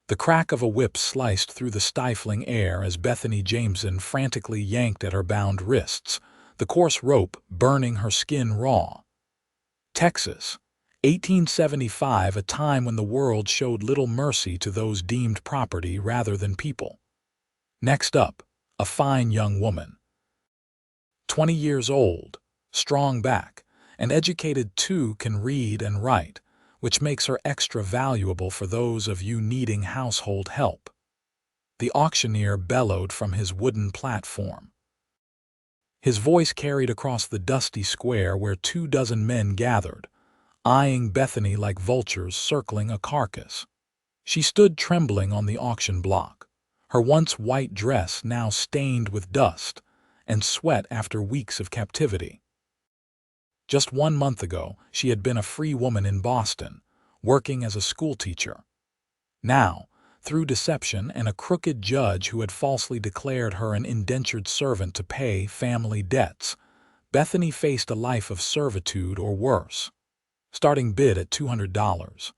The crack of a whip sliced through the stifling air as Bethany Jameson frantically yanked at her bound wrists, the coarse rope burning her skin raw. Texas, 1875, a time when the world showed little mercy to those deemed property rather than people. Next up, a fine young woman. 20 years old, strong back, and educated too, can read and write, which makes her extra valuable for those of you needing household help. The auctioneer bellowed from his wooden platform. His voice carried across the dusty square where 24 men gathered, eyeing Bethany like vultures circling a carcass. She stood trembling on the auction block, her once white dress now stained with dust and sweat after weeks of captivity. Just 1 month ago, she had been a free woman in Boston, working as a schoolteacher. Now, through deception and a crooked judge who had falsely declared her an indentured servant to pay family debts, Bethany faced a life of servitude or worse. Starting bid at $200.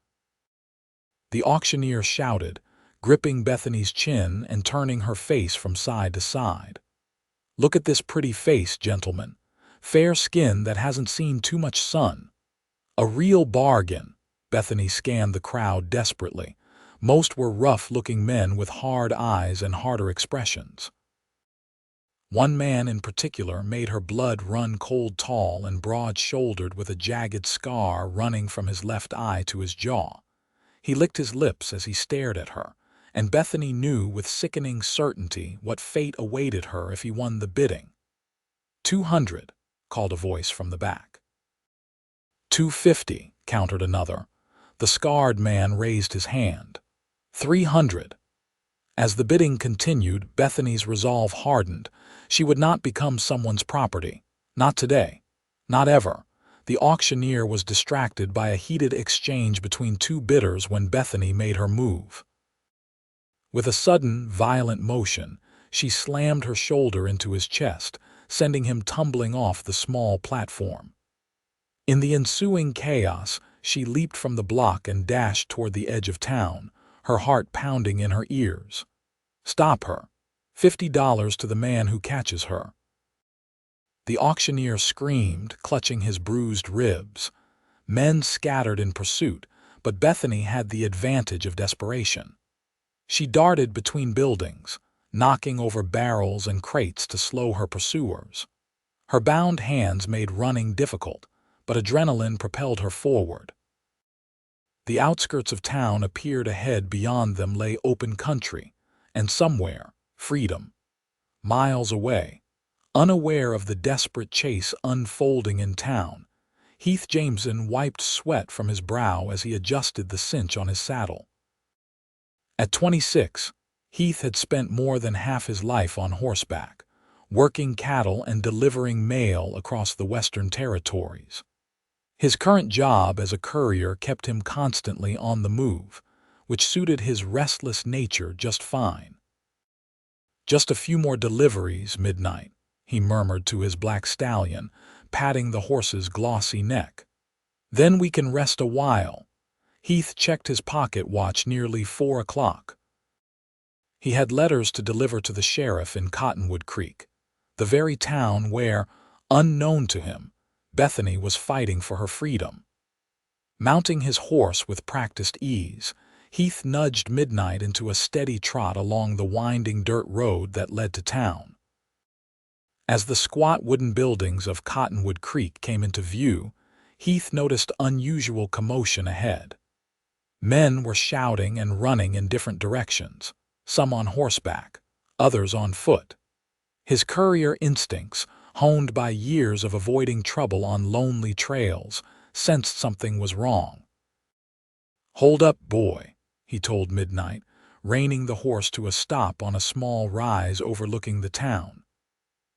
The auctioneer shouted, gripping Bethany's chin and turning her face from side to side. "Look at this pretty face, gentlemen. Fair skin that hasn't seen too much sun. A real bargain." Bethany scanned the crowd desperately. Most were rough-looking men with hard eyes and harder expressions. One man in particular made her blood run cold, tall and broad-shouldered with a jagged scar running from his left eye to his jaw. He licked his lips as he stared at her, and Bethany knew with sickening certainty what fate awaited her if he won the bidding. "200, called a voice from the back. "250, countered another. The scarred man raised his hand. 300. As the bidding continued, Bethany's resolve hardened. She would not become someone's property. Not today. Not ever. The auctioneer was distracted by a heated exchange between 2 bidders when Bethany made her move. With a sudden, violent motion, she slammed her shoulder into his chest, sending him tumbling off the small platform. In the ensuing chaos, she leaped from the block and dashed toward the edge of town, her heart pounding in her ears. "Stop her. $50 to the man who catches her." The auctioneer screamed, clutching his bruised ribs. Men scattered in pursuit, but Bethany had the advantage of desperation. She darted between buildings, knocking over barrels and crates to slow her pursuers. Her bound hands made running difficult, but adrenaline propelled her forward. The outskirts of town appeared ahead. Beyond them lay open country, and somewhere, freedom. Miles away, unaware of the desperate chase unfolding in town, Heath Jameson wiped sweat from his brow as he adjusted the cinch on his saddle. At 26, Heath had spent more than half his life on horseback, working cattle and delivering mail across the Western Territories. His current job as a courier kept him constantly on the move, which suited his restless nature just fine. "Just a few more deliveries, Midnight," he murmured to his black stallion, patting the horse's glossy neck. "Then we can rest a while." Heath checked his pocket watch. Nearly 4 o'clock. He had letters to deliver to the sheriff in Cottonwood Creek, the very town where, unknown to him, Bethany was fighting for her freedom. Mounting his horse with practiced ease, Heath nudged Midnight into a steady trot along the winding dirt road that led to town. As the squat wooden buildings of Cottonwood Creek came into view, Heath noticed unusual commotion ahead. Men were shouting and running in different directions, some on horseback, others on foot. His courier instincts, honed by years of avoiding trouble on lonely trails, sensed something was wrong. "Hold up, boy," he told Midnight, reining the horse to a stop on a small rise overlooking the town.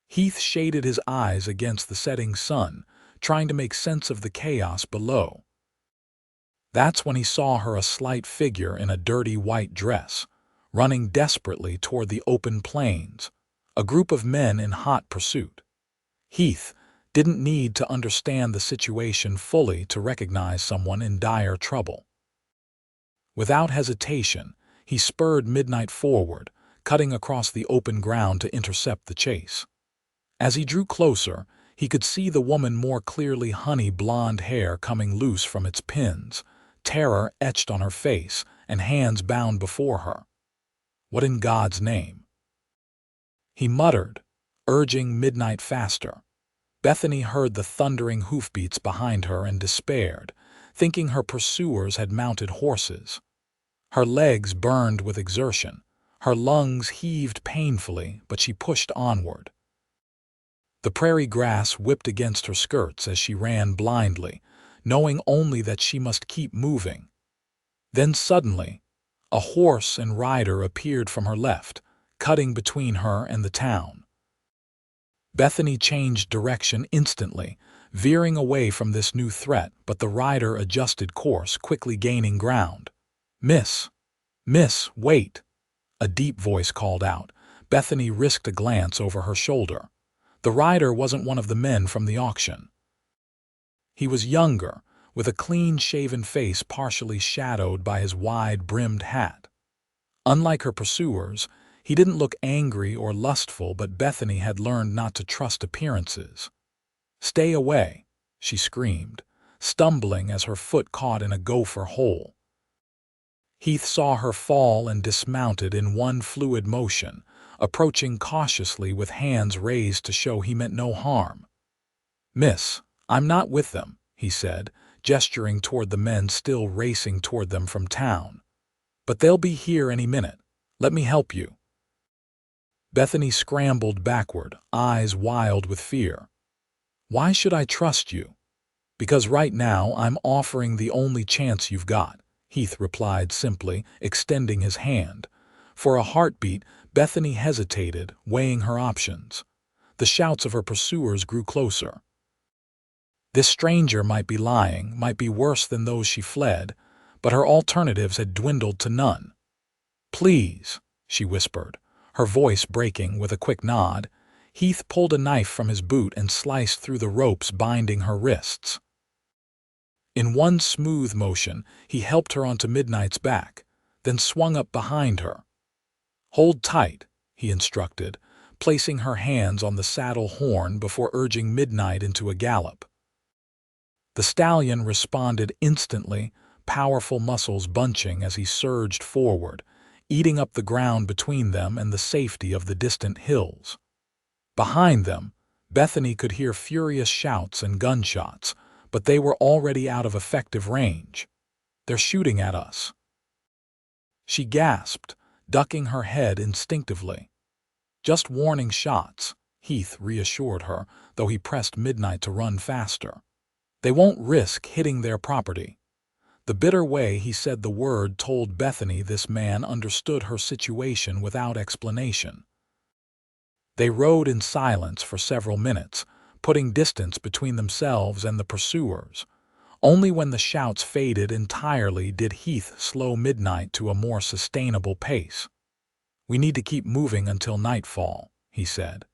Heath shaded his eyes against the setting sun, trying to make sense of the chaos below. That's when he saw her, a slight figure in a dirty white dress, running desperately toward the open plains, a group of men in hot pursuit. Heath didn't need to understand the situation fully to recognize someone in dire trouble. Without hesitation, He spurred Midnight forward, cutting across the open ground to intercept the chase. As he drew closer, he could see the woman more clearly, honey blonde hair coming loose from its pins, terror etched on her face, and hands bound before her. "What in God's name?" he muttered, urging Midnight faster. Bethany heard the thundering hoofbeats behind her and despaired, thinking her pursuers had mounted horses. Her legs burned with exertion, her lungs heaved painfully, but she pushed onward. The prairie grass whipped against her skirts as she ran blindly, knowing only that she must keep moving. Then suddenly, a horse and rider appeared from her left, cutting between her and the town. Bethany changed direction instantly, veering away from this new threat, but the rider adjusted course, quickly gaining ground. "Miss! Miss, wait!" a deep voice called out. Bethany risked a glance over her shoulder. The rider wasn't one of the men from the auction. He was younger, with a clean-shaven face partially shadowed by his wide-brimmed hat. Unlike her pursuers, he didn't look angry or lustful, but Bethany had learned not to trust appearances. "Stay away," she screamed, stumbling as her foot caught in a gopher hole. Heath saw her fall and dismounted in one fluid motion, approaching cautiously with hands raised to show he meant no harm. "Miss, I'm not with them," he said, gesturing toward the men still racing toward them from town. "But they'll be here any minute. Let me help you." Bethany scrambled backward, eyes wild with fear. "Why should I trust you?" "Because right now I'm offering the only chance you've got," Heath replied simply, extending his hand. For a heartbeat, Bethany hesitated, weighing her options. The shouts of her pursuers grew closer. This stranger might be lying, might be worse than those she fled, but her alternatives had dwindled to none. "Please," she whispered, her voice breaking with a quick nod. Heath pulled a knife from his boot and sliced through the ropes binding her wrists. In one smooth motion, he helped her onto Midnight's back, then swung up behind her. "Hold tight," he instructed, placing her hands on the saddle horn before urging Midnight into a gallop. The stallion responded instantly, powerful muscles bunching as he surged forward, eating up the ground between them and the safety of the distant hills. Behind them, Bethany could hear furious shouts and gunshots, but they were already out of effective range. "They're shooting at us," she gasped, ducking her head instinctively. "Just warning shots," Heath reassured her, though he pressed Midnight to run faster. "They won't risk hitting their property." The bitter way he said the word told Bethany this man understood her situation without explanation. They rode in silence for several minutes, putting distance between themselves and the pursuers. Only when the shouts faded entirely did Heath slow Midnight to a more sustainable pace. "We need to keep moving until nightfall," he said.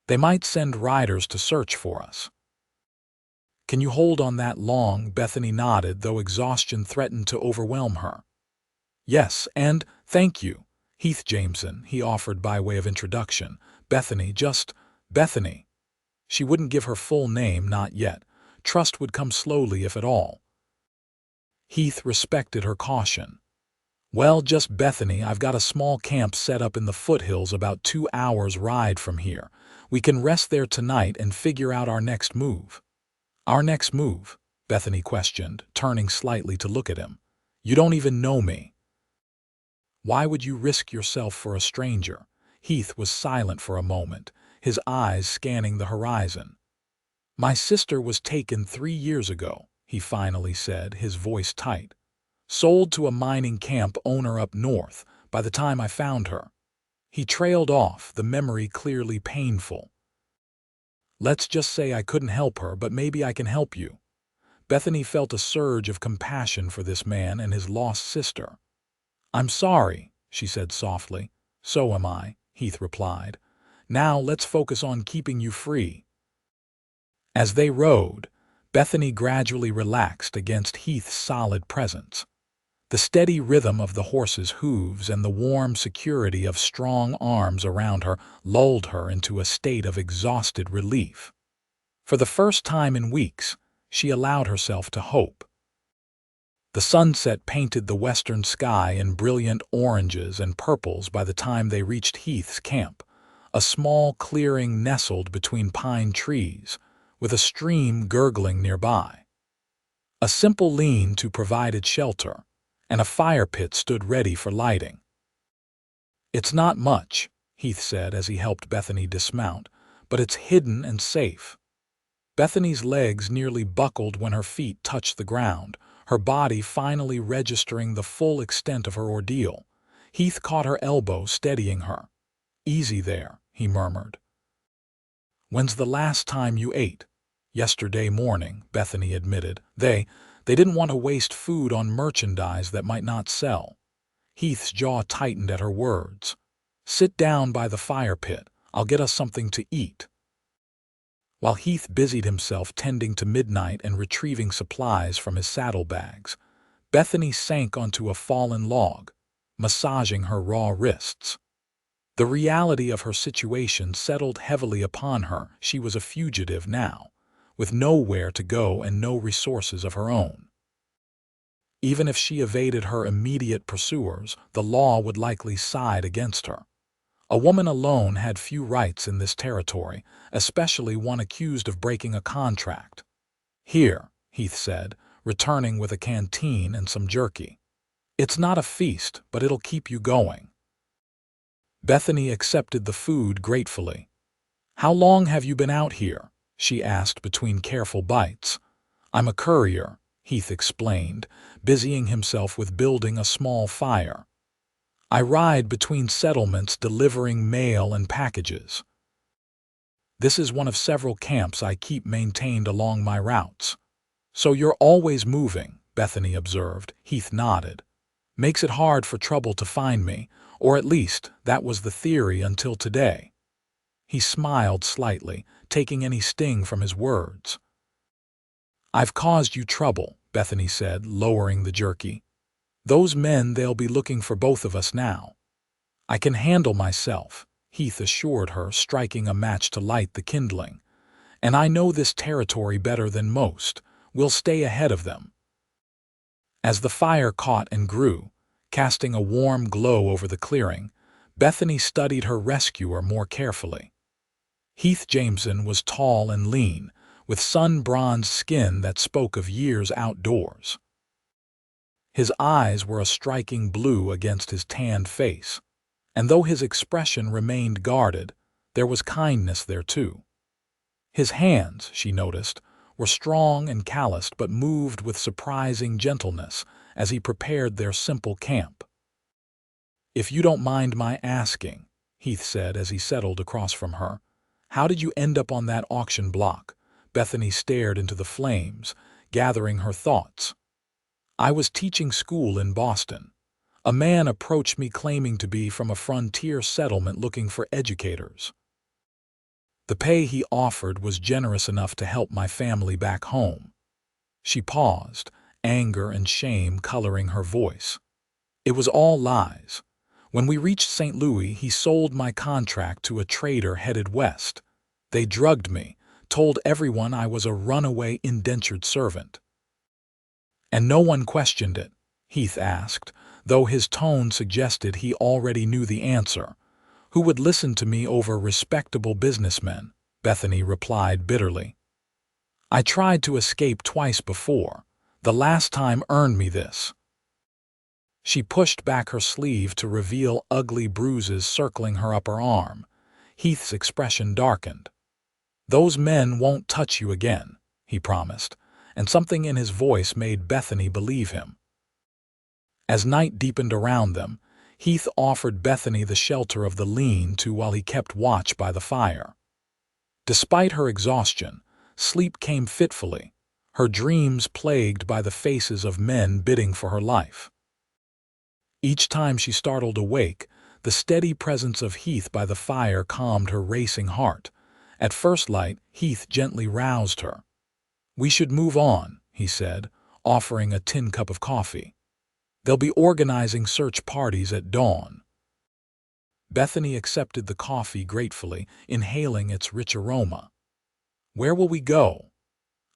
"They might send riders to search for us." "Can you hold on that long?" Bethany nodded, though exhaustion threatened to overwhelm her. "Yes, and thank you, Heath Jameson," he offered by way of introduction. "Bethany, just Bethany." She wouldn't give her full name, not yet. Trust would come slowly, if at all. Heath respected her caution. "Well, just Bethany. I've got a small camp set up in the foothills about 2 hours' ride from here. We can rest there tonight and figure out our next move." "Our next move?" Bethany questioned, turning slightly to look at him. "You don't even know me." "Why would you risk yourself for a stranger?" Heath was silent for a moment, his eyes scanning the horizon. "My sister was taken 3 years ago," he finally said, his voice tight. "Sold to a mining camp owner up north by the time I found her." He trailed off, the memory clearly painful. "Let's just say I couldn't help her, but maybe I can help you." Bethany felt a surge of compassion for this man and his lost sister. "I'm sorry," she said softly. "So am I," Heath replied. "Now let's focus on keeping you free." As they rode, Bethany gradually relaxed against Heath's solid presence. The steady rhythm of the horse's hooves and the warm security of strong arms around her lulled her into a state of exhausted relief. For the first time in weeks, she allowed herself to hope. The sunset painted the western sky in brilliant oranges and purples by the time they reached Heath's camp, a small clearing nestled between pine trees, with a stream gurgling nearby. A simple lean-to provided shelter, and a fire pit stood ready for lighting. "It's not much," Heath said as he helped Bethany dismount, "but it's hidden and safe." Bethany's legs nearly buckled when her feet touched the ground, her body finally registering the full extent of her ordeal. Heath caught her elbow, steadying her. "Easy there," he murmured. "When's the last time you ate?" "Yesterday morning," Bethany admitted. They didn't want to waste food on merchandise that might not sell. Heath's jaw tightened at her words. "Sit down by the fire pit. I'll get us something to eat." While Heath busied himself tending to midnight and retrieving supplies from his saddlebags, Bethany sank onto a fallen log, massaging her raw wrists. The reality of her situation settled heavily upon her. She was a fugitive now, with nowhere to go and no resources of her own. Even if she evaded her immediate pursuers, the law would likely side against her. A woman alone had few rights in this territory, especially one accused of breaking a contract. "Here," Heath said, returning with a canteen and some jerky. "It's not a feast, but it'll keep you going." Bethany accepted the food gratefully. "How long have you been out here?" she asked between careful bites. "I'm a courier," Heath explained, busying himself with building a small fire. "I ride between settlements delivering mail and packages. This is one of several camps I keep maintained along my routes." "So you're always moving," Bethany observed. Heath nodded. "Makes it hard for trouble to find me, or at least that was the theory until today." He smiled slightly, taking any sting from his words. "I've caused you trouble," Bethany said, lowering the jerky. "Those men, they'll be looking for both of us now." "I can handle myself," Heath assured her, striking a match to light the kindling. "And I know this territory better than most. We'll stay ahead of them." As the fire caught and grew, casting a warm glow over the clearing, Bethany studied her rescuer more carefully. Heath Jameson was tall and lean, with sun-bronzed skin that spoke of years outdoors. His eyes were a striking blue against his tanned face, and though his expression remained guarded, there was kindness there too. His hands, she noticed, were strong and calloused but moved with surprising gentleness as he prepared their simple camp. "If you don't mind my asking," Heath said as he settled across from her, "how did you end up on that auction block?" Bethany stared into the flames, gathering her thoughts. "I was teaching school in Boston. A man approached me claiming to be from a frontier settlement looking for educators. The pay he offered was generous enough to help my family back home." She paused, anger and shame coloring her voice. "It was all lies. When we reached St. Louis, he sold my contract to a trader headed west. They drugged me, told everyone I was a runaway indentured servant." "And no one questioned it?" Heath asked, though his tone suggested he already knew the answer. "Who would listen to me over respectable businessmen?" Bethany replied bitterly. "I tried to escape twice before. The last time earned me this." She pushed back her sleeve to reveal ugly bruises circling her upper arm. Heath's expression darkened. "Those men won't touch you again," he promised, and something in his voice made Bethany believe him. As night deepened around them, Heath offered Bethany the shelter of the lean-to while he kept watch by the fire. Despite her exhaustion, sleep came fitfully, her dreams plagued by the faces of men bidding for her life. Each time she startled awake, the steady presence of Heath by the fire calmed her racing heart. At first light, Heath gently roused her. "We should move on," he said, offering a tin cup of coffee. They'll be organizing search parties at dawn. Bethany accepted the coffee gratefully, inhaling its rich aroma. Where will we go?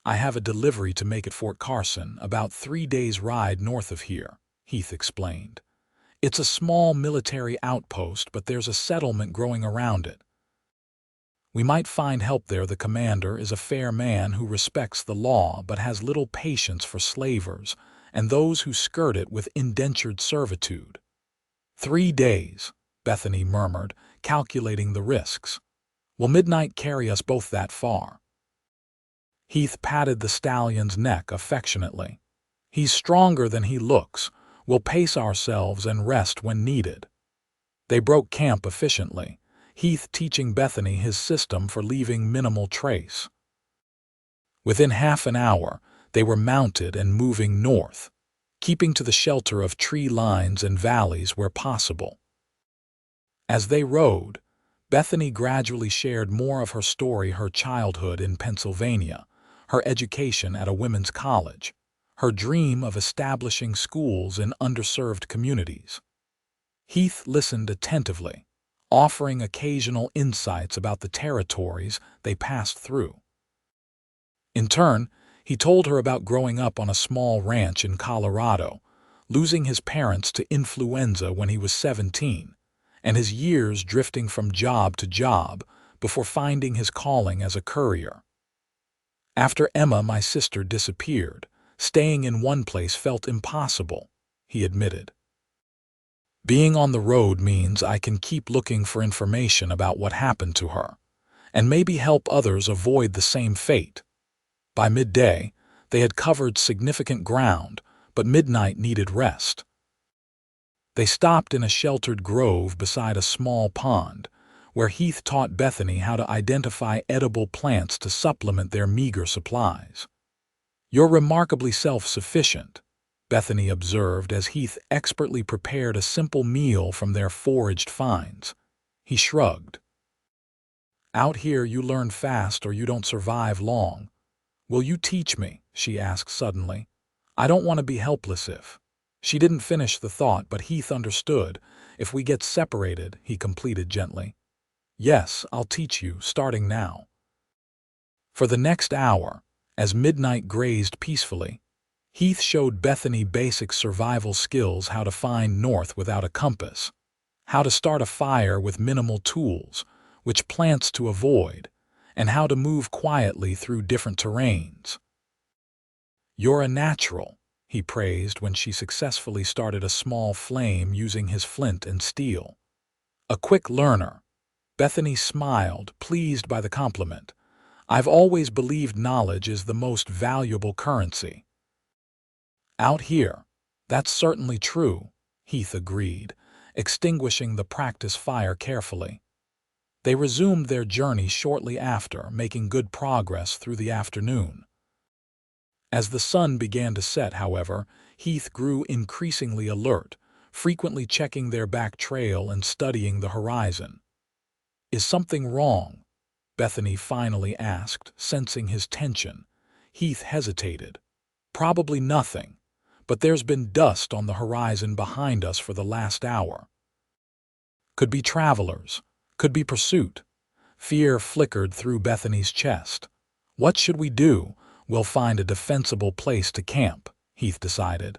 I have a delivery to make at Fort Carson, about 3 days' ride north of here, Heath explained. It's a small military outpost, but there's a settlement growing around it. We might find help there. The commander is a fair man who respects the law but has little patience for slavers and those who skirt it with indentured servitude. 3 days, Bethany murmured, calculating the risks. Will midnight carry us both that far? Heath patted the stallion's neck affectionately. He's stronger than he looks. We'll pace ourselves and rest when needed. They broke camp efficiently, Heath teaching Bethany his system for leaving minimal trace. Within half an hour, they were mounted and moving north, keeping to the shelter of tree lines and valleys where possible. As they rode, Bethany gradually shared more of her story: her childhood in Pennsylvania, her education at a women's college, her dream of establishing schools in underserved communities. Heath listened attentively, offering occasional insights about the territories they passed through. In turn, he told her about growing up on a small ranch in Colorado, losing his parents to influenza when he was 17, and his years drifting from job to job before finding his calling as a courier. After Emma, my sister, disappeared, staying in one place felt impossible, he admitted. Being on the road means I can keep looking for information about what happened to her, and maybe help others avoid the same fate. By midday, they had covered significant ground, but midnight needed rest. They stopped in a sheltered grove beside a small pond, where Heath taught Bethany how to identify edible plants to supplement their meager supplies. You're remarkably self-sufficient, Bethany observed as Heath expertly prepared a simple meal from their foraged finds. He shrugged. Out here you learn fast or you don't survive long. Will you teach me? She asked suddenly. I don't want to be helpless if... She didn't finish the thought, but Heath understood. If we get separated, he completed gently. Yes, I'll teach you, starting now. For the next hour, as midnight grazed peacefully, Heath showed Bethany basic survival skills: how to find north without a compass, how to start a fire with minimal tools, which plants to avoid, and how to move quietly through different terrains. You're a natural, he praised when she successfully started a small flame using his flint and steel. A quick learner. Bethany smiled, pleased by the compliment. I've always believed knowledge is the most valuable currency. Out here, that's certainly true, Heath agreed, extinguishing the practice fire carefully. They resumed their journey shortly after, making good progress through the afternoon. As the sun began to set, however, Heath grew increasingly alert, frequently checking their back trail and studying the horizon. Is something wrong? Bethany finally asked, sensing his tension. Heath hesitated. Probably nothing, but there's been dust on the horizon behind us for the last hour. Could be travelers, could be pursuit. Fear flickered through Bethany's chest. What should we do? We'll find a defensible place to camp, Heath decided.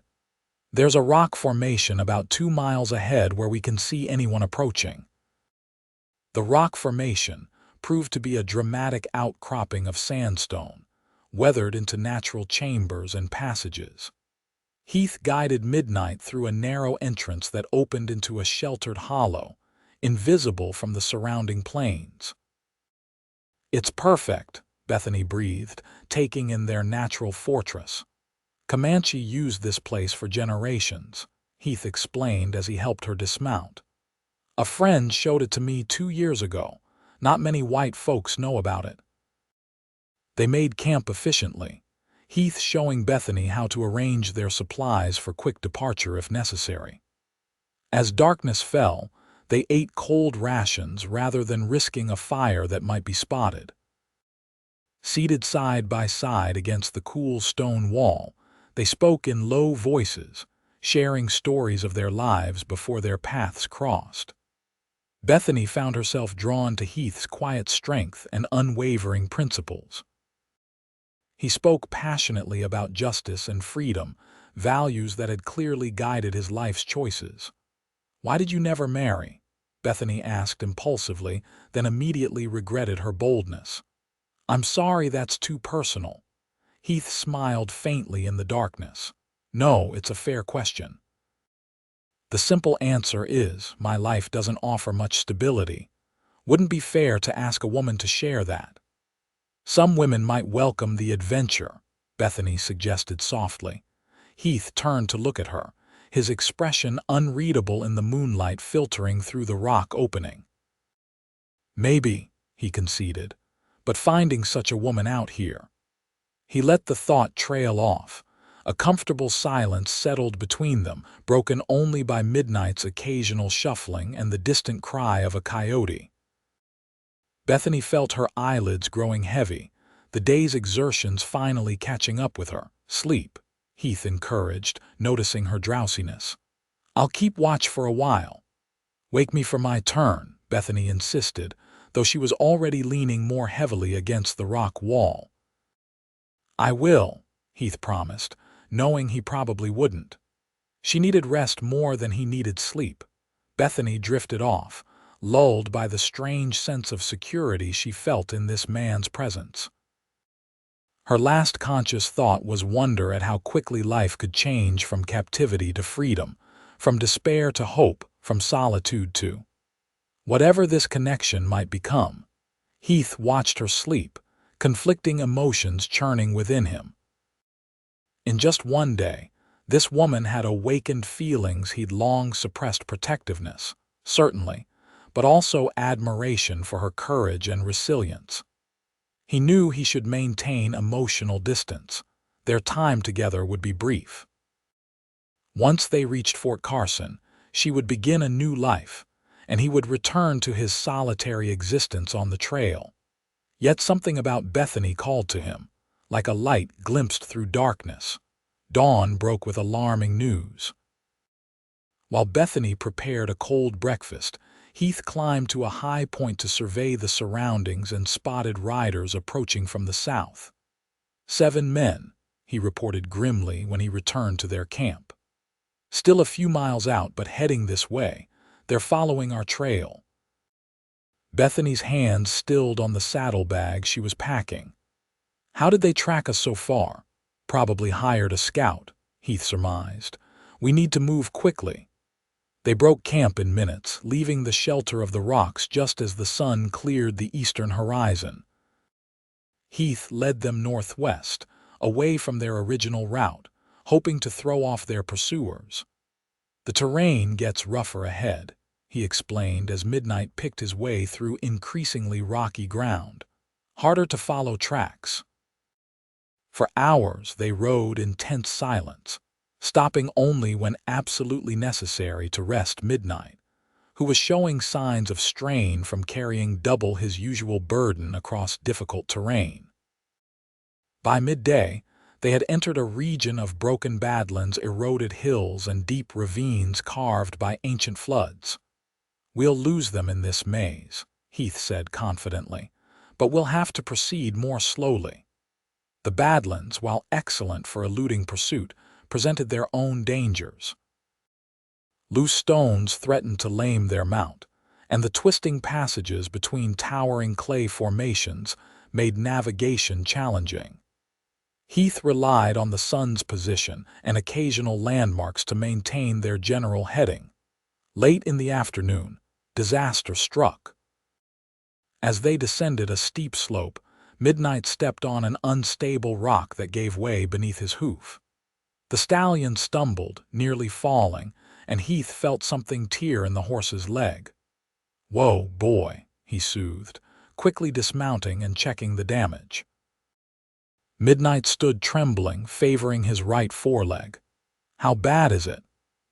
There's a rock formation about 2 miles ahead where we can see anyone approaching. The rock formation proved to be a dramatic outcropping of sandstone, weathered into natural chambers and passages. Heath guided Midnight through a narrow entrance that opened into a sheltered hollow, invisible from the surrounding plains. It's perfect, Bethany breathed, taking in their natural fortress. Comanche used this place for generations, Heath explained as he helped her dismount. A friend showed it to me 2 years ago. Not many white folks know about it. They made camp efficiently, Heath showing Bethany how to arrange their supplies for quick departure if necessary. As darkness fell, they ate cold rations rather than risking a fire that might be spotted. Seated side by side against the cool stone wall, they spoke in low voices, sharing stories of their lives before their paths crossed. Bethany found herself drawn to Heath's quiet strength and unwavering principles. He spoke passionately about justice and freedom, values that had clearly guided his life's choices. "Why did you never marry?" Bethany asked impulsively, then immediately regretted her boldness. "I'm sorry, that's too personal." Heath smiled faintly in the darkness. "No, it's a fair question. The simple answer is, my life doesn't offer much stability. Wouldn't be fair to ask a woman to share that." "Some women might welcome the adventure," Bethany suggested softly. Heath turned to look at her, his expression unreadable in the moonlight filtering through the rock opening. "Maybe," he conceded, "but finding such a woman out here." He let the thought trail off. A comfortable silence settled between them, broken only by midnight's occasional shuffling and the distant cry of a coyote. Bethany felt her eyelids growing heavy, the day's exertions finally catching up with her. "Sleep," Heath encouraged, noticing her drowsiness. "I'll keep watch for a while." "Wake me for my turn," Bethany insisted, though she was already leaning more heavily against the rock wall. "I will," Heath promised, knowing he probably wouldn't. She needed rest more than he needed sleep. Bethany drifted off, lulled by the strange sense of security she felt in this man's presence. Her last conscious thought was wonder at how quickly life could change from captivity to freedom, from despair to hope, from solitude to whatever this connection might become. Heath watched her sleep, conflicting emotions churning within him. In just one day, this woman had awakened feelings he'd long suppressed: protectiveness, certainly, but also admiration for her courage and resilience. He knew he should maintain emotional distance. Their time together would be brief. Once they reached Fort Carson, she would begin a new life, and he would return to his solitary existence on the trail. Yet something about Bethany called to him, like a light glimpsed through darkness. Dawn broke with alarming news. While Bethany prepared a cold breakfast, Heath climbed to a high point to survey the surroundings and spotted riders approaching from the south. 7 men, he reported grimly when he returned to their camp. "Still a few miles out, but heading this way. They're following our trail." Bethany's hands stilled on the saddlebag she was packing. "How did they track us so far?" "Probably hired a scout," Heath surmised. "We need to move quickly." They broke camp in minutes, leaving the shelter of the rocks just as the sun cleared the eastern horizon. Heath led them northwest, away from their original route, hoping to throw off their pursuers. "The terrain gets rougher ahead," he explained as midnight picked his way through increasingly rocky ground. "Harder to follow tracks." For hours they rode in tense silence, stopping only when absolutely necessary to rest Midnight, who was showing signs of strain from carrying double his usual burden across difficult terrain. By midday, they had entered a region of broken badlands, eroded hills, and deep ravines carved by ancient floods. "We'll lose them in this maze," Heath said confidently, "but we'll have to proceed more slowly." The badlands, while excellent for eluding pursuit, presented their own dangers. Loose stones threatened to lame their mount, and the twisting passages between towering clay formations made navigation challenging. Heath relied on the sun's position and occasional landmarks to maintain their general heading. Late in the afternoon, disaster struck. As they descended a steep slope, Midnight stepped on an unstable rock that gave way beneath his hoof. The stallion stumbled, nearly falling, and Heath felt something tear in the horse's leg. "Whoa, boy," he soothed, quickly dismounting and checking the damage. Midnight stood trembling, favoring his right foreleg. "How bad is it?"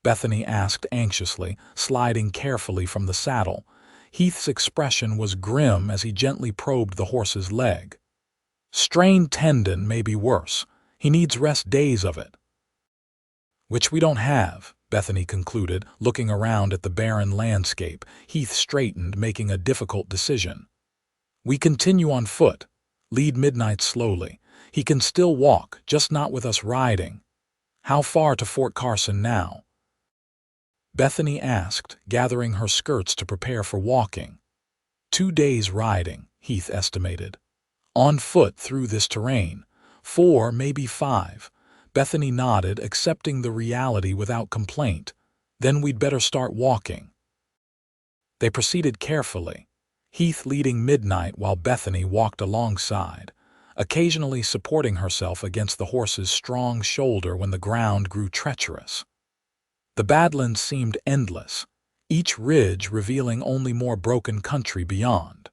Bethany asked anxiously, sliding carefully from the saddle. Heath's expression was grim as he gently probed the horse's leg. "Strained tendon may be worse. He needs rest days of it." Which we don't have, Bethany concluded, looking around at the barren landscape. Heath straightened, making a difficult decision. We continue on foot. Lead Midnight slowly. He can still walk, just not with us riding. How far to Fort Carson now? Bethany asked, gathering her skirts to prepare for walking. 2 days riding, Heath estimated. On foot through this terrain. 4, maybe 5. Bethany nodded, accepting the reality without complaint. Then we'd better start walking. They proceeded carefully, Heath leading Midnight while Bethany walked alongside, occasionally supporting herself against the horse's strong shoulder when the ground grew treacherous. The Badlands seemed endless, each ridge revealing only more broken country beyond.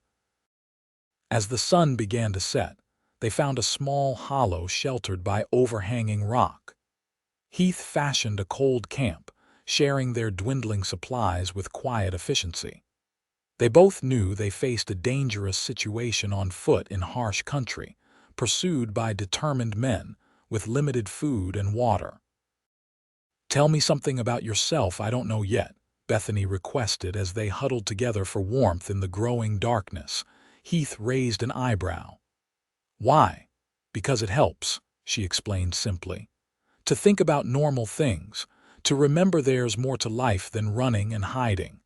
As the sun began to set, they found a small hollow sheltered by overhanging rock. Heath fashioned a cold camp, sharing their dwindling supplies with quiet efficiency. They both knew they faced a dangerous situation on foot in harsh country, pursued by determined men with limited food and water. "Tell me something about yourself I don't know yet," Bethany requested as they huddled together for warmth in the growing darkness. Heath raised an eyebrow. "Why?" "Because it helps," she explained simply. "To think about normal things, to remember there's more to life than running and hiding."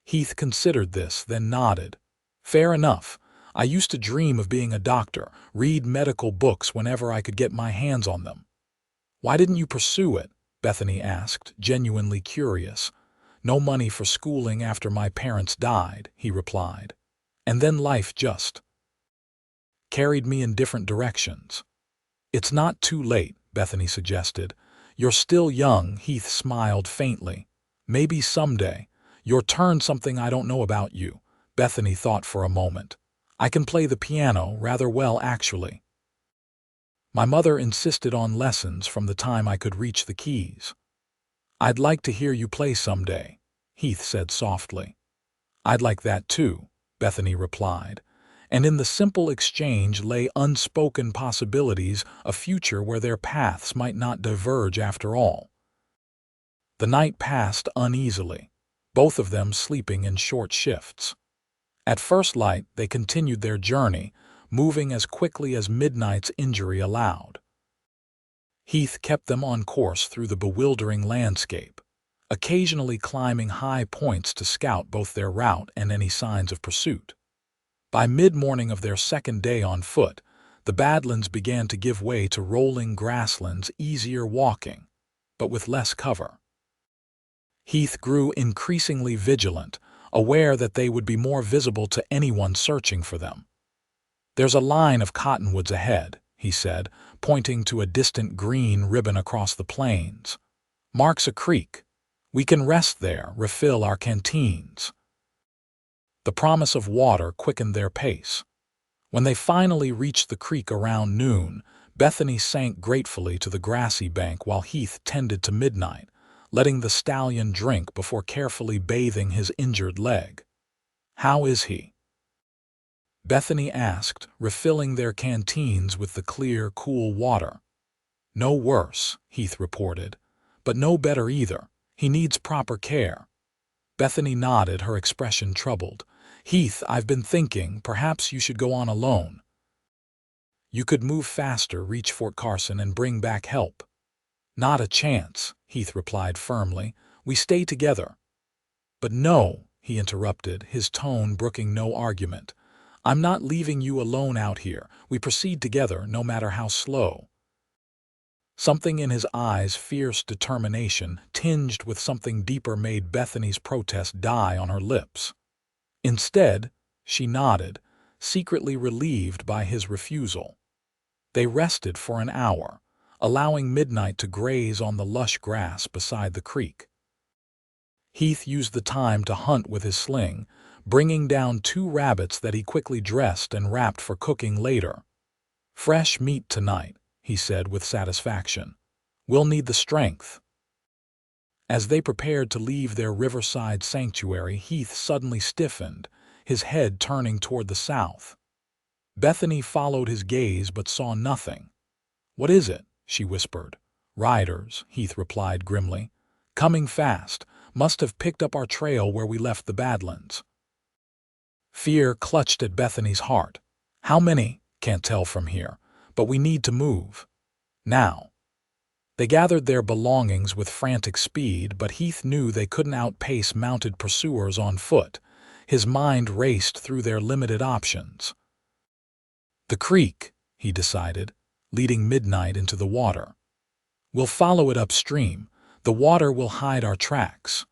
Heath considered this, then nodded. "Fair enough. I used to dream of being a doctor, read medical books whenever I could get my hands on them." "Why didn't you pursue it?" Bethany asked, genuinely curious. "No money for schooling after my parents died," he replied. "And then life just carried me in different directions." "It's not too late," Bethany suggested. "You're still young," Heath smiled faintly. "Maybe someday you'll turn something I don't know about you." Bethany thought for a moment. "I can play the piano rather well, actually. My mother insisted on lessons from the time I could reach the keys." "I'd like to hear you play someday," Heath said softly. "I'd like that too," Bethany replied. And in the simple exchange lay unspoken possibilities, a future where their paths might not diverge after all. The night passed uneasily, both of them sleeping in short shifts. At first light, they continued their journey, moving as quickly as Midnight's injury allowed. Heath kept them on course through the bewildering landscape, occasionally climbing high points to scout both their route and any signs of pursuit. By mid-morning of their second day on foot, the Badlands began to give way to rolling grasslands, easier walking, but with less cover. Heath grew increasingly vigilant, aware that they would be more visible to anyone searching for them. "There's a line of cottonwoods ahead," he said, pointing to a distant green ribbon across the plains. "Marks a creek. We can rest there, refill our canteens." The promise of water quickened their pace. When they finally reached the creek around noon, Bethany sank gratefully to the grassy bank while Heath tended to Midnight, letting the stallion drink before carefully bathing his injured leg. "How is he?" Bethany asked, refilling their canteens with the clear, cool water. "No worse," Heath reported, "but no better either. He needs proper care." Bethany nodded, her expression troubled. "Heath, I've been thinking, perhaps you should go on alone. You could move faster, reach Fort Carson, and bring back help." "Not a chance," Heath replied firmly. "We stay together." "But no," he interrupted, his tone brooking no argument. "I'm not leaving you alone out here. We proceed together, no matter how slow." Something in his eyes, fierce determination, tinged with something deeper, made Bethany's protest die on her lips. Instead, she nodded, secretly relieved by his refusal. They rested for an hour, allowing Midnight to graze on the lush grass beside the creek. Heath used the time to hunt with his sling, bringing down 2 rabbits that he quickly dressed and wrapped for cooking later. "Fresh meat tonight," he said with satisfaction. "We'll need the strength." As they prepared to leave their riverside sanctuary, Heath suddenly stiffened, his head turning toward the south. Bethany followed his gaze but saw nothing. "What is it?" she whispered. Riders, Heath replied grimly. Coming fast, must have picked up our trail where we left the Badlands. Fear clutched at Bethany's heart. How many? Can't tell from here, but we need to move. Now. They gathered their belongings with frantic speed, but Heath knew they couldn't outpace mounted pursuers on foot. His mind raced through their limited options. The creek, he decided, leading Midnight into the water. We'll follow it upstream. The water will hide our tracks.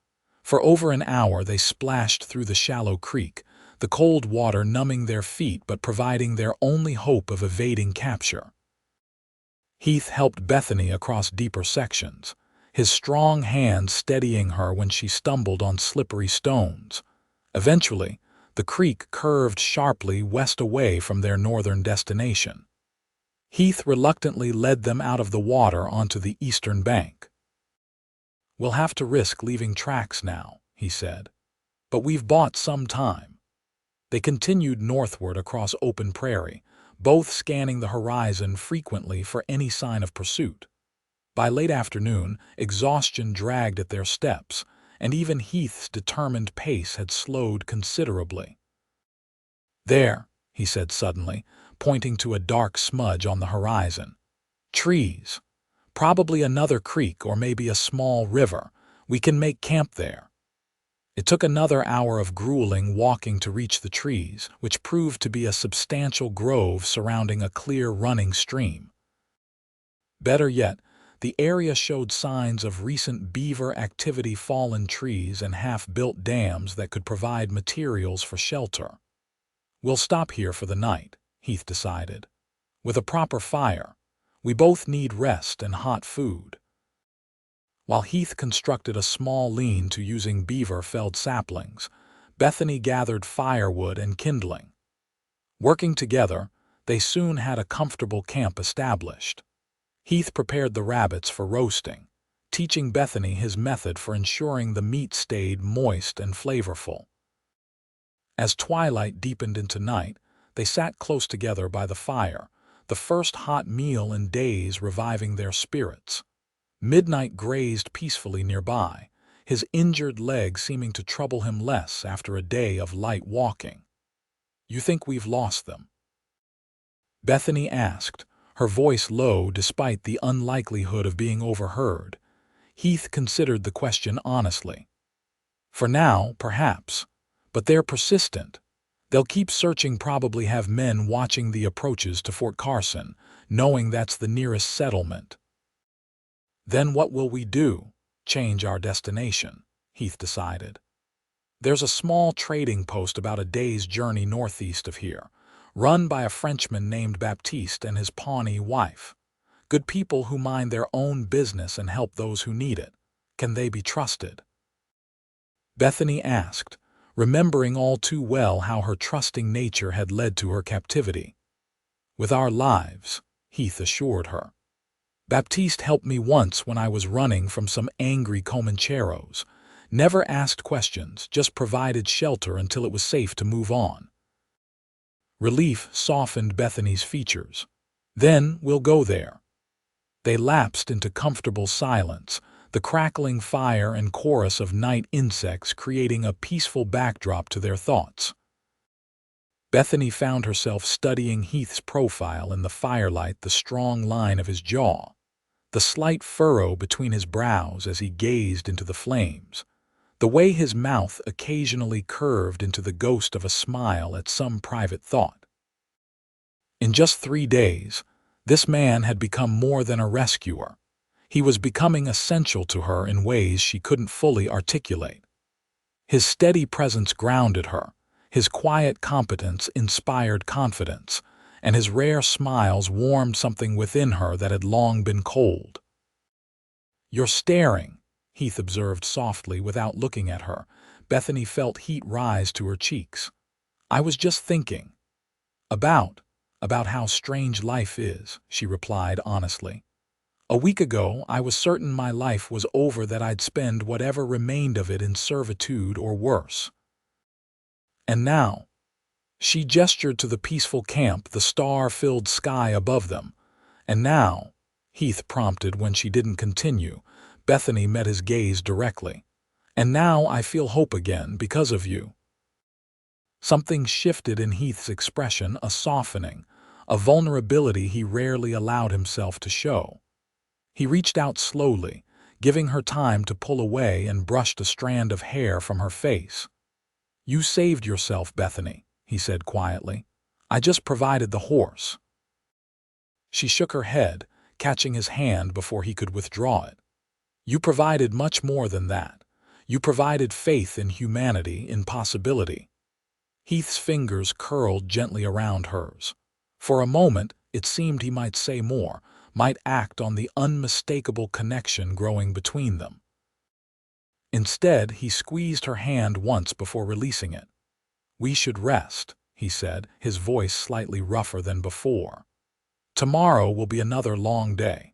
For over an hour they splashed through the shallow creek, the cold water numbing their feet but providing their only hope of evading capture. Heath helped Bethany across deeper sections, his strong hand steadying her when she stumbled on slippery stones. Eventually, the creek curved sharply west away from their northern destination. Heath reluctantly led them out of the water onto the eastern bank. We'll have to risk leaving tracks now, he said. But we've bought some time. They continued northward across open prairie, both scanning the horizon frequently for any sign of pursuit. By late afternoon, exhaustion dragged at their steps, and even Heath's determined pace had slowed considerably. There, he said suddenly, pointing to a dark smudge on the horizon. Trees. Probably another creek or maybe a small river. We can make camp there. It took another hour of grueling walking to reach the trees, which proved to be a substantial grove surrounding a clear running stream. Better yet, the area showed signs of recent beaver activity, fallen trees and half-built dams that could provide materials for shelter. We'll stop here for the night, Heath decided. With a proper fire, we both need rest and hot food. While Heath constructed a small lean-to using beaver-felled saplings, Bethany gathered firewood and kindling. Working together, they soon had a comfortable camp established. Heath prepared the rabbits for roasting, teaching Bethany his method for ensuring the meat stayed moist and flavorful. As twilight deepened into night, they sat close together by the fire, the first hot meal in days reviving their spirits. Midnight grazed peacefully nearby, his injured leg seeming to trouble him less after a day of light walking. You think we've lost them? Bethany asked, her voice low despite the unlikelihood of being overheard. Heath considered the question honestly. For now, perhaps, but they're persistent. They'll keep searching, probably have men watching the approaches to Fort Carson, knowing that's the nearest settlement. Then what will we do? Change our destination, Heath decided. There's a small trading post about a day's journey northeast of here, run by a Frenchman named Baptiste and his Pawnee wife. Good people who mind their own business and help those who need it. Can they be trusted? Bethany asked, remembering all too well how her trusting nature had led to her captivity. With our lives, Heath assured her. Baptiste helped me once when I was running from some angry Comancheros. Never asked questions, just provided shelter until it was safe to move on. Relief softened Bethany's features. Then we'll go there. They lapsed into comfortable silence, the crackling fire and chorus of night insects creating a peaceful backdrop to their thoughts. Bethany found herself studying Heath's profile in the firelight, the strong line of his jaw, the slight furrow between his brows as he gazed into the flames, the way his mouth occasionally curved into the ghost of a smile at some private thought. In just 3 days, this man had become more than a rescuer. He was becoming essential to her in ways she couldn't fully articulate. His steady presence grounded her, his quiet competence inspired confidence, and his rare smiles warmed something within her that had long been cold. You're staring, Heath observed softly without looking at her. Bethany felt heat rise to her cheeks. I was just thinking. About how strange life is, she replied honestly. A week ago, I was certain my life was over, that I'd spend whatever remained of it in servitude or worse. And now, she gestured to the peaceful camp, the star-filled sky above them. And now, Heath prompted when she didn't continue. Bethany met his gaze directly. "And now I feel hope again because of you." Something shifted in Heath's expression, a softening, a vulnerability he rarely allowed himself to show. He reached out slowly, giving her time to pull away, and brushed a strand of hair from her face. "You saved yourself, Bethany," he said quietly. "I just provided the horse." She shook her head, catching his hand before he could withdraw it. "You provided much more than that. You provided faith in humanity, in possibility." Heath's fingers curled gently around hers. For a moment, it seemed he might say more, might act on the unmistakable connection growing between them. Instead, he squeezed her hand once before releasing it. "We should rest," he said, his voice slightly rougher than before. "Tomorrow will be another long day."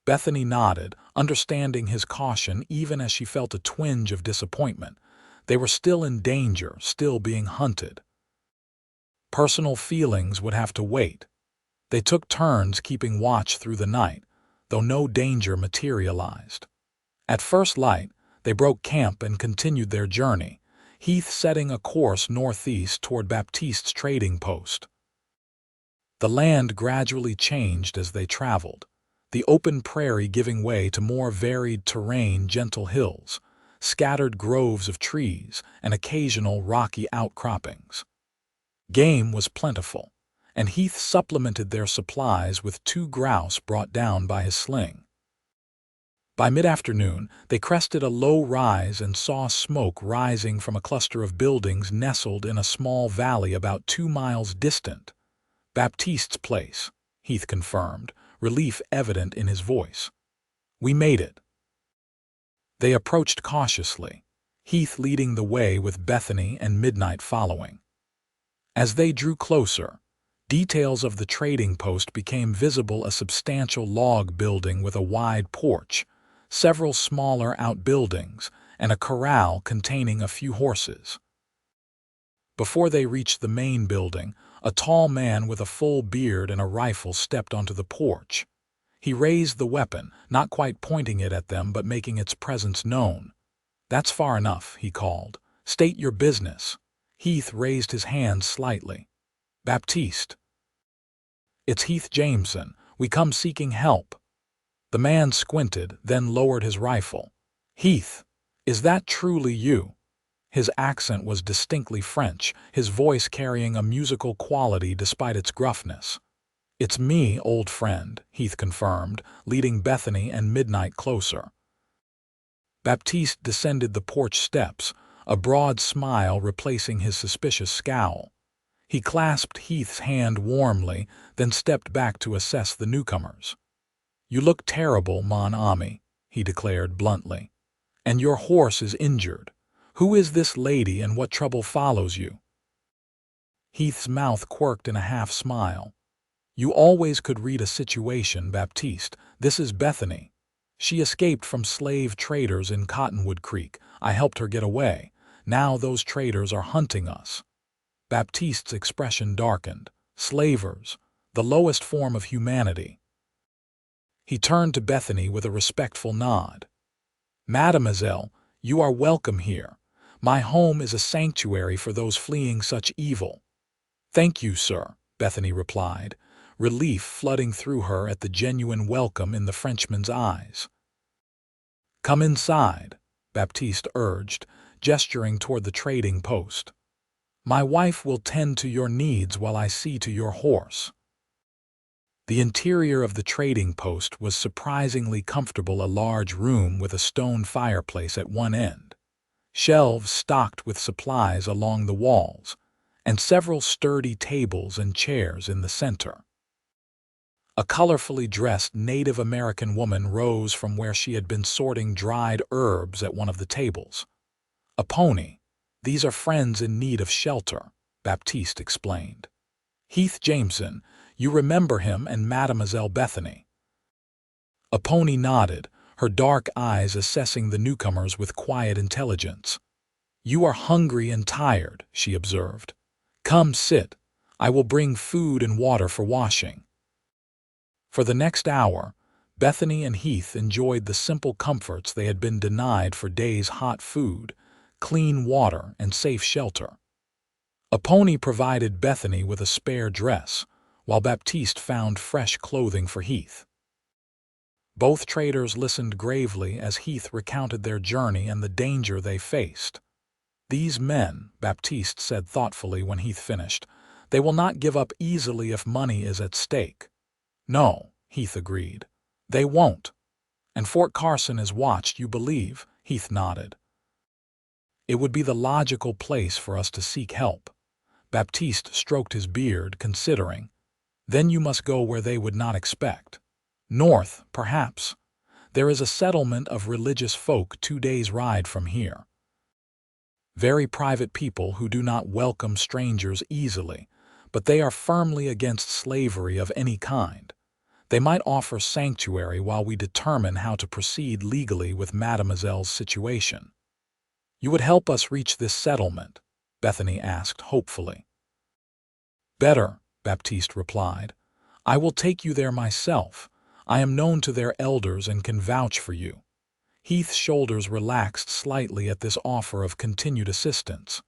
Bethany nodded, understanding his caution even as she felt a twinge of disappointment. They were still in danger, still being hunted. Personal feelings would have to wait. They took turns keeping watch through the night, though no danger materialized. At first light, they broke camp and continued their journey, Heath setting a course northeast toward Baptiste's trading post. The land gradually changed as they traveled, the open prairie giving way to more varied terrain, gentle hills, scattered groves of trees, and occasional rocky outcroppings. Game was plentiful, and Heath supplemented their supplies with 2 grouse brought down by his sling. By mid-afternoon, they crested a low rise and saw smoke rising from a cluster of buildings nestled in a small valley about 2 miles distant. "Baptiste's place," Heath confirmed, relief evident in his voice. "We made it." They approached cautiously, Heath leading the way with Bethany and Midnight following. As they drew closer, details of the trading post became visible: a substantial log building with a wide porch, several smaller outbuildings, and a corral containing a few horses. Before they reached the main building, a tall man with a full beard and a rifle stepped onto the porch. He raised the weapon, not quite pointing it at them but making its presence known. "That's far enough," he called. "State your business." Heath raised his hand slightly. "Baptiste." "It's Heath Jameson. We come seeking help." The man squinted, then lowered his rifle. "Heath, is that truly you?" His accent was distinctly French, his voice carrying a musical quality despite its gruffness. "It's me, old friend," Heath confirmed, leading Bethany and Midnight closer. Baptiste descended the porch steps, a broad smile replacing his suspicious scowl. He clasped Heath's hand warmly, then stepped back to assess the newcomers. "You look terrible, mon ami," he declared bluntly. "And your horse is injured. Who is this lady and what trouble follows you?" Heath's mouth quirked in a half-smile. "You always could read a situation, Baptiste. This is Bethany. She escaped from slave traders in Cottonwood Creek. I helped her get away. Now those traders are hunting us." Baptiste's expression darkened. "Slavers, the lowest form of humanity." He turned to Bethany with a respectful nod. "Mademoiselle, you are welcome here. My home is a sanctuary for those fleeing such evil." "Thank you, sir," Bethany replied, relief flooding through her at the genuine welcome in the Frenchman's eyes. "Come inside," Baptiste urged, gesturing toward the trading post. "My wife will tend to your needs while I see to your horse." The interior of the trading post was surprisingly comfortable, a large room with a stone fireplace at one end, shelves stocked with supplies along the walls, and several sturdy tables and chairs in the center. A colorfully dressed Native American woman rose from where she had been sorting dried herbs at one of the tables. "A pony. These are friends in need of shelter," Baptiste explained. "Heath Jameson, you remember him, and Mademoiselle Bethany." A pony nodded, her dark eyes assessing the newcomers with quiet intelligence. "You are hungry and tired," she observed. "Come sit. I will bring food and water for washing." For the next hour, Bethany and Heath enjoyed the simple comforts they had been denied for days: hot food, clean water, and safe shelter. A pony provided Bethany with a spare dress, while Baptiste found fresh clothing for Heath. Both traders listened gravely as Heath recounted their journey and the danger they faced. "These men," Baptiste said thoughtfully when Heath finished, "they will not give up easily if money is at stake." "No," Heath agreed. "They won't." "And Fort Carson is watched, you believe?" Heath nodded. "It would be the logical place for us to seek help." Baptiste stroked his beard, considering. "Then you must go where they would not expect. North, perhaps. There is a settlement of religious folk 2 days' ride from here. Very private people who do not welcome strangers easily, but they are firmly against slavery of any kind. They might offer sanctuary while we determine how to proceed legally with Mademoiselle's situation." "You would help us reach this settlement?" Bethany asked hopefully. "Better," Baptiste replied. "I will take you there myself. I am known to their elders and can vouch for you." Heath's shoulders relaxed slightly at this offer of continued assistance.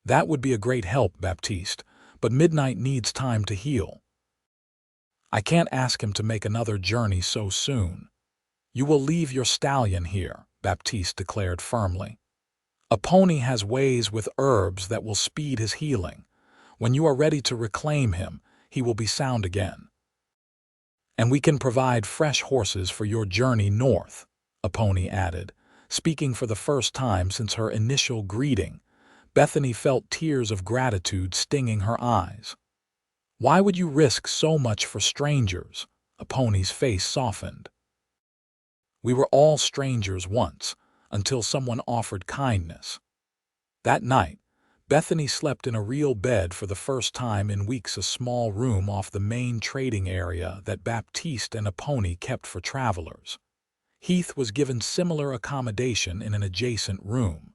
"That would be a great help, Baptiste, but Midnight needs time to heal." "I can't ask him to make another journey so soon." "You will leave your stallion here," Baptiste declared firmly. "A pony has ways with herbs that will speed his healing. When you are ready to reclaim him, he will be sound again. And we can provide fresh horses for your journey north," a pony added. Speaking for the first time since her initial greeting, Bethany felt tears of gratitude stinging her eyes. "Why would you risk so much for strangers?" A pony's face softened. "We were all strangers once, until someone offered kindness." That night, Bethany slept in a real bed for the first time in weeks, a small room off the main trading area that Baptiste and a pony kept for travelers. Heath was given similar accommodation in an adjacent room.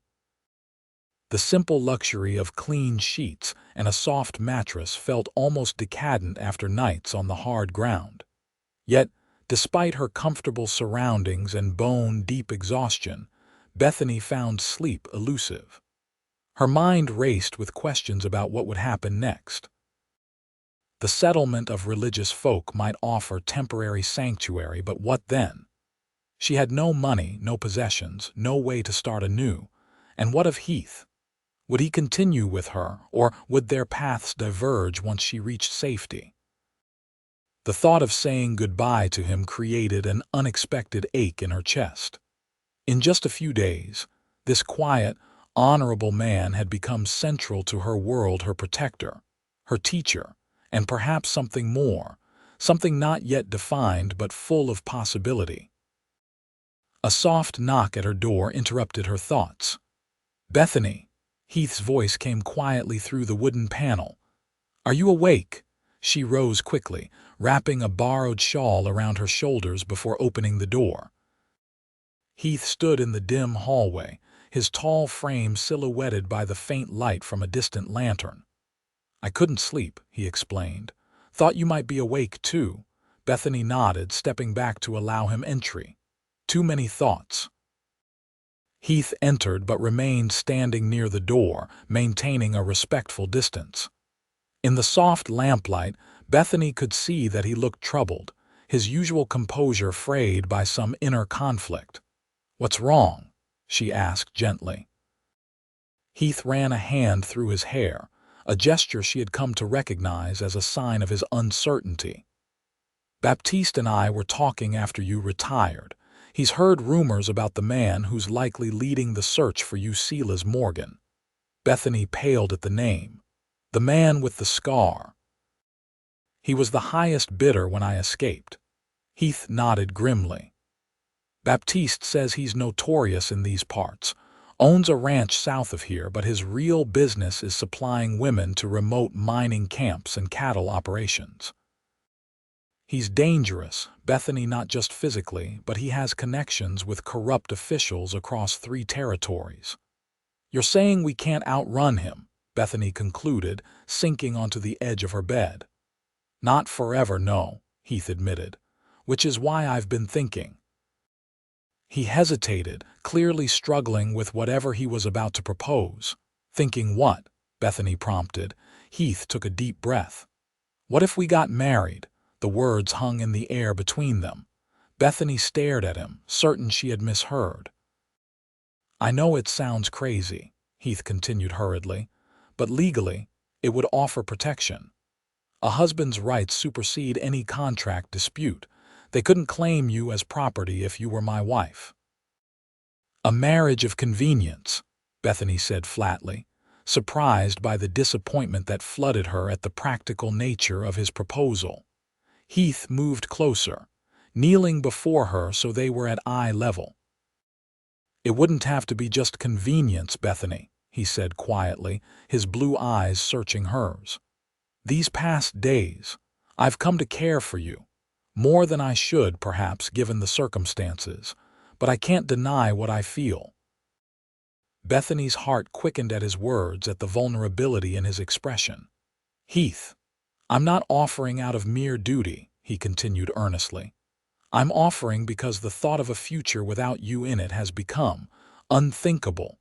The simple luxury of clean sheets and a soft mattress felt almost decadent after nights on the hard ground. Yet, despite her comfortable surroundings and bone-deep exhaustion, Bethany found sleep elusive. Her mind raced with questions about what would happen next. The settlement of religious folk might offer temporary sanctuary, but what then? She had no money, no possessions, no way to start anew. And what of Heath? Would he continue with her, or would their paths diverge once she reached safety? The thought of saying goodbye to him created an unexpected ache in her chest. In just a few days, this quiet, honorable man had become central to her world, her protector, her teacher, and perhaps something more, something not yet defined but full of possibility. A soft knock at her door interrupted her thoughts. "Bethany," Heath's voice came quietly through the wooden panel. "Are you awake?" She rose quickly, wrapping a borrowed shawl around her shoulders before opening the door. Heath stood in the dim hallway, his tall frame silhouetted by the faint light from a distant lantern. "I couldn't sleep," he explained. "Thought you might be awake too." Bethany nodded, stepping back to allow him entry. "Too many thoughts." Heath entered but remained standing near the door, maintaining a respectful distance. In the soft lamplight, Bethany could see that he looked troubled, his usual composure frayed by some inner conflict. "What's wrong?" she asked gently. Heath ran a hand through his hair, a gesture she had come to recognize as a sign of his uncertainty. "Baptiste and I were talking after you retired. He's heard rumors about the man who's likely leading the search for you, Silas Morgan." Bethany paled at the name. "The man with the scar." "He was the highest bidder when I escaped." Heath nodded grimly. "Baptiste says he's notorious in these parts, owns a ranch south of here, but his real business is supplying women to remote mining camps and cattle operations. He's dangerous, Bethany, not just physically, but he has connections with corrupt officials across 3 territories." "You're saying we can't outrun him," Bethany concluded, sinking onto the edge of her bed. "Not forever, no," Heath admitted. which is why I've been thinking." He hesitated, clearly struggling with whatever he was about to propose. "Thinking what?" Bethany prompted. Heath took a deep breath. "What if we got married?" The words hung in the air between them. Bethany stared at him, certain she had misheard. "I know it sounds crazy," Heath continued hurriedly, "but legally, it would offer protection. A husband's rights supersede any contract dispute. They couldn't claim you as property if you were my wife." "A marriage of convenience," Bethany said flatly, surprised by the disappointment that flooded her at the practical nature of his proposal. Heath moved closer, kneeling before her so they were at eye level. "It wouldn't have to be just convenience, Bethany," he said quietly, his blue eyes searching hers. "These past days, I've come to care for you, more than I should, perhaps, given the circumstances, but I can't deny what I feel." Bethany's heart quickened at his words, at the vulnerability in his expression. "Heath, I'm not offering out of mere duty," he continued earnestly. "I'm offering because the thought of a future without you in it has become unthinkable."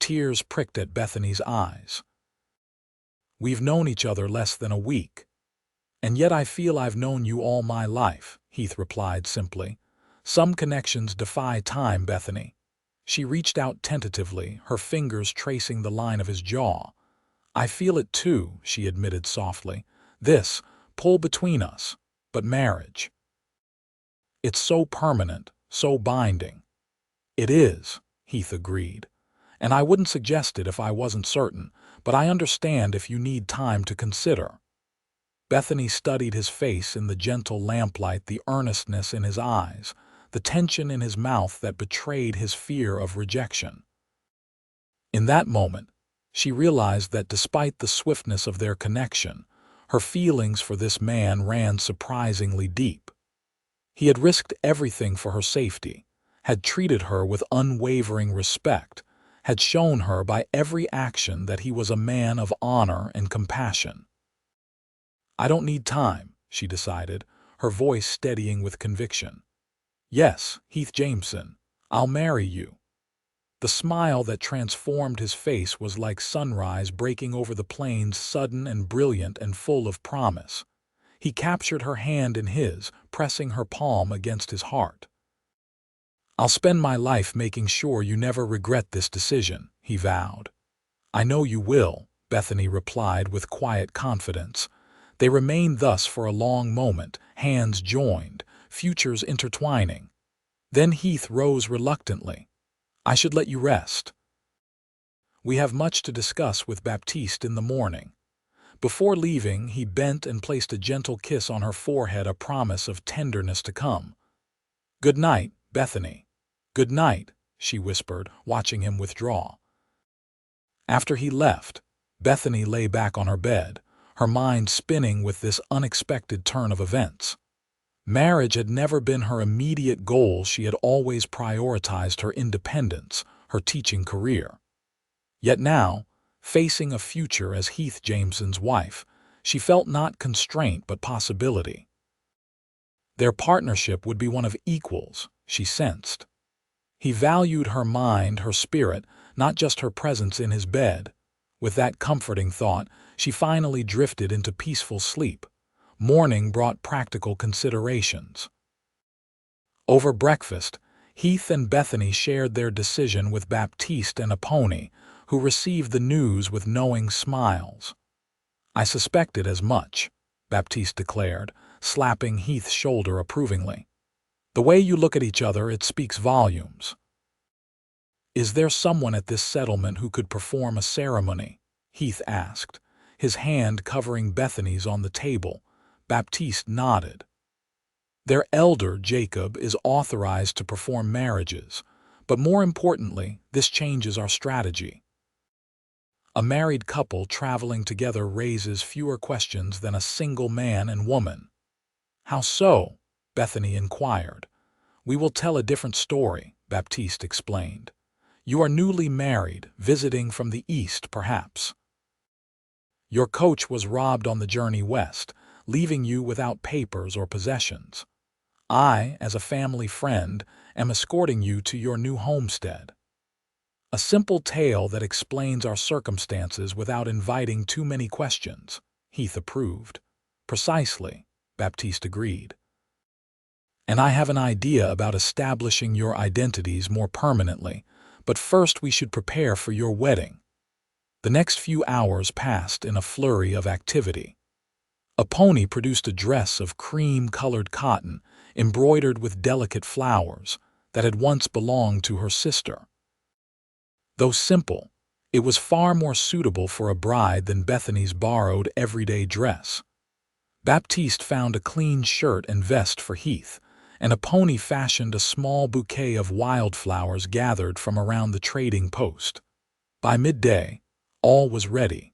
Tears pricked at Bethany's eyes. "We've known each other less than a week. And yet I feel I've known you all my life," Heath replied simply. "Some connections defy time, Bethany." She reached out tentatively, her fingers tracing the line of his jaw. "I feel it too," she admitted softly. "This pull between us, but marriage. It's so permanent, so binding." "It is," Heath agreed. "And I wouldn't suggest it if I wasn't certain, but I understand if you need time to consider." Bethany studied his face in the gentle lamplight, the earnestness in his eyes, the tension in his mouth that betrayed his fear of rejection. In that moment, she realized that despite the swiftness of their connection, her feelings for this man ran surprisingly deep. He had risked everything for her safety, had treated her with unwavering respect, had shown her by every action that he was a man of honor and compassion. "I don't need time," she decided, her voice steadying with conviction. "Yes, Heath Jameson, I'll marry you." The smile that transformed his face was like sunrise breaking over the plains, sudden and brilliant and full of promise. He captured her hand in his, pressing her palm against his heart. "I'll spend my life making sure you never regret this decision," he vowed. "I know you will," Bethany replied with quiet confidence. They remained thus for a long moment, hands joined, futures intertwining. Then Heath rose reluctantly. "I should let you rest. We have much to discuss with Baptiste in the morning." Before leaving, he bent and placed a gentle kiss on her forehead, a promise of tenderness to come. "Good night, Bethany." "Good night," she whispered, watching him withdraw. After he left, Bethany lay back on her bed, her mind spinning with this unexpected turn of events. Marriage had never been her immediate goal. She had always prioritized her independence, her teaching career. Yet now, facing a future as Heath Jameson's wife, she felt not constraint but possibility. Their partnership would be one of equals, she sensed. He valued her mind, her spirit, not just her presence in his bed. With that comforting thought, she finally drifted into peaceful sleep. Morning brought practical considerations. Over breakfast, Heath and Bethany shared their decision with Baptiste and a pony, who received the news with knowing smiles. "I suspected as much," Baptiste declared, slapping Heath's shoulder approvingly. "The way you look at each other, it speaks volumes." "Is there someone at this settlement who could perform a ceremony?" Heath asked, his hand covering Bethany's on the table. Baptiste nodded. "Their elder, Jacob, is authorized to perform marriages, but more importantly, this changes our strategy. A married couple traveling together raises fewer questions than a single man and woman." "How so?" Bethany inquired. "We will tell a different story," Baptiste explained. "You are newly married, visiting from the east, perhaps. Your coach was robbed on the journey west, leaving you without papers or possessions. I, as a family friend, am escorting you to your new homestead. A simple tale that explains our circumstances without inviting too many questions, Heath approved. Precisely, Baptiste agreed. And I have an idea about establishing your identities more permanently, but first we should prepare for your wedding. The next few hours passed in a flurry of activity. A pony produced a dress of cream-colored cotton, embroidered with delicate flowers, that had once belonged to her sister. Though simple, it was far more suitable for a bride than Bethany's borrowed everyday dress. Baptiste found a clean shirt and vest for Heath, and a pony fashioned a small bouquet of wildflowers gathered from around the trading post. By midday, all was ready.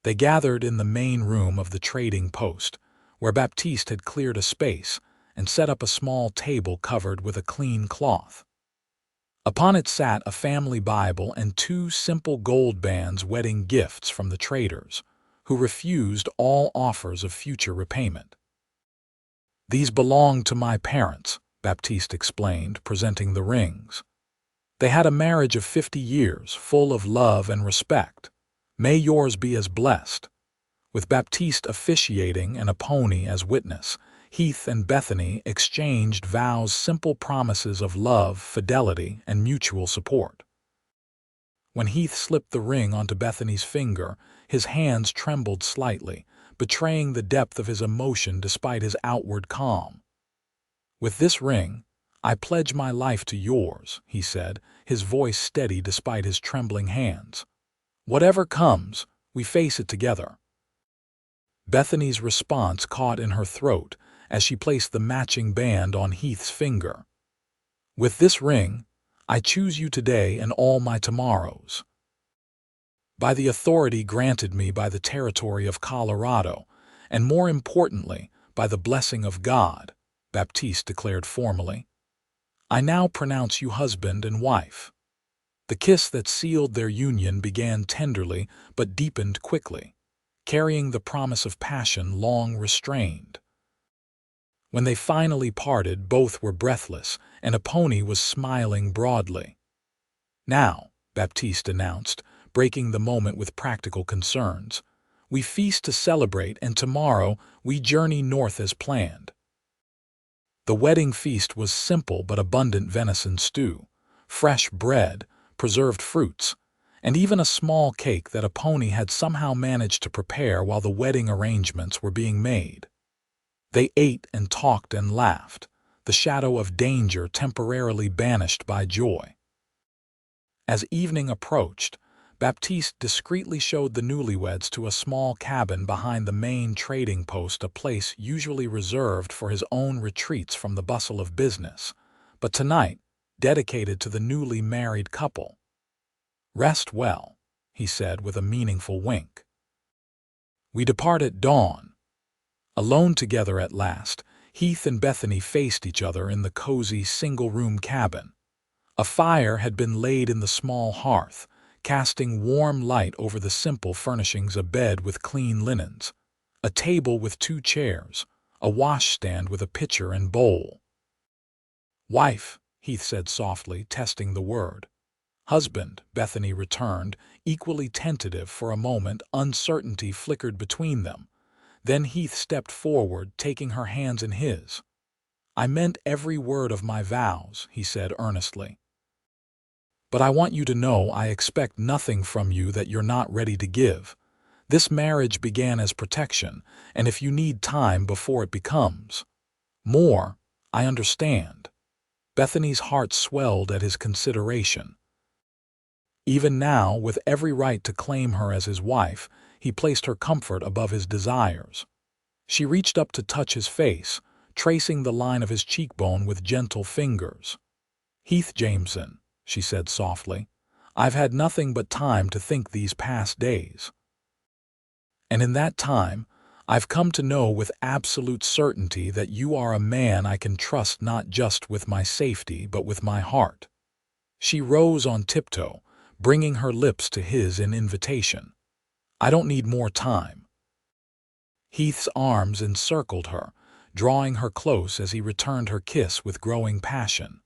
They gathered in the main room of the trading post, where Baptiste had cleared a space and set up a small table covered with a clean cloth. Upon it sat a family Bible and 2 simple gold bands, wedding gifts from the traders, who refused all offers of future repayment. "These belong to my parents," Baptiste explained, presenting the rings. "They had a marriage of 50 years, full of love and respect. May yours be as blessed." With Baptiste officiating and a pony as witness, Heath and Bethany exchanged vows, simple promises of love, fidelity, and mutual support. When Heath slipped the ring onto Bethany's finger, his hands trembled slightly, betraying the depth of his emotion despite his outward calm. "With this ring, I pledge my life to yours," he said, his voice steady despite his trembling hands. "Whatever comes, we face it together." Bethany's response caught in her throat as she placed the matching band on Heath's finger. "With this ring, I choose you today and all my tomorrows. By the authority granted me by the territory of Colorado, and more importantly, by the blessing of God," Baptiste declared formally, "I now pronounce you husband and wife." The kiss that sealed their union began tenderly but deepened quickly, carrying the promise of passion long restrained. When they finally parted, both were breathless, and a pony was smiling broadly. "Now," Baptiste announced, breaking the moment with practical concerns, "we feast to celebrate, and tomorrow we journey north as planned." The wedding feast was simple but abundant: venison stew, fresh bread, preserved fruits, and even a small cake that a pony had somehow managed to prepare while the wedding arrangements were being made. They ate and talked and laughed, the shadow of danger temporarily banished by joy. As evening approached, Baptiste discreetly showed the newlyweds to a small cabin behind the main trading post, a place usually reserved for his own retreats from the bustle of business, but tonight dedicated to the newly married couple. "Rest well," he said with a meaningful wink. "We depart at dawn." Alone together at last, Heath and Bethany faced each other in the cozy single-room cabin. A fire had been laid in the small hearth, casting warm light over the simple furnishings: a bed with clean linens, a table with 2 chairs, a washstand with a pitcher and bowl. "Wife," Heath said softly, testing the word. "Husband," Bethany returned, equally tentative. For a moment, uncertainty flickered between them. Then Heath stepped forward, taking her hands in his. "I meant every word of my vows," he said earnestly. "But I want you to know I expect nothing from you that you're not ready to give. This marriage began as protection, and if you need time before it becomes more, I understand." Bethany's heart swelled at his consideration. Even now, with every right to claim her as his wife, he placed her comfort above his desires. She reached up to touch his face, tracing the line of his cheekbone with gentle fingers. "Heath Jameson," she said softly, "I've had nothing but time to think these past days. And in that time, I've come to know with absolute certainty that you are a man I can trust, not just with my safety but with my heart." She rose on tiptoe, bringing her lips to his in invitation. "I don't need more time." Heath's arms encircled her, drawing her close as he returned her kiss with growing passion.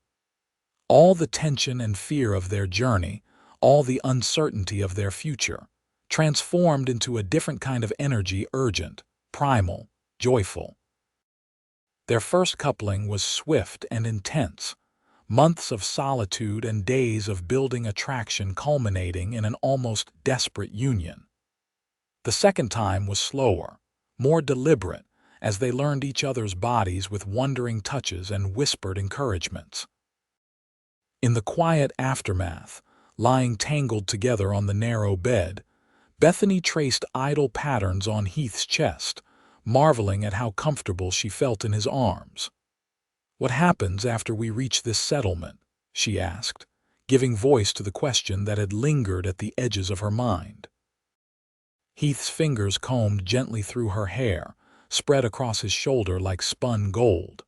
All the tension and fear of their journey, all the uncertainty of their future, transformed into a different kind of energy, urgent, primal, joyful. Their first coupling was swift and intense, months of solitude and days of building attraction culminating in an almost desperate union. The second time was slower, more deliberate, as they learned each other's bodies with wondering touches and whispered encouragements. In the quiet aftermath, lying tangled together on the narrow bed, Bethany traced idle patterns on Heath's chest, marveling at how comfortable she felt in his arms. "What happens after we reach this settlement?" she asked, giving voice to the question that had lingered at the edges of her mind. Heath's fingers combed gently through her hair, spread across his shoulder like spun gold.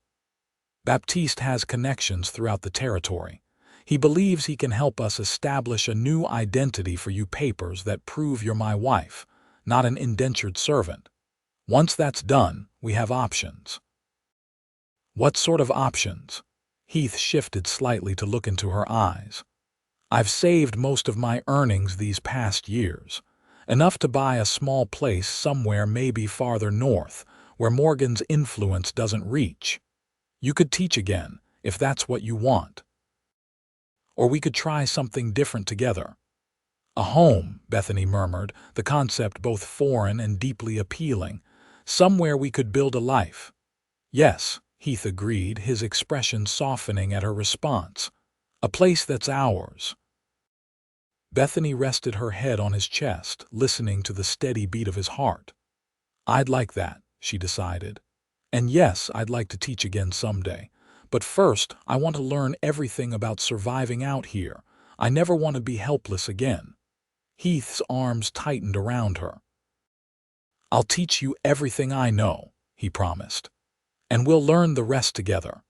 "Baptiste has connections throughout the territory. He believes he can help us establish a new identity for you, papers that prove you're my wife, not an indentured servant. Once that's done, we have options." "What sort of options?" Heath shifted slightly to look into her eyes. "I've saved most of my earnings these past years, enough to buy a small place somewhere maybe farther north, where Morgan's influence doesn't reach. You could teach again, if that's what you want. Or we could try something different together." "A home," Bethany murmured, the concept both foreign and deeply appealing. "Somewhere we could build a life." "Yes," Heath agreed, his expression softening at her response. "A place that's ours." Bethany rested her head on his chest, listening to the steady beat of his heart. "I'd like that," she decided. "And yes, I'd like to teach again someday. But first, I want to learn everything about surviving out here. I never want to be helpless again." Heath's arms tightened around her. "I'll teach you everything I know," he promised. "And we'll learn the rest together."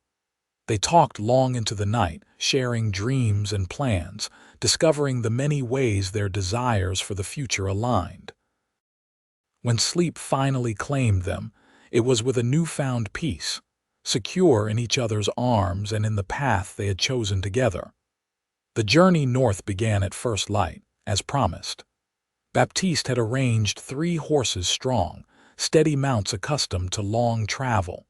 They talked long into the night, sharing dreams and plans, discovering the many ways their desires for the future aligned. When sleep finally claimed them, it was with a newfound peace, secure in each other's arms and in the path they had chosen together. The journey north began at first light, as promised. Baptiste had arranged 3 horses strong, steady mounts accustomed to long travel.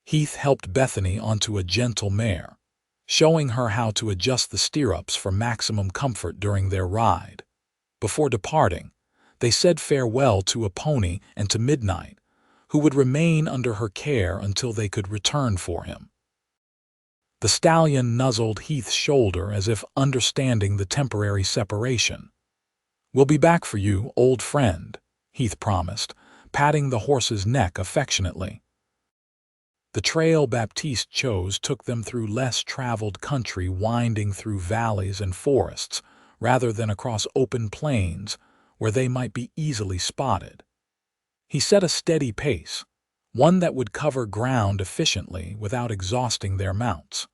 Heath helped Bethany onto a gentle mare, showing her how to adjust the stirrups for maximum comfort during their ride. Before departing, they said farewell to a pony and to Midnight, who would remain under her care until they could return for him. The stallion nuzzled Heath's shoulder as if understanding the temporary separation. "We'll be back for you, old friend," Heath promised, patting the horse's neck affectionately. The trail Baptiste chose took them through less traveled country, winding through valleys and forests, rather than across open plains where they might be easily spotted. He set a steady pace, one that would cover ground efficiently without exhausting their mounts.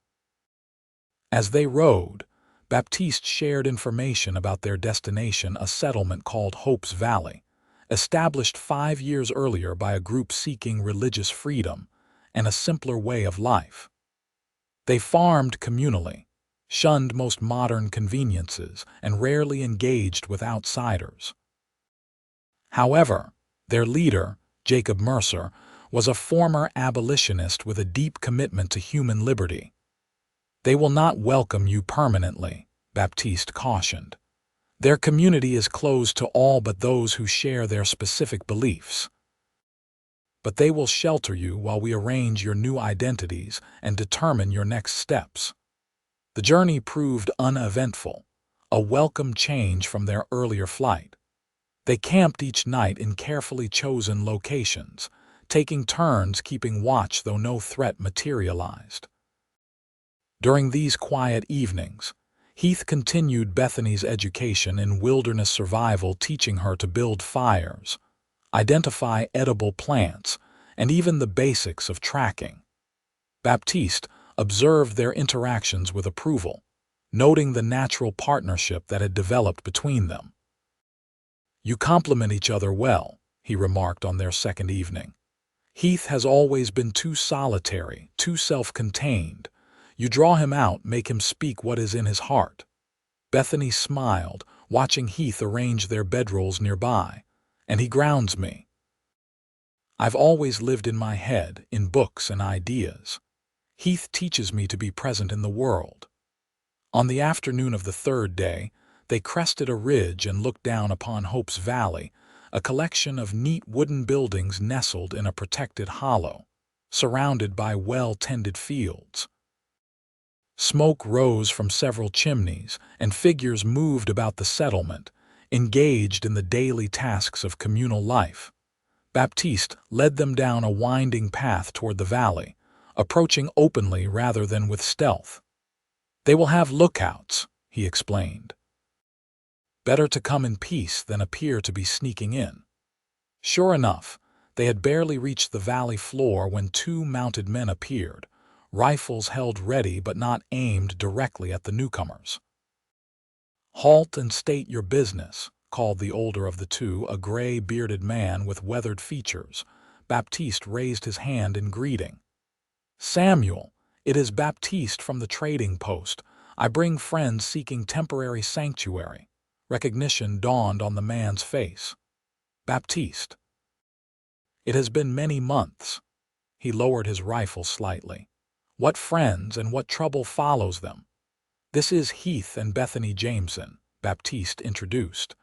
As they rode, Baptiste shared information about their destination, a settlement called Hope's Valley, established 5 years earlier by a group seeking religious freedom and a simpler way of life. They farmed communally, shunned most modern conveniences, and rarely engaged with outsiders. However, their leader, Jacob Mercer, was a former abolitionist with a deep commitment to human liberty. "They will not welcome you permanently," Baptiste cautioned. "Their community is closed to all but those who share their specific beliefs. But they will shelter you while we arrange your new identities and determine your next steps." The journey proved uneventful, a welcome change from their earlier flight. They camped each night in carefully chosen locations, taking turns keeping watch though no threat materialized. During these quiet evenings, Heath continued Bethany's education in wilderness survival, teaching her to build fires, identify edible plants, and even the basics of tracking. Baptiste observed their interactions with approval, noting the natural partnership that had developed between them. "You complement each other well," he remarked on their second evening. Heath has always been too solitary, too self-contained. You draw him out, make him speak what is in his heart." Bethany smiled, watching Heath arrange their bedrolls nearby. "And he grounds me. I've always lived in my head, in books and ideas. Heath teaches me to be present in the world." On the afternoon of the third day, they crested a ridge and looked down upon Hope's Valley, a collection of neat wooden buildings nestled in a protected hollow, surrounded by well-tended fields. Smoke rose from several chimneys, and figures moved about the settlement, engaged in the daily tasks of communal life. Baptiste led them down a winding path toward the valley, approaching openly rather than with stealth. "They will have lookouts," he explained. "Better to come in peace than appear to be sneaking in." Sure enough, they had barely reached the valley floor when two mounted men appeared, rifles held ready but not aimed directly at the newcomers. "Halt and state your business," called the older of the two, a gray, bearded man with weathered features. Baptiste raised his hand in greeting. "Samuel, it is Baptiste from the trading post. I bring friends seeking temporary sanctuary." Recognition dawned on the man's face. "Baptiste. It has been many months." He lowered his rifle slightly. "What friends and what trouble follows them?" "This is Heath and Bethany Jameson," Baptiste introduced.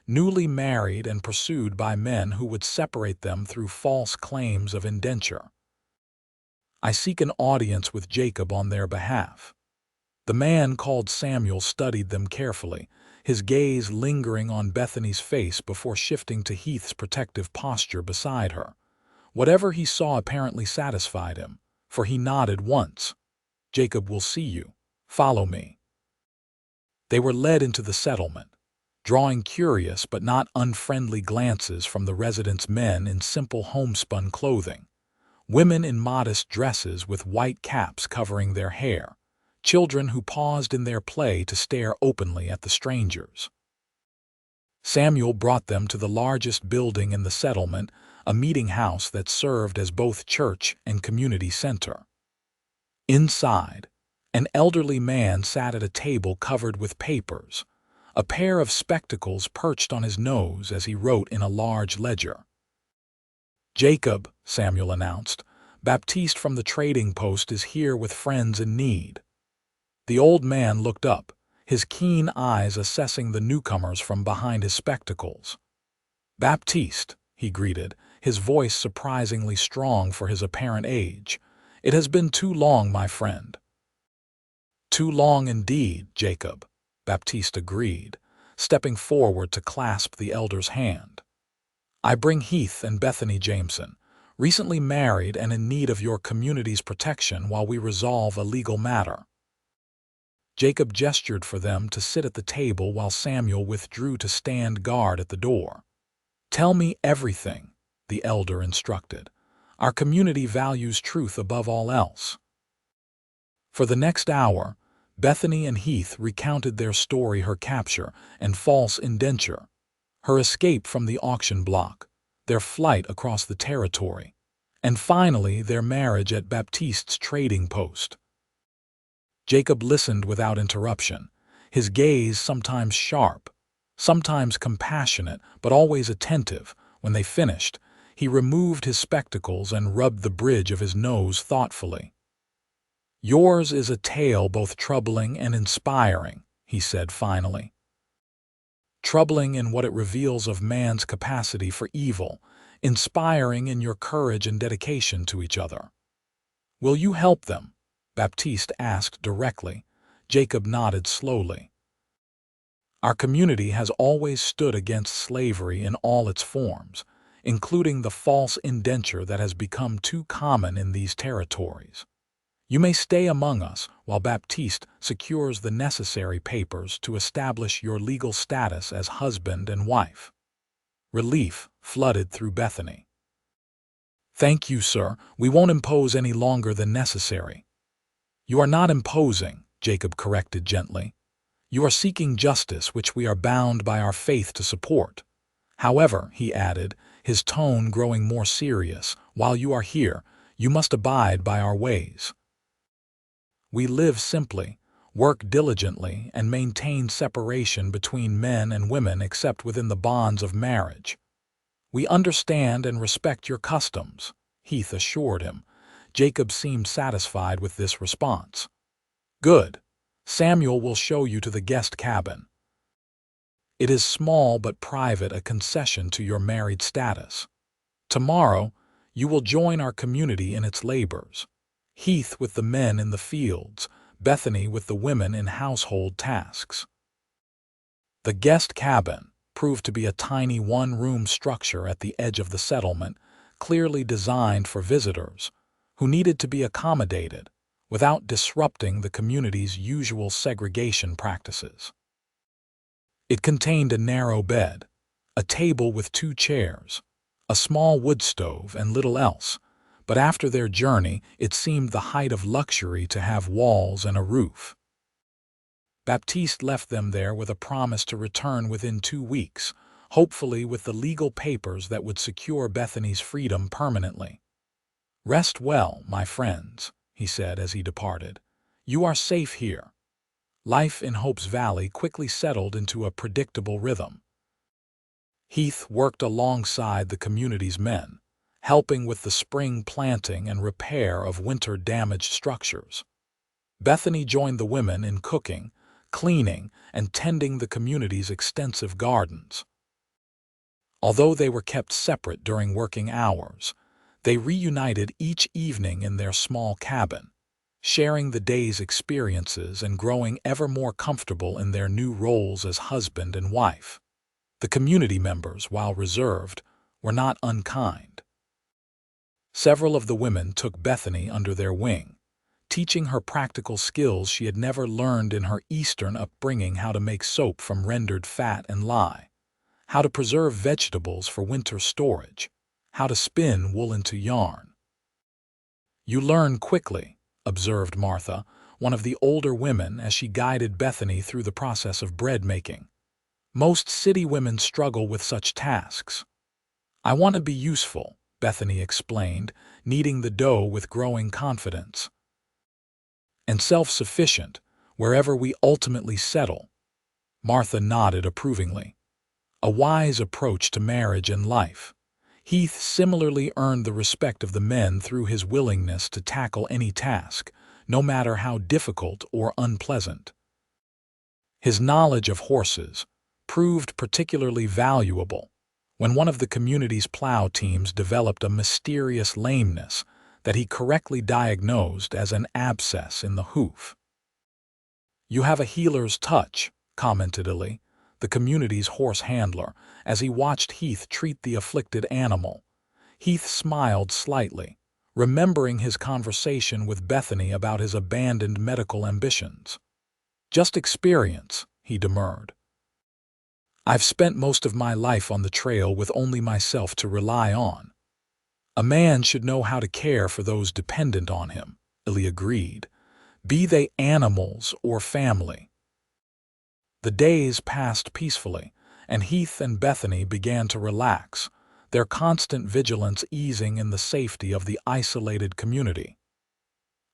"Newly married and pursued by men who would separate them through false claims of indenture. I seek an audience with Jacob on their behalf." The man called Samuel studied them carefully, his gaze lingering on Bethany's face before shifting to Heath's protective posture beside her. Whatever he saw apparently satisfied him, for he nodded once. "Jacob will see you. Follow me." They were led into the settlement, drawing curious but not unfriendly glances from the residents' men in simple homespun clothing, women in modest dresses with white caps covering their hair, children who paused in their play to stare openly at the strangers. Samuel brought them to the largest building in the settlement, a meeting house that served as both church and community center. Inside, an elderly man sat at a table covered with papers, a pair of spectacles perched on his nose as he wrote in a large ledger. "Jacob," Samuel announced, "Baptiste from the trading post is here with friends in need." The old man looked up, his keen eyes assessing the newcomers from behind his spectacles. "Baptiste," he greeted, his voice surprisingly strong for his apparent age. "It has been too long, my friend." "Too long indeed, Jacob," Baptiste agreed, stepping forward to clasp the elder's hand. "I bring Heath and Bethany Jameson, recently married and in need of your community's protection while we resolve a legal matter." Jacob gestured for them to sit at the table while Samuel withdrew to stand guard at the door. "Tell me everything," the elder instructed. "Our community values truth above all else." For the next hour, Bethany and Heath recounted their story, her capture and false indenture, her escape from the auction block, their flight across the territory, and finally their marriage at Baptiste's trading post. Jacob listened without interruption, his gaze sometimes sharp, sometimes compassionate, but always attentive. When they finished, he removed his spectacles and rubbed the bridge of his nose thoughtfully. "Yours is a tale both troubling and inspiring," he said finally. "Troubling in what it reveals of man's capacity for evil, inspiring in your courage and dedication to each other." "Will you help them?" Baptiste asked directly. Jacob nodded slowly. "Our community has always stood against slavery in all its forms, including the false indenture that has become too common in these territories. You may stay among us while Baptiste secures the necessary papers to establish your legal status as husband and wife." Relief flooded through Bethany. "Thank you, sir. We won't impose any longer than necessary." "You are not imposing," Jacob corrected gently. "You are seeking justice, which we are bound by our faith to support. However," he added, his tone growing more serious, While you are here, you must abide by our ways. We live simply, work diligently, and maintain separation between men and women except within the bonds of marriage. We understand and respect your customs, Heath assured him. Jacob seemed satisfied with this response. Good. Samuel will show you to the guest cabin. It is small but private, a concession to your married status. Tomorrow, you will join our community in its labors. Heath with the men in the fields, Bethany with the women in household tasks. The guest cabin proved to be a tiny one-room structure at the edge of the settlement, clearly designed for visitors who needed to be accommodated without disrupting the community's usual segregation practices. It contained a narrow bed, a table with 2 chairs, a small wood stove, and little else, but after their journey it seemed the height of luxury to have walls and a roof. Baptiste left them there with a promise to return within 2 weeks, hopefully with the legal papers that would secure Bethany's freedom permanently. "Rest well, my friends," he said as he departed. "You are safe here." Life in Hope's Valley quickly settled into a predictable rhythm. Heath worked alongside the community's men, helping with the spring planting and repair of winter-damaged structures. Bethany joined the women in cooking, cleaning, and tending the community's extensive gardens. Although they were kept separate during working hours, they reunited each evening in their small cabin, sharing the day's experiences and growing ever more comfortable in their new roles as husband and wife. The community members, while reserved, were not unkind. Several of the women took Bethany under their wing, teaching her practical skills she had never learned in her Eastern upbringing: how to make soap from rendered fat and lye, how to preserve vegetables for winter storage, how to spin wool into yarn. "You learn quickly," observed Martha, one of the older women, as she guided Bethany through the process of bread making. "Most city women struggle with such tasks." "I want to be useful," Bethany explained, kneading the dough with growing confidence. "And self-sufficient, wherever we ultimately settle." Martha nodded approvingly. A wise approach to marriage and life. Heath similarly earned the respect of the men through his willingness to tackle any task, no matter how difficult or unpleasant. His knowledge of horses proved particularly valuable when one of the community's plow teams developed a mysterious lameness that he correctly diagnosed as an abscess in the hoof. "You have a healer's touch," commented Ali, the community's horse handler, as he watched Heath treat the afflicted animal. Heath smiled slightly, remembering his conversation with Bethany about his abandoned medical ambitions. "Just experience," he demurred. "I've spent most of my life on the trail with only myself to rely on." "A man should know how to care for those dependent on him," Ali agreed, "be they animals or family." The days passed peacefully, and Heath and Bethany began to relax, their constant vigilance easing in the safety of the isolated community.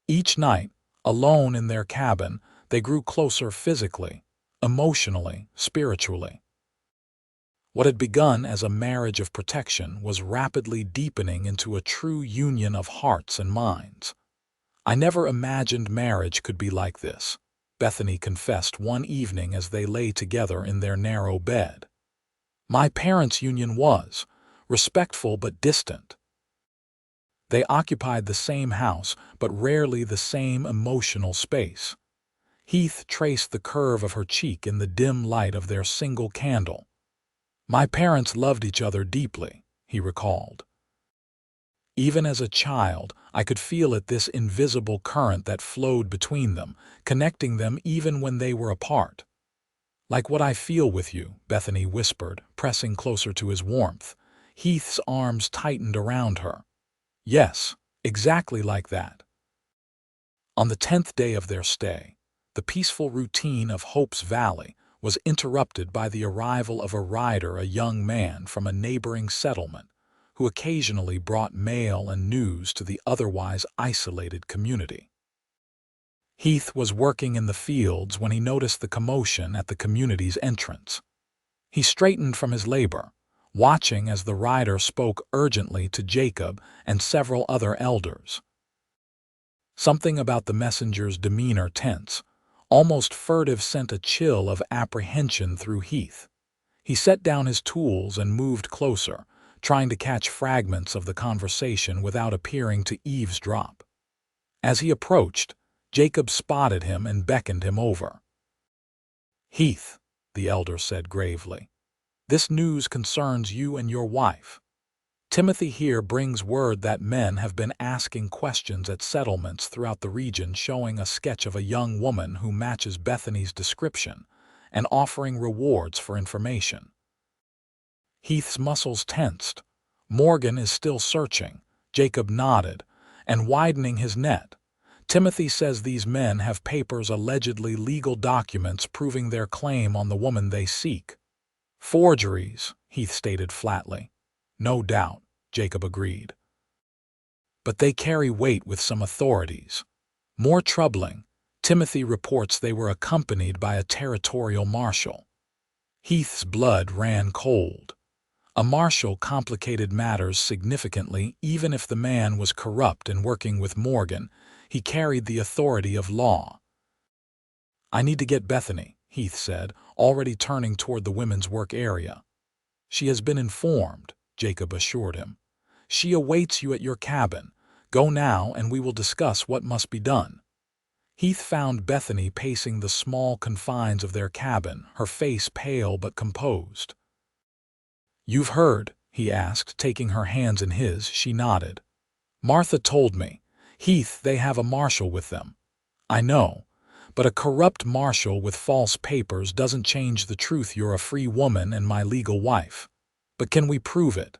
Each night, alone in their cabin, they grew closer physically, emotionally, spiritually. What had begun as a marriage of protection was rapidly deepening into a true union of hearts and minds. "I never imagined marriage could be like this," Bethany confessed one evening as they lay together in their narrow bed. "My parents' union was respectful but distant. They occupied the same house, but rarely the same emotional space." Heath traced the curve of her cheek in the dim light of their single candle. "My parents loved each other deeply," he recalled. "Even as a child, I could feel it, this invisible current that flowed between them, connecting them even when they were apart." "Like what I feel with you," Bethany whispered, pressing closer to his warmth. Heath's arms tightened around her. "Yes, exactly like that." On the 10th day of their stay, the peaceful routine of Hope's Valley was interrupted by the arrival of a rider, a young man from a neighboring settlement, who occasionally brought mail and news to the otherwise isolated community. Heath was working in the fields when he noticed the commotion at the community's entrance. He straightened from his labor, watching as the rider spoke urgently to Jacob and several other elders. Something about the messenger's demeanor, tense, almost furtive, sent a chill of apprehension through Heath. He set down his tools and moved closer, trying to catch fragments of the conversation without appearing to eavesdrop. As he approached, Jacob spotted him and beckoned him over. "Heath," the elder said gravely, "this news concerns you and your wife. Timothy here brings word that men have been asking questions at settlements throughout the region, showing a sketch of a young woman who matches Bethany's description and offering rewards for information." Heath's muscles tensed. Morgan is still searching. Jacob nodded, and widening his net. "Timothy says these men have papers, allegedly legal documents proving their claim on the woman they seek." "Forgeries," Heath stated flatly. "No doubt," Jacob agreed. "But they carry weight with some authorities. More troubling, Timothy reports they were accompanied by a territorial marshal." Heath's blood ran cold. A marshal complicated matters significantly. Even if the man was corrupt and working with Morgan, he carried the authority of law. "I need to get Bethany," Heath said, already turning toward the women's work area. "She has been informed," Jacob assured him. "She awaits you at your cabin. Go now and we will discuss what must be done." Heath found Bethany pacing the small confines of their cabin, her face pale but composed. "You've heard?" he asked, taking her hands in his. She nodded. "Martha told me. Heath, they have a marshal with them." "I know, but a corrupt marshal with false papers doesn't change the truth. You're a free woman and my legal wife. But can we prove it?"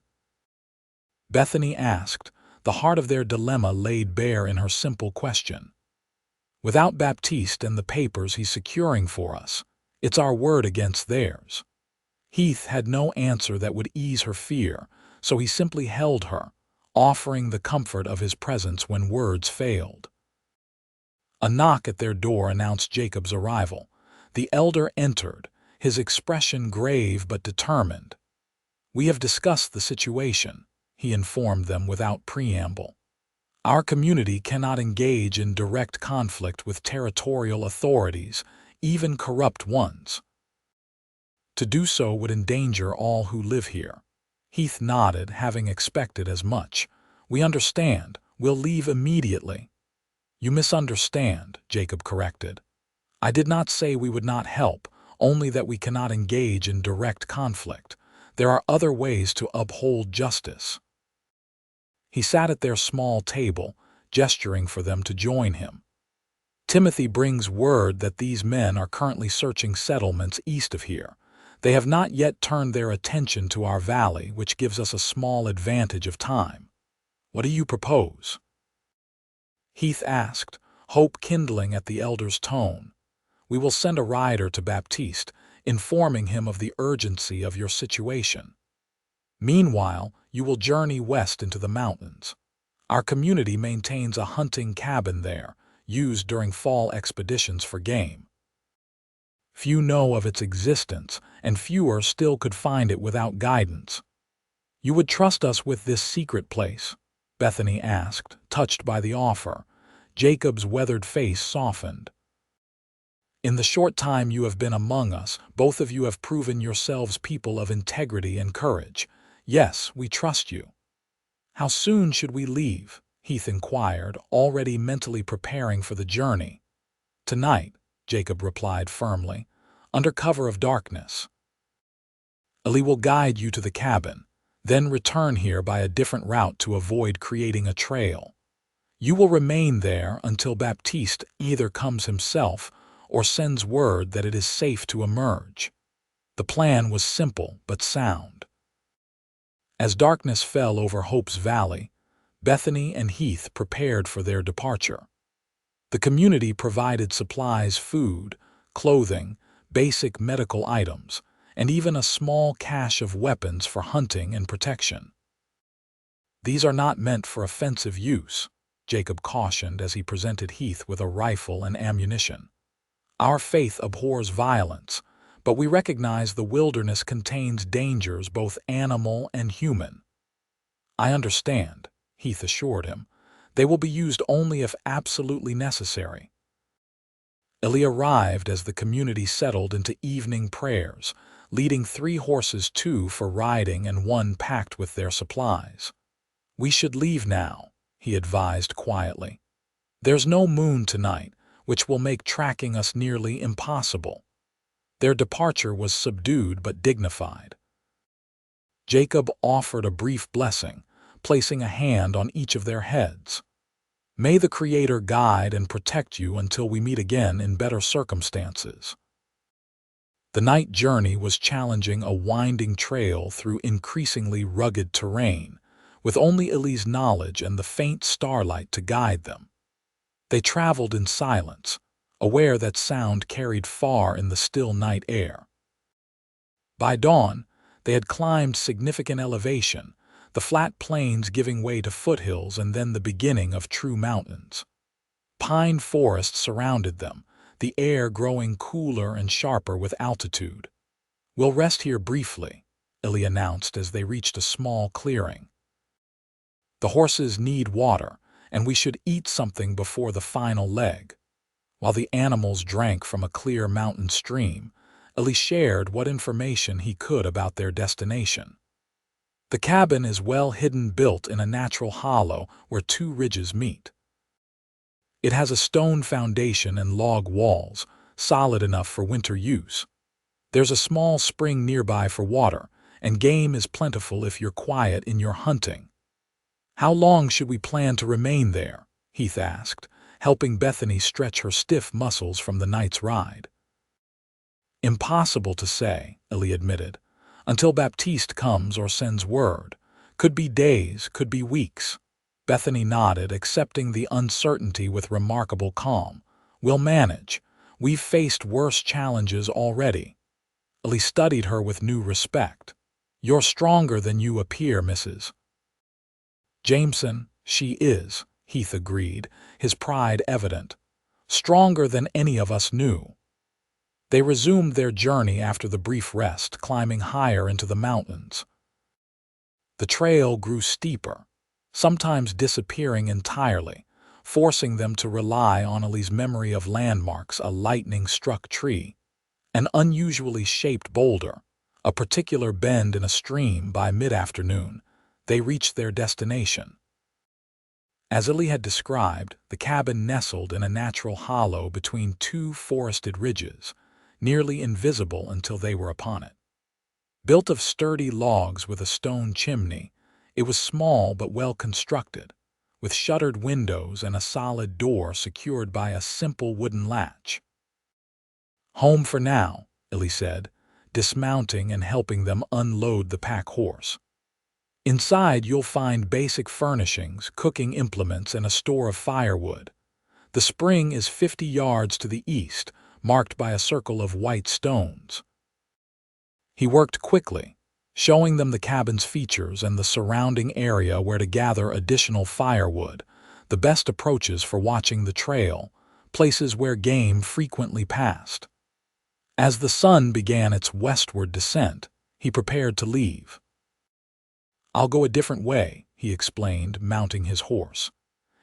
Bethany asked, the heart of their dilemma laid bare in her simple question. "Without Baptiste and the papers he's securing for us, it's our word against theirs." Heath had no answer that would ease her fear, so he simply held her, offering the comfort of his presence when words failed. A knock at their door announced Jacob's arrival. The elder entered, his expression grave but determined. "We have discussed the situation," he informed them without preamble. "Our community cannot engage in direct conflict with territorial authorities, even corrupt ones. To do so would endanger all who live here." Heath nodded, having expected as much. "We understand. We'll leave immediately." "You misunderstand," Jacob corrected. "I did not say we would not help, only that we cannot engage in direct conflict. There are other ways to uphold justice." He sat at their small table, gesturing for them to join him. "Timothy brings word that these men are currently searching settlements east of here. They have not yet turned their attention to our valley, which gives us a small advantage of time. What do you propose?" Heath asked, hope kindling at the elder's tone. "We will send a rider to Baptiste, informing him of the urgency of your situation. Meanwhile, you will journey west into the mountains. Our community maintains a hunting cabin there, used during fall expeditions for game. Few know of its existence, and fewer still could find it without guidance." "You would trust us with this secret place?" Bethany asked, touched by the offer. Jacob's weathered face softened. "In the short time you have been among us, both of you have proven yourselves people of integrity and courage. Yes, we trust you." "How soon should we leave?" Heath inquired, already mentally preparing for the journey. "Tonight," Jacob replied firmly, "under cover of darkness. Ali will guide you to the cabin, then return here by a different route to avoid creating a trail. You will remain there until Baptiste either comes himself or sends word that it is safe to emerge." The plan was simple but sound. As darkness fell over Hope's Valley, Bethany and Heath prepared for their departure. The community provided supplies, food, clothing, basic medical items, and even a small cache of weapons for hunting and protection. "These are not meant for offensive use," Jacob cautioned as he presented Heath with a rifle and ammunition. "Our faith abhors violence, but we recognize the wilderness contains dangers both animal and human." "I understand," Heath assured him. "They will be used only if absolutely necessary." Ellie arrived as the community settled into evening prayers, leading 3 horses, 2 for riding and 1 packed with their supplies. "We should leave now," he advised quietly. "There's no moon tonight, which will make tracking us nearly impossible." Their departure was subdued but dignified. Jacob offered a brief blessing, placing a hand on each of their heads. "May the Creator guide and protect you until we meet again in better circumstances." The night journey was challenging, a winding trail through increasingly rugged terrain, with only Ellie's knowledge and the faint starlight to guide them. They traveled in silence, aware that sound carried far in the still night air. By dawn, they had climbed significant elevation, the flat plains giving way to foothills and then the beginning of true mountains. Pine forests surrounded them, the air growing cooler and sharper with altitude. "We'll rest here briefly," Ellie announced as they reached a small clearing. "The horses need water, and we should eat something before the final leg." While the animals drank from a clear mountain stream, Ellie shared what information he could about their destination. "The cabin is well hidden, built in a natural hollow where 2 ridges meet. It has a stone foundation and log walls, solid enough for winter use. There's a small spring nearby for water, and game is plentiful if you're quiet in your hunting." "How long should we plan to remain there?" Heath asked, helping Bethany stretch her stiff muscles from the night's ride. "Impossible to say," Ellie admitted, "until Baptiste comes or sends word. Could be days, could be weeks." Bethany nodded, accepting the uncertainty with remarkable calm. "We'll manage. We've faced worse challenges already." Ellie studied her with new respect. "You're stronger than you appear, Mrs. Jameson." "She is," Heath agreed, his pride evident. "Stronger than any of us knew." They resumed their journey after the brief rest, climbing higher into the mountains. The trail grew steeper, sometimes disappearing entirely, forcing them to rely on Ellie's memory of landmarks: a lightning-struck tree, an unusually shaped boulder, a particular bend in a stream. By mid-afternoon, they reached their destination. As Ellie had described, the cabin nestled in a natural hollow between 2 forested ridges, nearly invisible until they were upon it. Built of sturdy logs with a stone chimney, it was small but well constructed, with shuttered windows and a solid door secured by a simple wooden latch. "Home for now," Ellie said, dismounting and helping them unload the pack horse. "Inside you'll find basic furnishings, cooking implements, and a store of firewood. The spring is 50 yards to the east, marked by a circle of white stones." He worked quickly, showing them the cabin's features and the surrounding area where to gather additional firewood, the best approaches for watching the trail, places where game frequently passed. As the sun began its westward descent, he prepared to leave. "I'll go a different way," he explained, mounting his horse.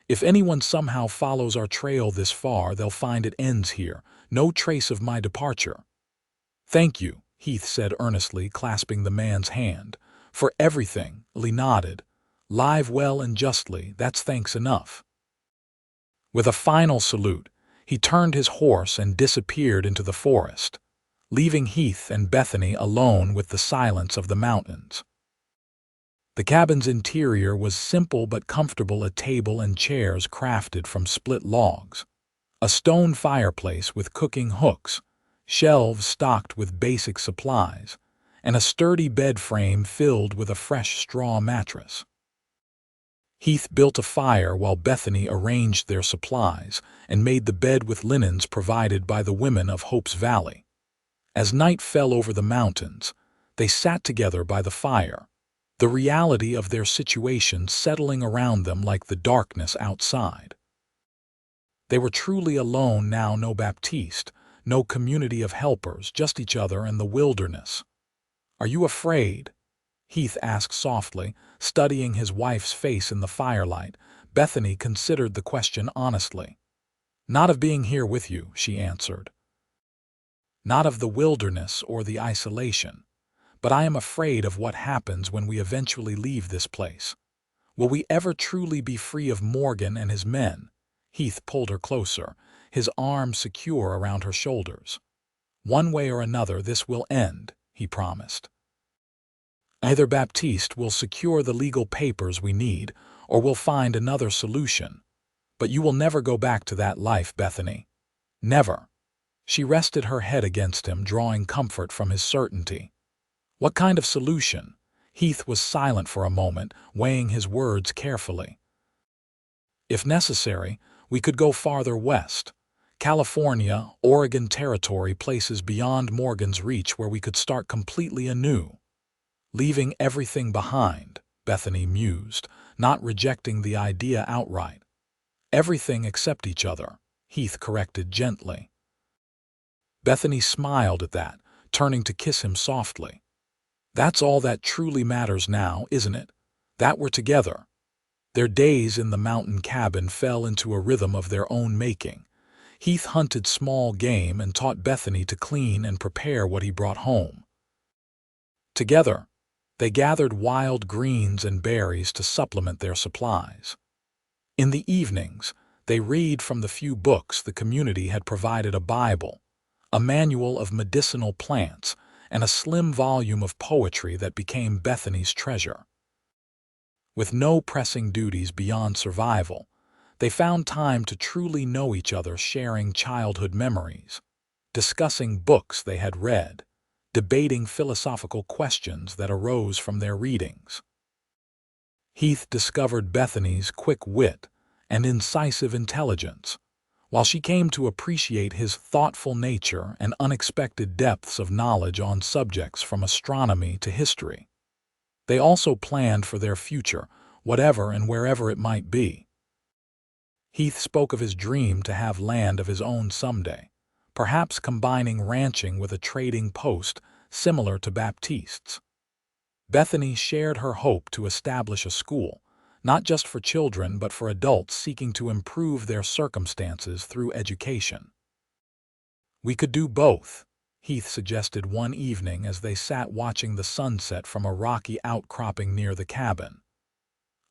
"If anyone somehow follows our trail this far, they'll find it ends here. No trace of my departure." "Thank you," Heath said earnestly, clasping the man's hand. "For everything." Lee nodded. "Live well and justly, that's thanks enough." With a final salute, he turned his horse and disappeared into the forest, leaving Heath and Bethany alone with the silence of the mountains. The cabin's interior was simple but comfortable: a table and chairs crafted from split logs, a stone fireplace with cooking hooks, shelves stocked with basic supplies, and a sturdy bed frame filled with a fresh straw mattress. Heath built a fire while Bethany arranged their supplies and made the bed with linens provided by the women of Hope's Valley. As night fell over the mountains, they sat together by the fire, the reality of their situation settling around them like the darkness outside. They were truly alone now, no Baptiste, no community of helpers, just each other and the wilderness. "Are you afraid?" Heath asked softly, studying his wife's face in the firelight. Bethany considered the question honestly. "Not of being here with you," she answered. "Not of the wilderness or the isolation. But I am afraid of what happens when we eventually leave this place. Will we ever truly be free of Morgan and his men?" Heath pulled her closer, his arms secure around her shoulders. "One way or another this will end," he promised. "Either Baptiste will secure the legal papers we need, or we'll find another solution. But you will never go back to that life, Bethany. Never." She rested her head against him, drawing comfort from his certainty. "What kind of solution?" Heath was silent for a moment, weighing his words carefully. "If necessary, we could go farther west. California, Oregon Territory, places beyond Morgan's reach where we could start completely anew. Leaving everything behind," Bethany mused, not rejecting the idea outright. "Everything except each other," Heath corrected gently. Bethany smiled at that, turning to kiss him softly. "That's all that truly matters now, isn't it? That we're together." Their days in the mountain cabin fell into a rhythm of their own making. Heath hunted small game and taught Bethany to clean and prepare what he brought home. Together, they gathered wild greens and berries to supplement their supplies. In the evenings, they read from the few books the community had provided: a Bible, a manual of medicinal plants, and a slim volume of poetry that became Bethany's treasure. With no pressing duties beyond survival, they found time to truly know each other, sharing childhood memories, discussing books they had read, debating philosophical questions that arose from their readings. Heath discovered Bethany's quick wit and incisive intelligence, while she came to appreciate his thoughtful nature and unexpected depths of knowledge on subjects from astronomy to history. They also planned for their future, whatever and wherever it might be. Heath spoke of his dream to have land of his own someday, perhaps combining ranching with a trading post similar to Baptiste's. Bethany shared her hope to establish a school, not just for children but for adults seeking to improve their circumstances through education. "We could do both," Heath suggested one evening as they sat watching the sunset from a rocky outcropping near the cabin.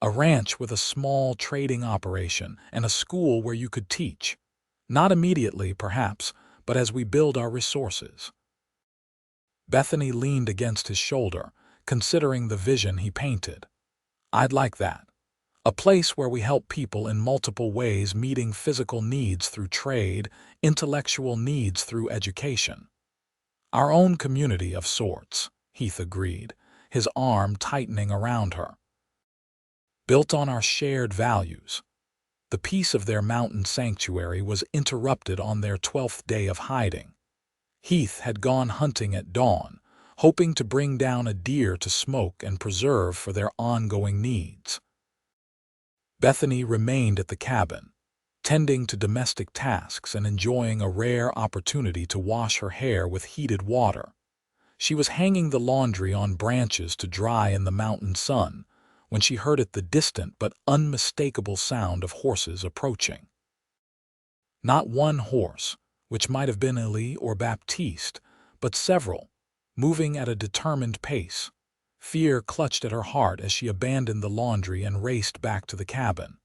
"A ranch with a small trading operation and a school where you could teach. Not immediately, perhaps, but as we build our resources." Bethany leaned against his shoulder, considering the vision he painted. "I'd like that. A place where we help people in multiple ways, meeting physical needs through trade, intellectual needs through education. Our own community of sorts," Heath agreed, his arm tightening around her. "Built on our shared values." The peace of their mountain sanctuary was interrupted on their 12th day of hiding. Heath had gone hunting at dawn, hoping to bring down a deer to smoke and preserve for their ongoing needs. Bethany remained at the cabin, tending to domestic tasks and enjoying a rare opportunity to wash her hair with heated water. She was hanging the laundry on branches to dry in the mountain sun when she heard the distant but unmistakable sound of horses approaching. Not one horse, which might have been Elie or Baptiste, but several, moving at a determined pace. Fear clutched at her heart as she abandoned the laundry and raced back to the cabin.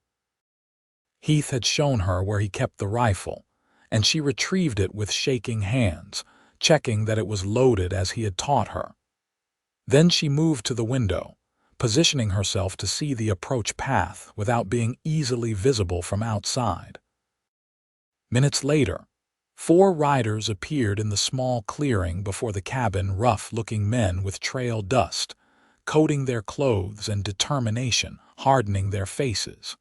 Heath had shown her where he kept the rifle, and she retrieved it with shaking hands, checking that it was loaded as he had taught her. Then she moved to the window, positioning herself to see the approach path without being easily visible from outside. Minutes later, 4 riders appeared in the small clearing before the cabin, rough-looking men with trail dust, coating their clothes and determination hardening their faces.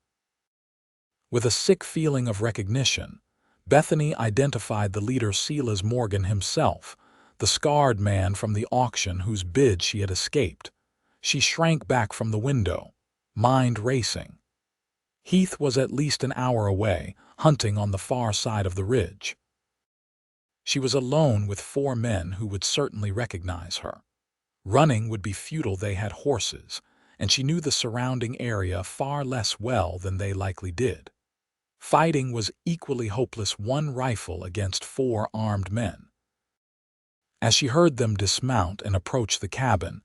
With a sick feeling of recognition, Bethany identified the leader Silas Morgan himself, the scarred man from the auction whose bid she had escaped. She shrank back from the window, mind racing. Heath was at least an hour away, hunting on the far side of the ridge. She was alone with 4 men who would certainly recognize her. Running would be futile, they had horses, and she knew the surrounding area far less well than they likely did. Fighting was equally hopeless, 1 rifle against 4 armed men. As she heard them dismount and approach the cabin,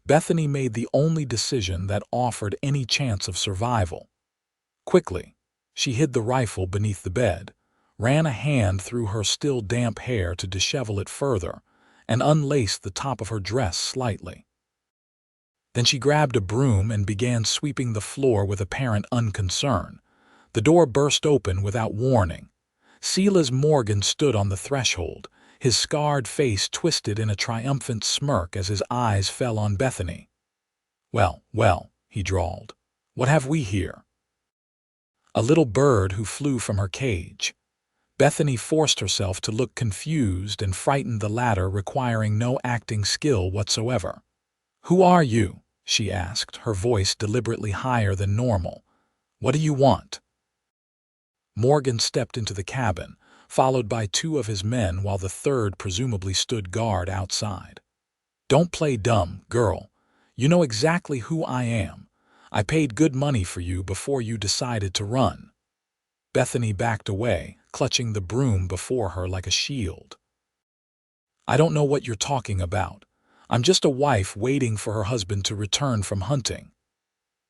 Bethany made the only decision that offered any chance of survival. Quickly, she hid the rifle beneath the bed, ran a hand through her still damp hair to dishevel it further, and unlaced the top of her dress slightly. Then she grabbed a broom and began sweeping the floor with apparent unconcern. The door burst open without warning. Silas Morgan stood on the threshold, his scarred face twisted in a triumphant smirk as his eyes fell on Bethany. "Well, well," he drawled, "what have we here?" A little bird who flew from her cage. Bethany forced herself to look confused and frightened, the latter requiring no acting skill whatsoever. "Who are you?" she asked, her voice deliberately higher than normal. "What do you want?" Morgan stepped into the cabin, followed by 2 of his men while the 3rd presumably stood guard outside. "Don't play dumb, girl. You know exactly who I am. I paid good money for you before you decided to run." Bethany backed away, clutching the broom before her like a shield. "I don't know what you're talking about. I'm just a wife waiting for her husband to return from hunting."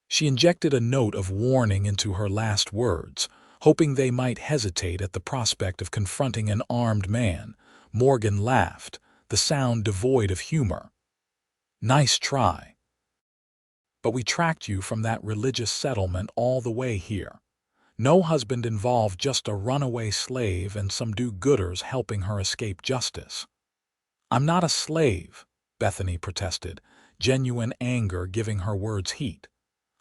She injected a note of warning into her last words, hoping they might hesitate at the prospect of confronting an armed man. Morgan laughed, the sound devoid of humor. "Nice try. But we tracked you from that religious settlement all the way here. No husband involved, just a runaway slave and some do-gooders helping her escape justice." "I'm not a slave," Bethany protested, genuine anger giving her words heat.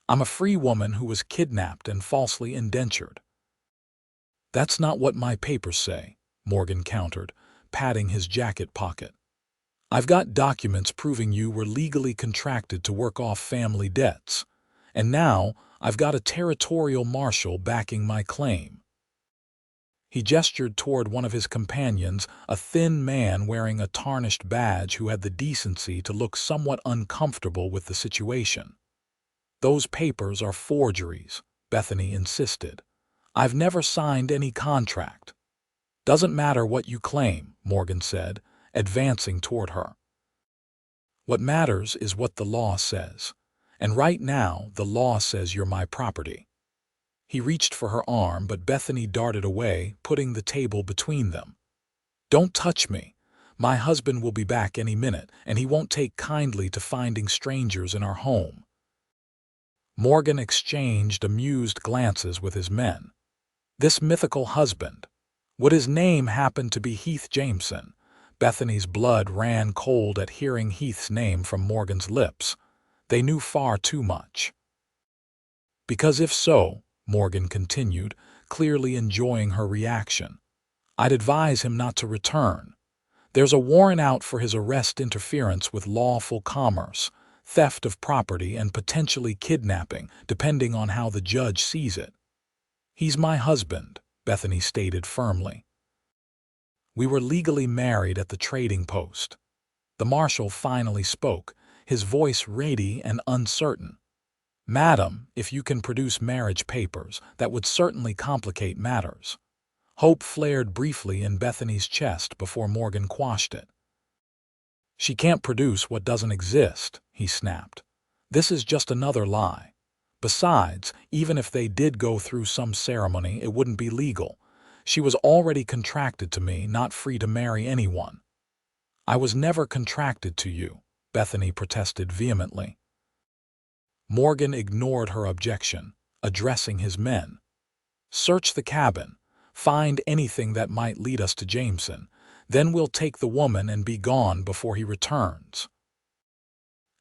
"I'm a free woman who was kidnapped and falsely indentured." "That's not what my papers say," Morgan countered, patting his jacket pocket. "I've got documents proving you were legally contracted to work off family debts, and now I've got a territorial marshal backing my claim." He gestured toward one of his companions, a thin man wearing a tarnished badge who had the decency to look somewhat uncomfortable with the situation. "Those papers are forgeries," Bethany insisted. "I've never signed any contract." "Doesn't matter what you claim," Morgan said, advancing toward her. "What matters is what the law says. And right now, the law says you're my property." He reached for her arm, but Bethany darted away, putting the table between them. "Don't touch me. My husband will be back any minute, and he won't take kindly to finding strangers in our home." Morgan exchanged amused glances with his men. This mythical husband. Would his name happen to be Heath Jameson? Bethany's blood ran cold at hearing Heath's name from Morgan's lips. They knew far too much. "Because if so," Morgan continued, clearly enjoying her reaction, "I'd advise him not to return. There's a warrant out for his arrest, interference with lawful commerce, theft of property, and potentially kidnapping, depending on how the judge sees it." "He's my husband," Bethany stated firmly. "We were legally married at the trading post." The marshal finally spoke, his voice ready and uncertain. "Madam, if you can produce marriage papers, that would certainly complicate matters." Hope flared briefly in Bethany's chest before Morgan quashed it. "She can't produce what doesn't exist," he snapped. "This is just another lie. Besides, even if they did go through some ceremony, it wouldn't be legal. She was already contracted to me, not free to marry anyone." "I was never contracted to you," Bethany protested vehemently. Morgan ignored her objection, addressing his men. "Search the cabin. Find anything that might lead us to Jameson. Then we'll take the woman and be gone before he returns."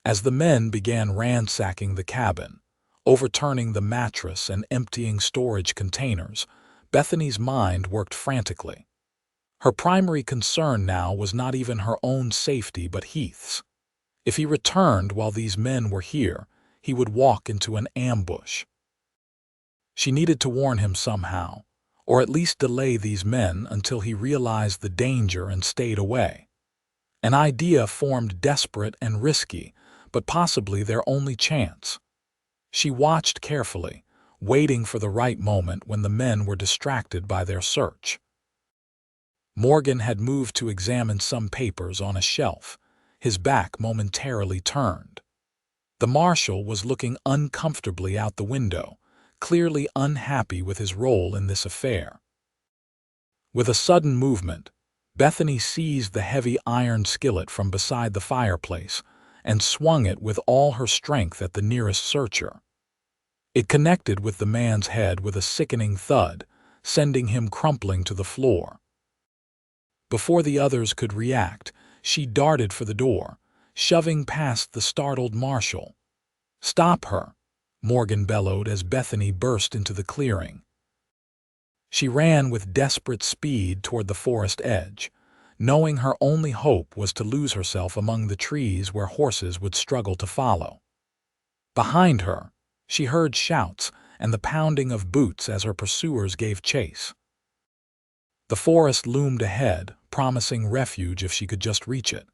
As the men began ransacking the cabin, overturning the mattress and emptying storage containers, Bethany's mind worked frantically. Her primary concern now was not even her own safety but Heath's. If he returned while these men were here, he would walk into an ambush. She needed to warn him somehow, or at least delay these men until he realized the danger and stayed away. An idea formed desperate and risky, but possibly their only chance. She watched carefully, waiting for the right moment when the men were distracted by their search. Morgan had moved to examine some papers on a shelf, his back momentarily turned. The marshal was looking uncomfortably out the window, clearly unhappy with his role in this affair. With a sudden movement, Bethany seized the heavy iron skillet from beside the fireplace and swung it with all her strength at the nearest searcher. It connected with the man's head with a sickening thud, sending him crumpling to the floor. Before the others could react, she darted for the door, shoving past the startled marshal. "Stop her!" Morgan bellowed as Bethany burst into the clearing. She ran with desperate speed toward the forest edge, knowing her only hope was to lose herself among the trees where horses would struggle to follow. Behind her, she heard shouts and the pounding of boots as her pursuers gave chase. The forest loomed ahead, promising refuge if she could just reach it.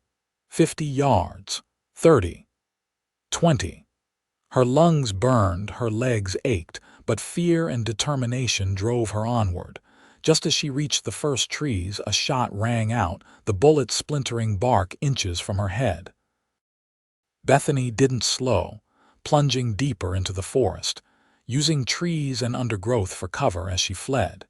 50 yards, 30, 20. Her lungs burned, her legs ached, but fear and determination drove her onward. Just as she reached the first trees, a shot rang out, the bullet splintering bark inches from her head. Bethany didn't slow, plunging deeper into the forest, using trees and undergrowth for cover as she fled.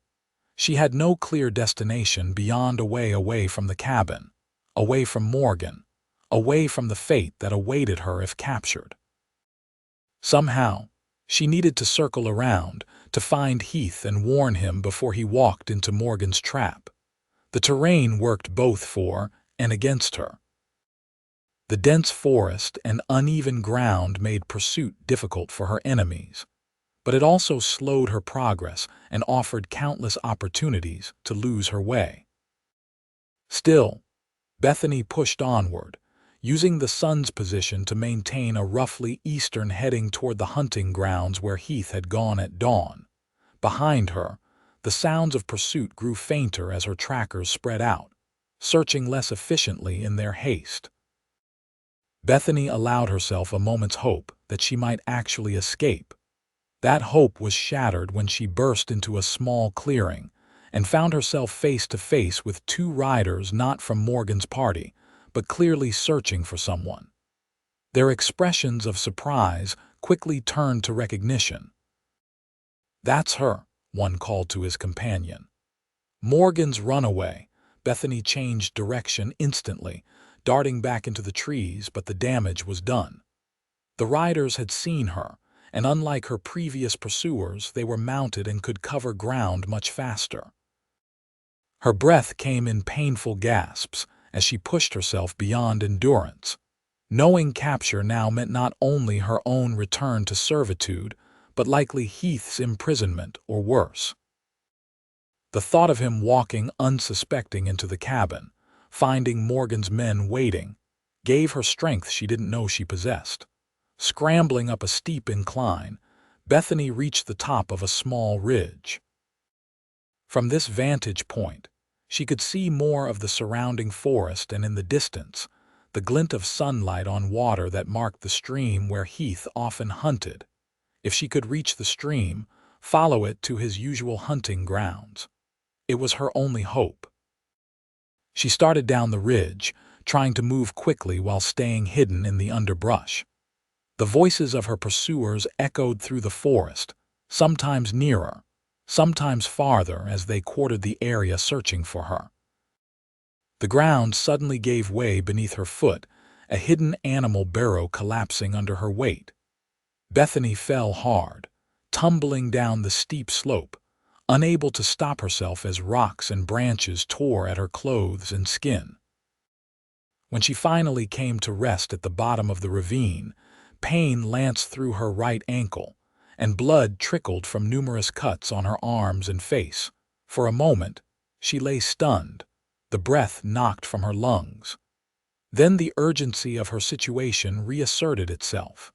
She had no clear destination beyond a way away from the cabin, away from Morgan, away from the fate that awaited her if captured. Somehow, she needed to circle around, to find Heath and warn him before he walked into Morgan's trap. The terrain worked both for and against her. The dense forest and uneven ground made pursuit difficult for her enemies, but it also slowed her progress and offered countless opportunities to lose her way. Still, Bethany pushed onward, using the sun's position to maintain a roughly eastern heading toward the hunting grounds where Heath had gone at dawn. Behind her, the sounds of pursuit grew fainter as her trackers spread out, searching less efficiently in their haste. Bethany allowed herself a moment's hope that she might actually escape. That hope was shattered when she burst into a small clearing and found herself face to face with two riders not from Morgan's party, but clearly searching for someone. Their expressions of surprise quickly turned to recognition. "That's her," one called to his companion. "Morgan's runaway." Bethany changed direction instantly, darting back into the trees, but the damage was done. The riders had seen her, and unlike her previous pursuers, they were mounted and could cover ground much faster. Her breath came in painful gasps as she pushed herself beyond endurance. Knowing capture now meant not only her own return to servitude, but likely Heath's imprisonment or worse. The thought of him walking unsuspecting into the cabin, finding Morgan's men waiting, gave her strength she didn't know she possessed. Scrambling up a steep incline, Bethany reached the top of a small ridge. From this vantage point, she could see more of the surrounding forest, and in the distance, the glint of sunlight on water that marked the stream where Heath often hunted. If she could reach the stream, follow it to his usual hunting grounds. It was her only hope. She started down the ridge, trying to move quickly while staying hidden in the underbrush. The voices of her pursuers echoed through the forest, sometimes nearer, sometimes farther as they quartered the area searching for her. The ground suddenly gave way beneath her foot, a hidden animal burrow collapsing under her weight. Bethany fell hard, tumbling down the steep slope, unable to stop herself as rocks and branches tore at her clothes and skin. When she finally came to rest at the bottom of the ravine, pain lanced through her right ankle, and blood trickled from numerous cuts on her arms and face. For a moment, she lay stunned, the breath knocked from her lungs. Then the urgency of her situation reasserted itself.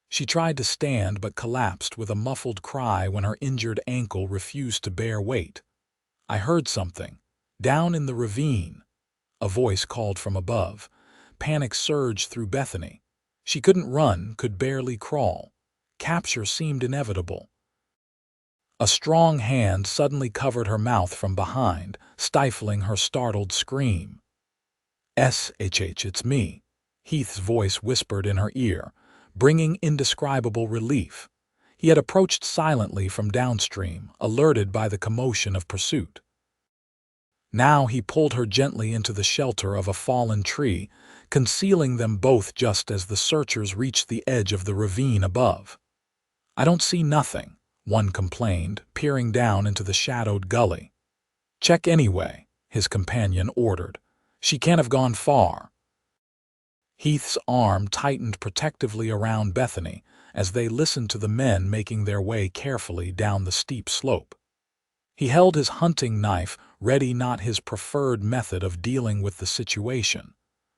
She tried to stand but collapsed with a muffled cry when her injured ankle refused to bear weight. I heard something. Down in the ravine. A voice called from above. Panic surged through Bethany. She couldn't run, could barely crawl. Capture seemed inevitable. A strong hand suddenly covered her mouth from behind, stifling her startled scream. "SHH, it's me," Heath's voice whispered in her ear, bringing indescribable relief. He had approached silently from downstream, alerted by the commotion of pursuit. Now he pulled her gently into the shelter of a fallen tree, concealing them both just as the searchers reached the edge of the ravine above. "I don't see nothing," one complained, peering down into the shadowed gully. "Check anyway," his companion ordered. "She can't have gone far." Heath's arm tightened protectively around Bethany as they listened to the men making their way carefully down the steep slope. He held his hunting knife ready, not his preferred method of dealing with the situation,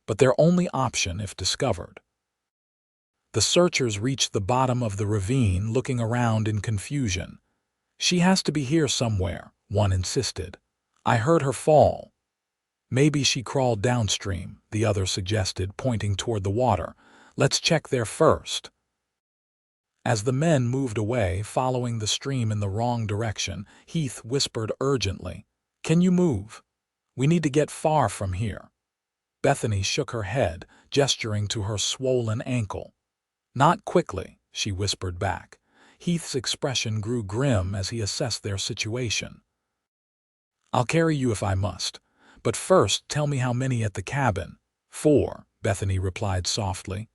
but their only option if discovered. The searchers reached the bottom of the ravine, looking around in confusion. "She has to be here somewhere," one insisted. "I heard her fall." "Maybe she crawled downstream," the other suggested, pointing toward the water. "Let's check there first." As the men moved away, following the stream in the wrong direction, Heath whispered urgently, "Can you move? We need to get far from here." Bethany shook her head, gesturing to her swollen ankle. "Not quickly," she whispered back. Heath's expression grew grim as he assessed their situation. "I'll carry you if I must. But first, tell me how many at the cabin." "4," Bethany replied softly.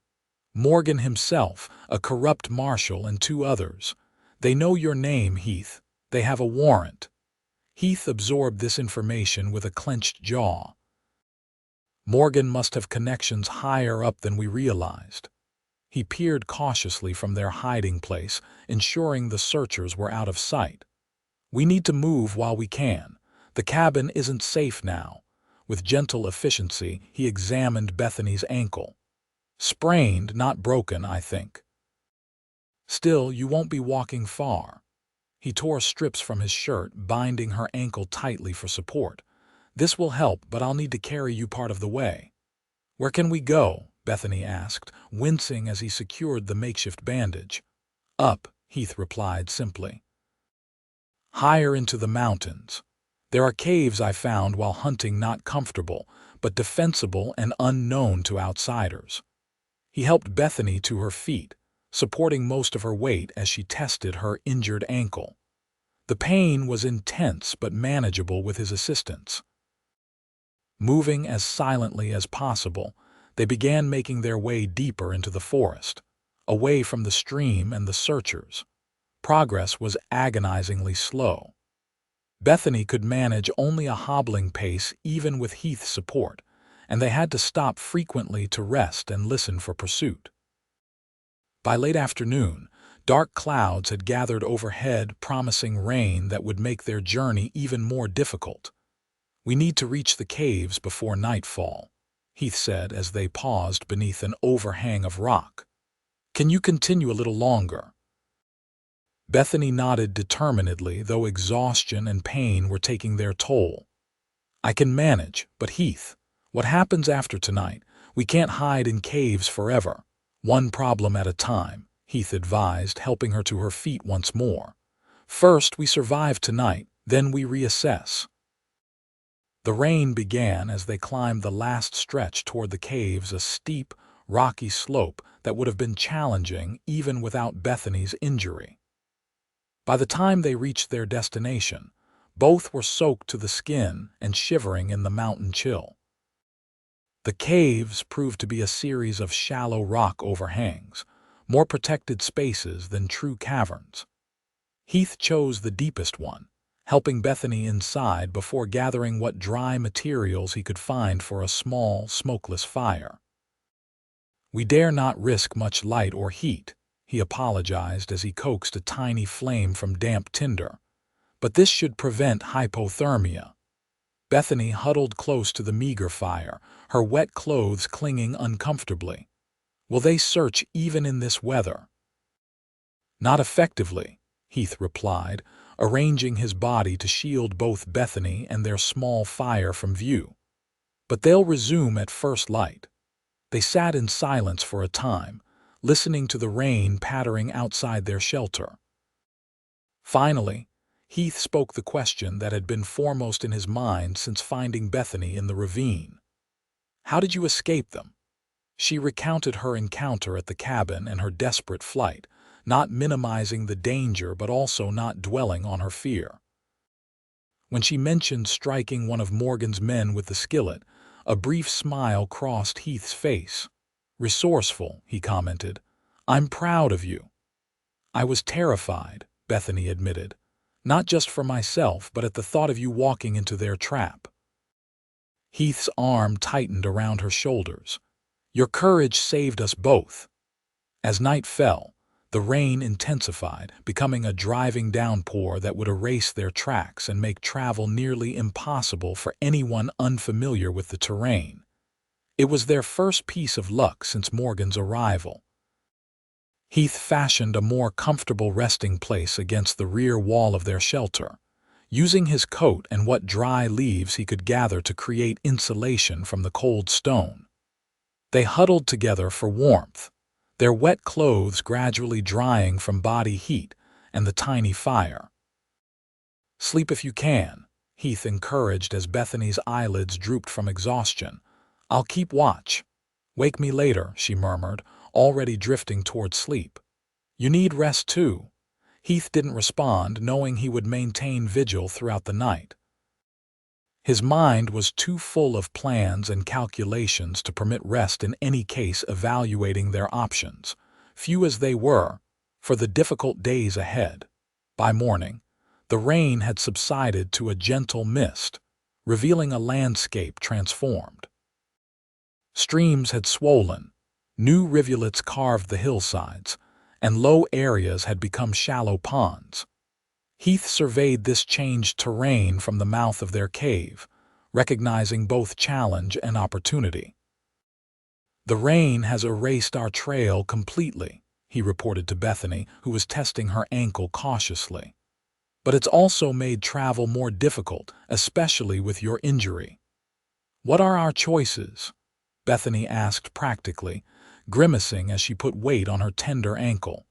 "Morgan himself, a corrupt marshal, and 2 others. They know your name, Heath. They have a warrant." Heath absorbed this information with a clenched jaw. Morgan must have connections higher up than we realized. He peered cautiously from their hiding place, ensuring the searchers were out of sight. "We need to move while we can. The cabin isn't safe now." With gentle efficiency, he examined Bethany's ankle. "Sprained, not broken, I think. Still, you won't be walking far." He tore strips from his shirt, binding her ankle tightly for support. "This will help, but I'll need to carry you part of the way." "Where can we go?" Bethany asked, wincing as he secured the makeshift bandage. "Up," Heath replied simply. "Higher into the mountains. There are caves I found while hunting, not comfortable, but defensible and unknown to outsiders." He helped Bethany to her feet, supporting most of her weight as she tested her injured ankle. The pain was intense but manageable with his assistance. Moving as silently as possible, they began making their way deeper into the forest, away from the stream and the searchers. Progress was agonizingly slow. Bethany could manage only a hobbling pace even with Heath's support, and they had to stop frequently to rest and listen for pursuit. By late afternoon, dark clouds had gathered overhead, promising rain that would make their journey even more difficult. "We need to reach the caves before nightfall," Heath said as they paused beneath an overhang of rock. "Can you continue a little longer?" Bethany nodded determinedly, though exhaustion and pain were taking their toll. "I can manage, but Heath, what happens after tonight? We can't hide in caves forever." "One problem at a time," Heath advised, helping her to her feet once more. "First, we survive tonight, then we reassess." The rain began as they climbed the last stretch toward the caves, a steep, rocky slope that would have been challenging even without Bethany's injury. By the time they reached their destination, both were soaked to the skin and shivering in the mountain chill. The caves proved to be a series of shallow rock overhangs, more protected spaces than true caverns. Heath chose the deepest one, helping Bethany inside before gathering what dry materials he could find for a small, smokeless fire. "We dare not risk much light or heat," he apologized as he coaxed a tiny flame from damp tinder. "But this should prevent hypothermia." Bethany huddled close to the meager fire, her wet clothes clinging uncomfortably. "Will they search even in this weather?" "Not effectively," Heath replied, arranging his body to shield both Bethany and their small fire from view. "But they'll resume at first light." They sat in silence for a time, listening to the rain pattering outside their shelter. Finally, Heath spoke the question that had been foremost in his mind since finding Bethany in the ravine. "How did you escape them?" She recounted her encounter at the cabin and her desperate flight, not minimizing the danger but also not dwelling on her fear. When she mentioned striking one of Morgan's men with the skillet, a brief smile crossed Heath's face. "Resourceful," he commented. "I'm proud of you." "I was terrified," Bethany admitted. "Not just for myself, but at the thought of you walking into their trap." Heath's arm tightened around her shoulders. "Your courage saved us both." As night fell, the rain intensified, becoming a driving downpour that would erase their tracks and make travel nearly impossible for anyone unfamiliar with the terrain. It was their first piece of luck since Morgan's arrival. Heath fashioned a more comfortable resting place against the rear wall of their shelter, using his coat and what dry leaves he could gather to create insulation from the cold stone. They huddled together for warmth, their wet clothes gradually drying from body heat and the tiny fire. "Sleep if you can," Heath encouraged as Bethany's eyelids drooped from exhaustion. "I'll keep watch." "Wake me later," she murmured, already drifting toward sleep. "You need rest too." Heath didn't respond, knowing he would maintain vigil throughout the night. His mind was too full of plans and calculations to permit rest in any case, evaluating their options, few as they were, for the difficult days ahead. By morning, the rain had subsided to a gentle mist, revealing a landscape transformed. Streams had swollen, new rivulets carved the hillsides, and low areas had become shallow ponds. Heath surveyed this changed terrain from the mouth of their cave, recognizing both challenge and opportunity. "The rain has erased our trail completely," he reported to Bethany, who was testing her ankle cautiously. "But it's also made travel more difficult, especially with your injury." "What are our choices?" Bethany asked practically, grimacing as she put weight on her tender ankle.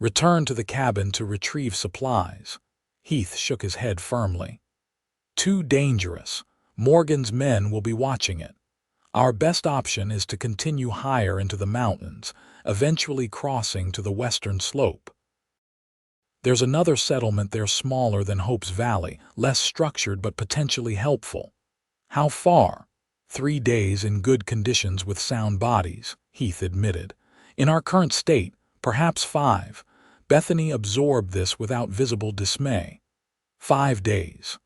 "Return to the cabin to retrieve supplies." Heath shook his head firmly. "Too dangerous. Morgan's men will be watching it. Our best option is to continue higher into the mountains, eventually crossing to the western slope. There's another settlement there smaller than Hope's Valley, less structured but potentially helpful." "How far?" 3 days in good conditions with sound bodies," Heath admitted. "In our current state, perhaps 5. Bethany absorbed this without visible dismay. 5 days.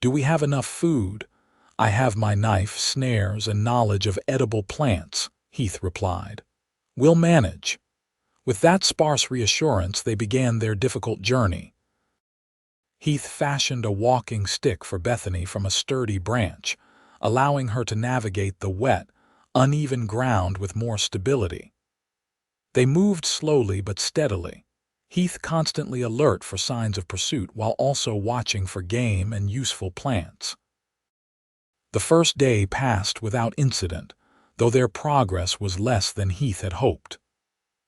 "Do we have enough food?" "I have my knife, snares, and knowledge of edible plants," Heath replied. "We'll manage." With that sparse reassurance, they began their difficult journey. Heath fashioned a walking stick for Bethany from a sturdy branch, allowing her to navigate the wet, uneven ground with more stability. They moved slowly but steadily, Heath constantly alert for signs of pursuit while also watching for game and useful plants. The first day passed without incident, though their progress was less than Heath had hoped.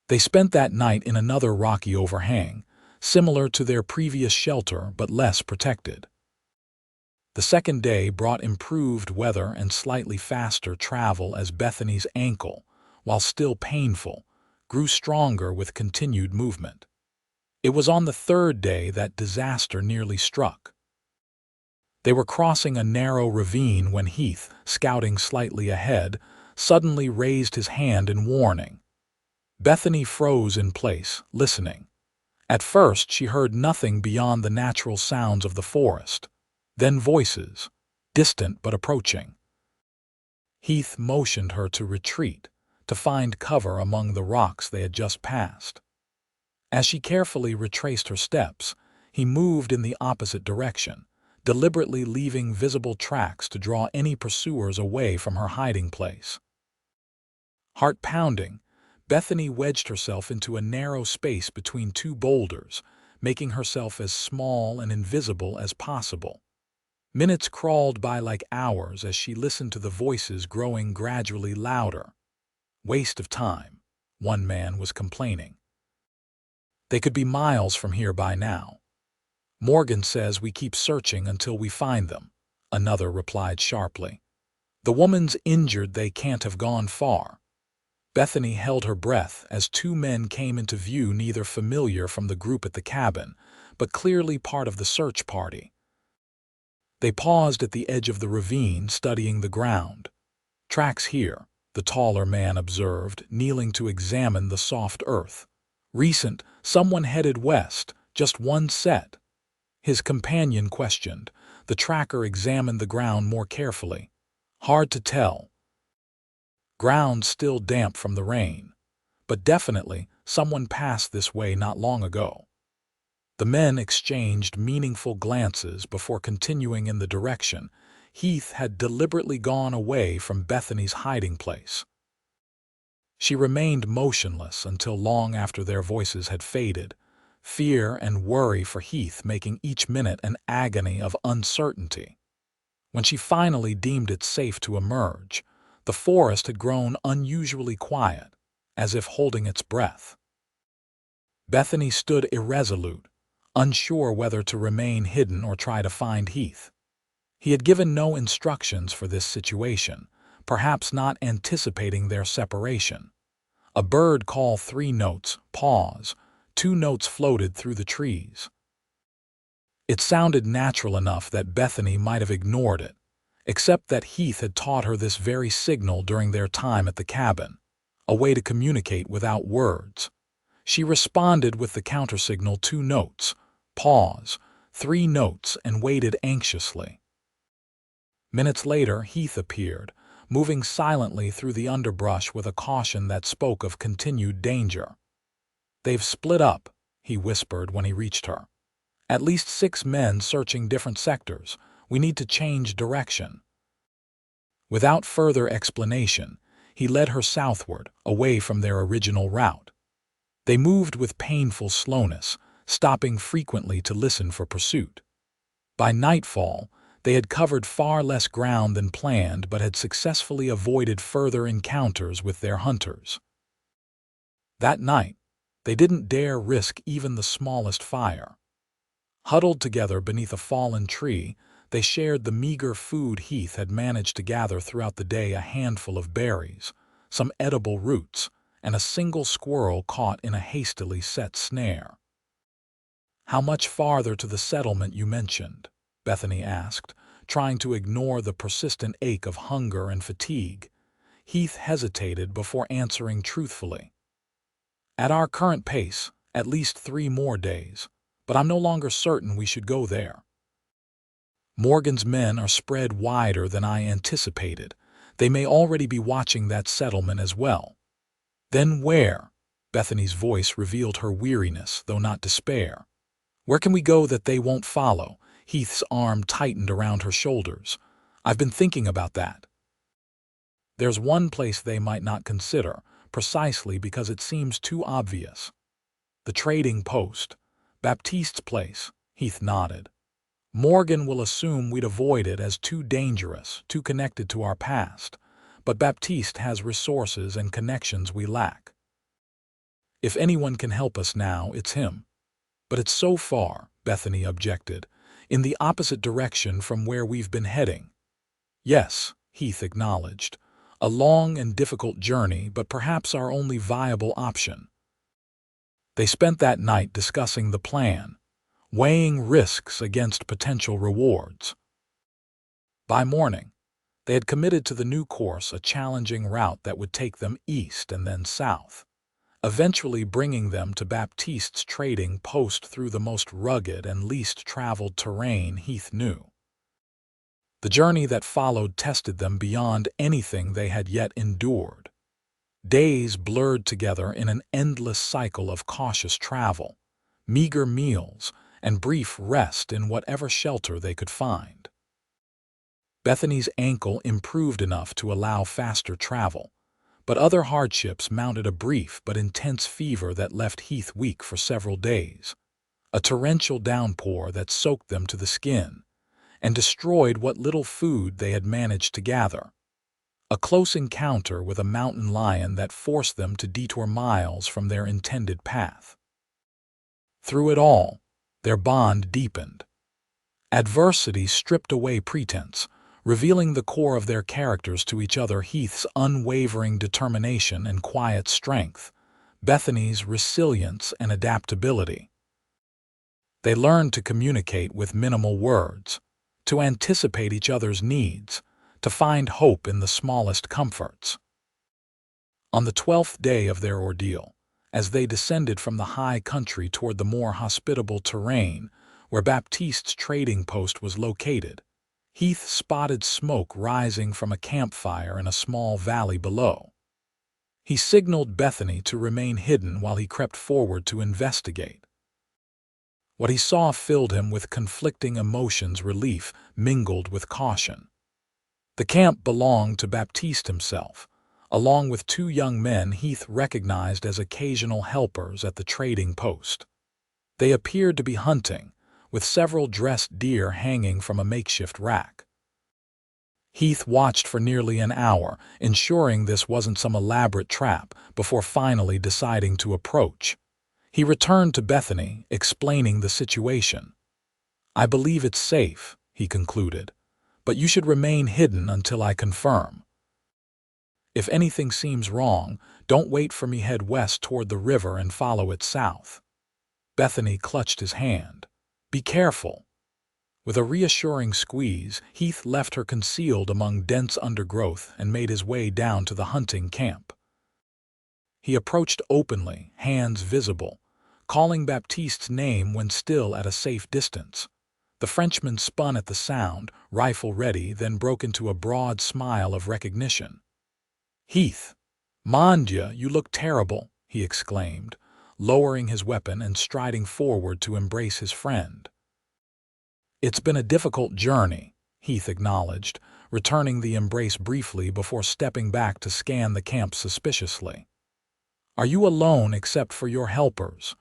They spent that night in another rocky overhang, similar to their previous shelter but less protected. The second day brought improved weather and slightly faster travel as Bethany's ankle, while still painful, grew stronger with continued movement. It was on the third day that disaster nearly struck. They were crossing a narrow ravine when Heath, scouting slightly ahead, suddenly raised his hand in warning. Bethany froze in place, listening. At first she heard nothing beyond the natural sounds of the forest, then voices, distant but approaching. Heath motioned her to retreat, to find cover among the rocks they had just passed. As she carefully retraced her steps, he moved in the opposite direction, deliberately leaving visible tracks to draw any pursuers away from her hiding place. Heart pounding, Bethany wedged herself into a narrow space between two boulders, making herself as small and invisible as possible. Minutes crawled by like hours as she listened to the voices growing gradually louder. "Waste of time," one man was complaining. "They could be miles from here by now." "Morgan says we keep searching until we find them," another replied sharply. "The woman's injured, they can't have gone far." Bethany held her breath as two men came into view, neither familiar from the group at the cabin, but clearly part of the search party. They paused at the edge of the ravine, studying the ground. "Tracks here," the taller man observed, kneeling to examine the soft earth. "Recent, someone headed west, just one set." His companion questioned. The tracker examined the ground more carefully. "Hard to tell. Ground still damp from the rain. But definitely, someone passed this way not long ago." The men exchanged meaningful glances before continuing in the direction Heath had deliberately gone away from Bethany's hiding place. She remained motionless until long after their voices had faded, fear and worry for Heath making each minute an agony of uncertainty. When she finally deemed it safe to emerge, the forest had grown unusually quiet, as if holding its breath. Bethany stood irresolute, unsure whether to remain hidden or try to find Heath. He had given no instructions for this situation, perhaps not anticipating their separation. A bird call, 3 notes, pause, 2 notes floated through the trees. It sounded natural enough that Bethany might have ignored it, except that Heath had taught her this very signal during their time at the cabin, a way to communicate without words. She responded with the countersignal, 2 notes, pause, 3 notes, and waited anxiously. Minutes later, Heath appeared, moving silently through the underbrush with a caution that spoke of continued danger. "They've split up," he whispered when he reached her. "At least 6 men searching different sectors. We need to change direction." Without further explanation, he led her southward, away from their original route. They moved with painful slowness, stopping frequently to listen for pursuit. By nightfall, they had covered far less ground than planned but had successfully avoided further encounters with their hunters. That night, they didn't dare risk even the smallest fire. Huddled together beneath a fallen tree, they shared the meager food Heath had managed to gather throughout the day: a handful of berries, some edible roots, and a single squirrel caught in a hastily set snare. "How much farther to the settlement you mentioned?" Bethany asked, trying to ignore the persistent ache of hunger and fatigue. Heath hesitated before answering truthfully. "At our current pace, at least 3 more days, but I'm no longer certain we should go there. Morgan's men are spread wider than I anticipated. They may already be watching that settlement as well." "Then where?" Bethany's voice revealed her weariness, though not despair. "Where can we go that they won't follow?" Heath's arm tightened around her shoulders. "I've been thinking about that. There's one place they might not consider, precisely because it seems too obvious. The trading post. Baptiste's place." Heath nodded. "Morgan will assume we'd avoid it as too dangerous, too connected to our past. But Baptiste has resources and connections we lack. If anyone can help us now, it's him." "But it's so far," Bethany objected, "in the opposite direction from where we've been heading." "Yes," Heath acknowledged. "A long and difficult journey, but perhaps our only viable option." They spent that night discussing the plan, weighing risks against potential rewards. By morning, they had committed to the new course, a challenging route that would take them east and then south, eventually bringing them to Baptiste's trading post through the most rugged and least traveled terrain Heath knew. The journey that followed tested them beyond anything they had yet endured. Days blurred together in an endless cycle of cautious travel, meager meals, and brief rest in whatever shelter they could find. Bethany's ankle improved enough to allow faster travel, but other hardships mounted: a brief but intense fever that left Heath weak for several days, a torrential downpour that soaked them to the skin and destroyed what little food they had managed to gather, a close encounter with a mountain lion that forced them to detour miles from their intended path. Through it all, their bond deepened. Adversity stripped away pretense, revealing the core of their characters to each other: Heath's unwavering determination and quiet strength, Bethany's resilience and adaptability. They learned to communicate with minimal words, to anticipate each other's needs, to find hope in the smallest comforts. On the 12th day of their ordeal, as they descended from the high country toward the more hospitable terrain where Baptiste's trading post was located, Heath spotted smoke rising from a campfire in a small valley below. He signaled Bethany to remain hidden while he crept forward to investigate. What he saw filled him with conflicting emotions: relief mingled with caution. The camp belonged to Baptiste himself, along with two young men Heath recognized as occasional helpers at the trading post. They appeared to be hunting, with several dressed deer hanging from a makeshift rack. Heath watched for nearly an hour, ensuring this wasn't some elaborate trap, before finally deciding to approach. He returned to Bethany, explaining the situation. "I believe it's safe," he concluded, "but you should remain hidden until I confirm. If anything seems wrong, don't wait for me. Head west toward the river and follow it south." Bethany clutched his hand. "Be careful." With a reassuring squeeze, Heath left her concealed among dense undergrowth and made his way down to the hunting camp. He approached openly, hands visible, calling Baptiste's name when still at a safe distance. The Frenchman spun at the sound, rifle ready, then broke into a broad smile of recognition. "Heath, mon Dieu, you look terrible," he exclaimed, lowering his weapon and striding forward to embrace his friend. "It's been a difficult journey," Heath acknowledged, returning the embrace briefly before stepping back to scan the camp suspiciously. "Are you alone except for your helpers?"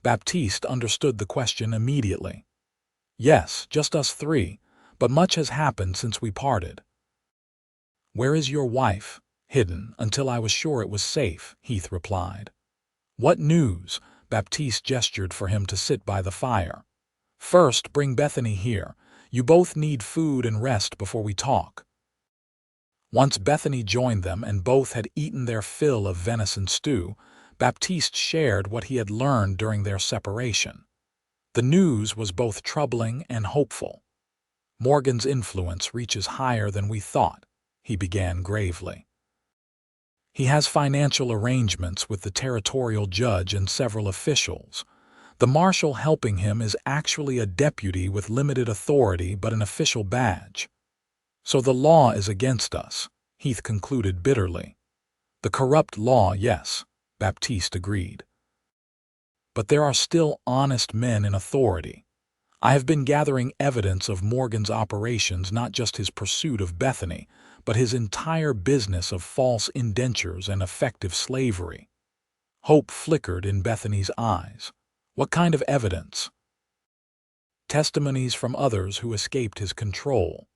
Baptiste understood the question immediately. "Yes, just us three, but much has happened since we parted." "Where is your wife?" "Hidden, until I was sure it was safe," Heath replied. "What news?" Baptiste gestured for him to sit by the fire. "First, bring Bethany here. You both need food and rest before we talk." Once Bethany joined them and both had eaten their fill of venison stew, Baptiste shared what he had learned during their separation. The news was both troubling and hopeful. "Morgan's influence reaches higher than we thought," he began gravely. "He has financial arrangements with the territorial judge and several officials. The marshal helping him is actually a deputy with limited authority but an official badge. So the law is against us," Heath concluded bitterly. "The corrupt law, yes," Baptiste agreed. "But there are still honest men in authority. I have been gathering evidence of Morgan's operations, not just his pursuit of Bethany, but his entire business of false indentures and effective slavery." Hope flickered in Bethany's eyes. "What kind of evidence?" "Testimonies from others who escaped his control,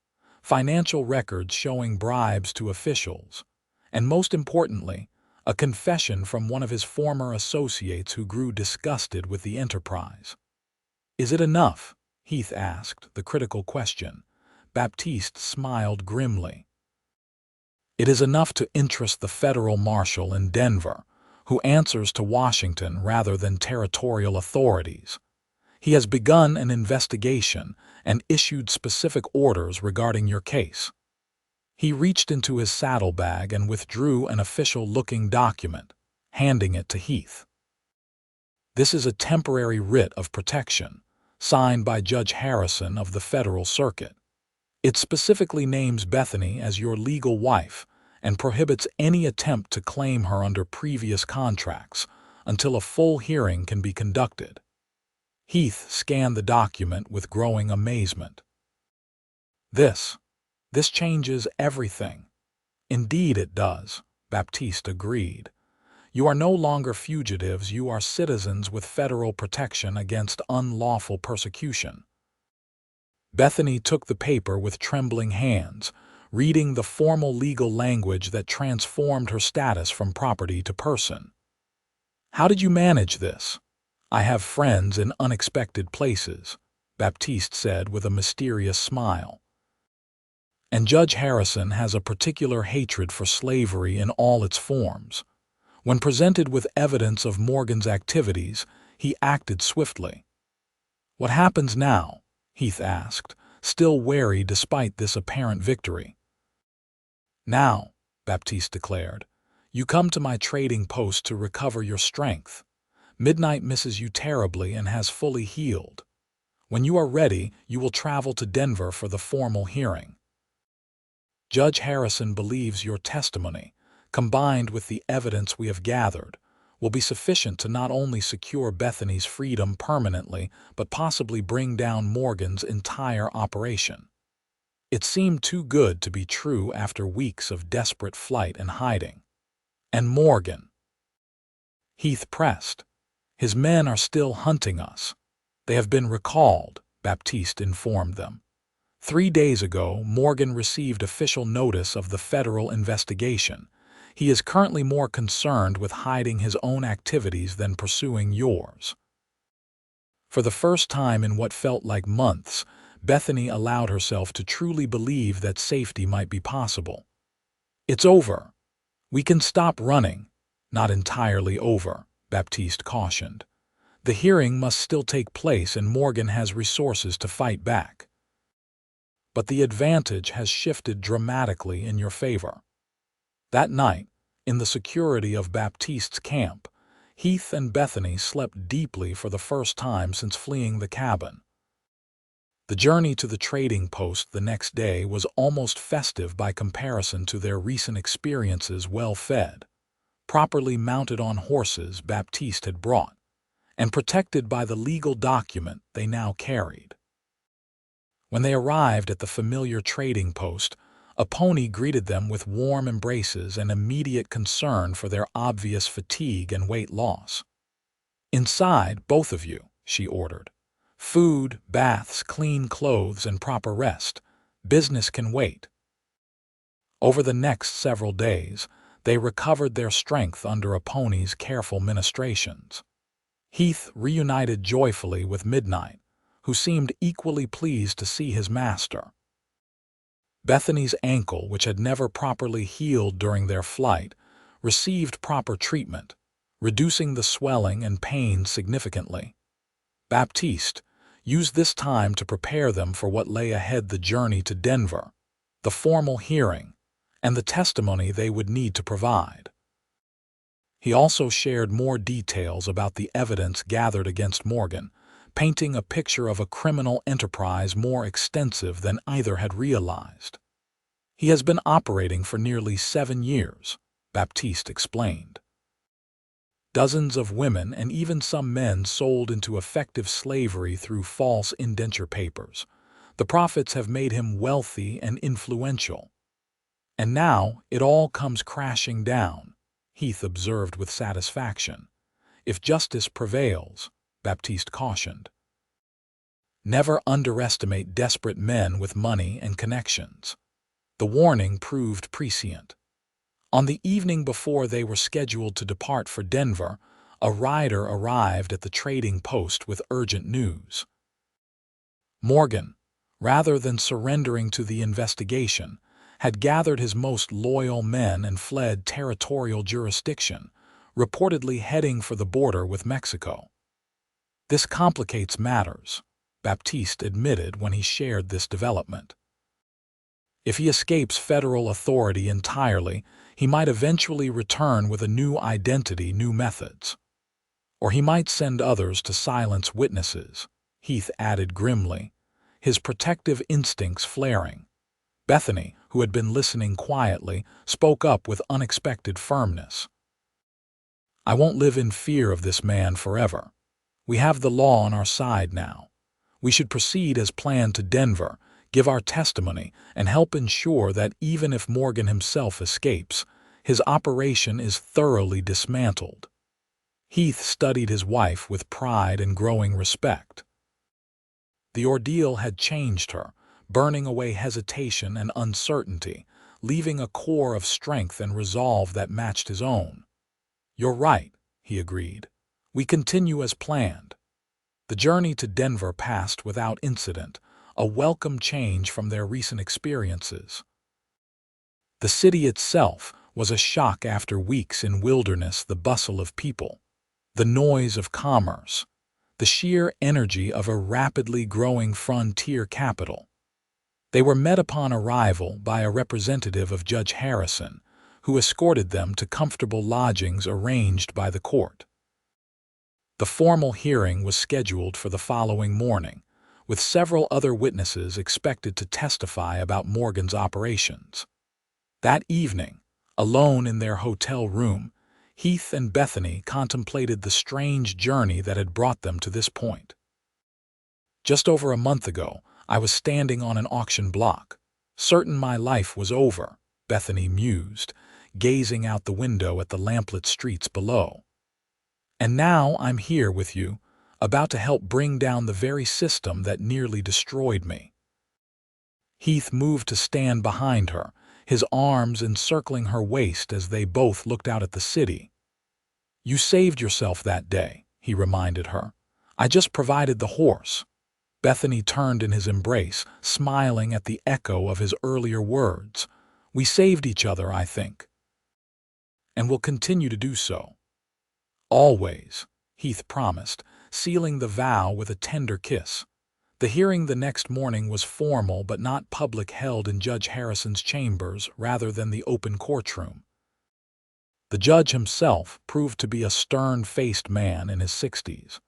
financial records showing bribes to officials, and most importantly, a confession from one of his former associates who grew disgusted with the enterprise." "Is it enough?" Heath asked, the critical question. Baptiste smiled grimly. "It is enough to interest the federal marshal in Denver, who answers to Washington rather than territorial authorities. He has begun an investigation and issued specific orders regarding your case." He reached into his saddlebag and withdrew an official-looking document, handing it to Heath. "This is a temporary writ of protection, signed by Judge Harrison of the Federal Circuit. It specifically names Bethany as your legal wife and prohibits any attempt to claim her under previous contracts until a full hearing can be conducted." Heath scanned the document with growing amazement. This changes everything. Indeed it does, Baptiste agreed. You are no longer fugitives, you are citizens with federal protection against unlawful persecution. Bethany took the paper with trembling hands, reading the formal legal language that transformed her status from property to person. How did you manage this? I have friends in unexpected places, Baptiste said with a mysterious smile. And Judge Harrison has a particular hatred for slavery in all its forms. When presented with evidence of Morgan's activities, he acted swiftly. What happens now? Heath asked, still wary despite this apparent victory. Now, Baptiste declared, you come to my trading post to recover your strength. Midnight misses you terribly and has fully healed. When you are ready, you will travel to Denver for the formal hearing. Judge Harrison believes your testimony, combined with the evidence we have gathered, will be sufficient to not only secure Bethany's freedom permanently, but possibly bring down Morgan's entire operation. It seemed too good to be true after weeks of desperate flight and hiding. And Morgan? Heath pressed. His men are still hunting us. They have been recalled, Baptiste informed them. 3 days ago, Morgan received official notice of the federal investigation. He is currently more concerned with hiding his own activities than pursuing yours. For the first time in what felt like months, Bethany allowed herself to truly believe that safety might be possible. It's over. We can stop running. Not entirely over, Baptiste cautioned. The hearing must still take place and Morgan has resources to fight back. But the advantage has shifted dramatically in your favor. That night, in the security of Baptiste's camp, Heath and Bethany slept deeply for the first time since fleeing the cabin. The journey to the trading post the next day was almost festive by comparison to their recent experiences, well-fed, properly mounted on horses Baptiste had brought, and protected by the legal document they now carried. When they arrived at the familiar trading post, a pony greeted them with warm embraces and immediate concern for their obvious fatigue and weight loss. "Inside, both of you," she ordered. "Food, baths, clean clothes, and proper rest. Business can wait." Over the next several days, they recovered their strength under a pony's careful ministrations. Heath reunited joyfully with Midnight, who seemed equally pleased to see his master. Bethany's ankle, which had never properly healed during their flight, received proper treatment, reducing the swelling and pain significantly. Baptiste used this time to prepare them for what lay ahead: the journey to Denver, the formal hearing, and the testimony they would need to provide. He also shared more details about the evidence gathered against Morgan, painting a picture of a criminal enterprise more extensive than either had realized. "He has been operating for nearly 7 years, Baptiste explained. Dozens of women and even some men sold into effective slavery through false indenture papers. The profits have made him wealthy and influential. And now it all comes crashing down," Heath observed with satisfaction. "If justice prevails," Baptiste cautioned. "Never underestimate desperate men with money and connections." The warning proved prescient. On the evening before they were scheduled to depart for Denver, a rider arrived at the trading post with urgent news. Morgan, rather than surrendering to the investigation, had gathered his most loyal men and fled territorial jurisdiction, reportedly heading for the border with Mexico. "This complicates matters," Baptiste admitted when he shared this development. "If he escapes federal authority entirely, he might eventually return with a new identity, new methods. Or he might send others to silence witnesses," Heath added grimly, his protective instincts flaring. Bethany, who had been listening quietly, spoke up with unexpected firmness. "I won't live in fear of this man forever. We have the law on our side now. We should proceed as planned to Denver, give our testimony, and help ensure that even if Morgan himself escapes, his operation is thoroughly dismantled." Heath studied his wife with pride and growing respect. The ordeal had changed her, burning away hesitation and uncertainty, leaving a core of strength and resolve that matched his own. "You're right," he agreed. "We continue as planned." The journey to Denver passed without incident, a welcome change from their recent experiences. The city itself was a shock after weeks in wilderness, the bustle of people, the noise of commerce, the sheer energy of a rapidly growing frontier capital. They were met upon arrival by a representative of Judge Harrison, who escorted them to comfortable lodgings arranged by the court. The formal hearing was scheduled for the following morning, with several other witnesses expected to testify about Morgan's operations. That evening, alone in their hotel room, Heath and Bethany contemplated the strange journey that had brought them to this point. "Just over a month ago, I was standing on an auction block, certain my life was over," Bethany mused, gazing out the window at the lamplit streets below. "And now I'm here with you, about to help bring down the very system that nearly destroyed me." Heath moved to stand behind her, his arms encircling her waist as they both looked out at the city. "You saved yourself that day," he reminded her. "I just provided the horse." Bethany turned in his embrace, smiling at the echo of his earlier words. "We saved each other, I think. And will continue to do so." "Always," Heath promised, sealing the vow with a tender kiss. The hearing the next morning was formal but not public, held in Judge Harrison's chambers rather than the open courtroom. The judge himself proved to be a stern-faced man in his 60s,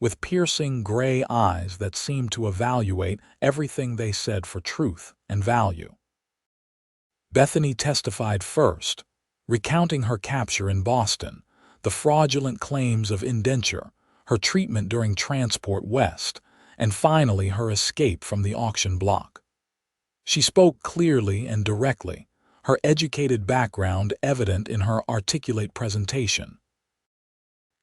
with piercing gray eyes that seemed to evaluate everything they said for truth and value. Bethany testified first, recounting her capture in Boston, the fraudulent claims of indenture, her treatment during transport west, and finally her escape from the auction block. She spoke clearly and directly, her educated background evident in her articulate presentation.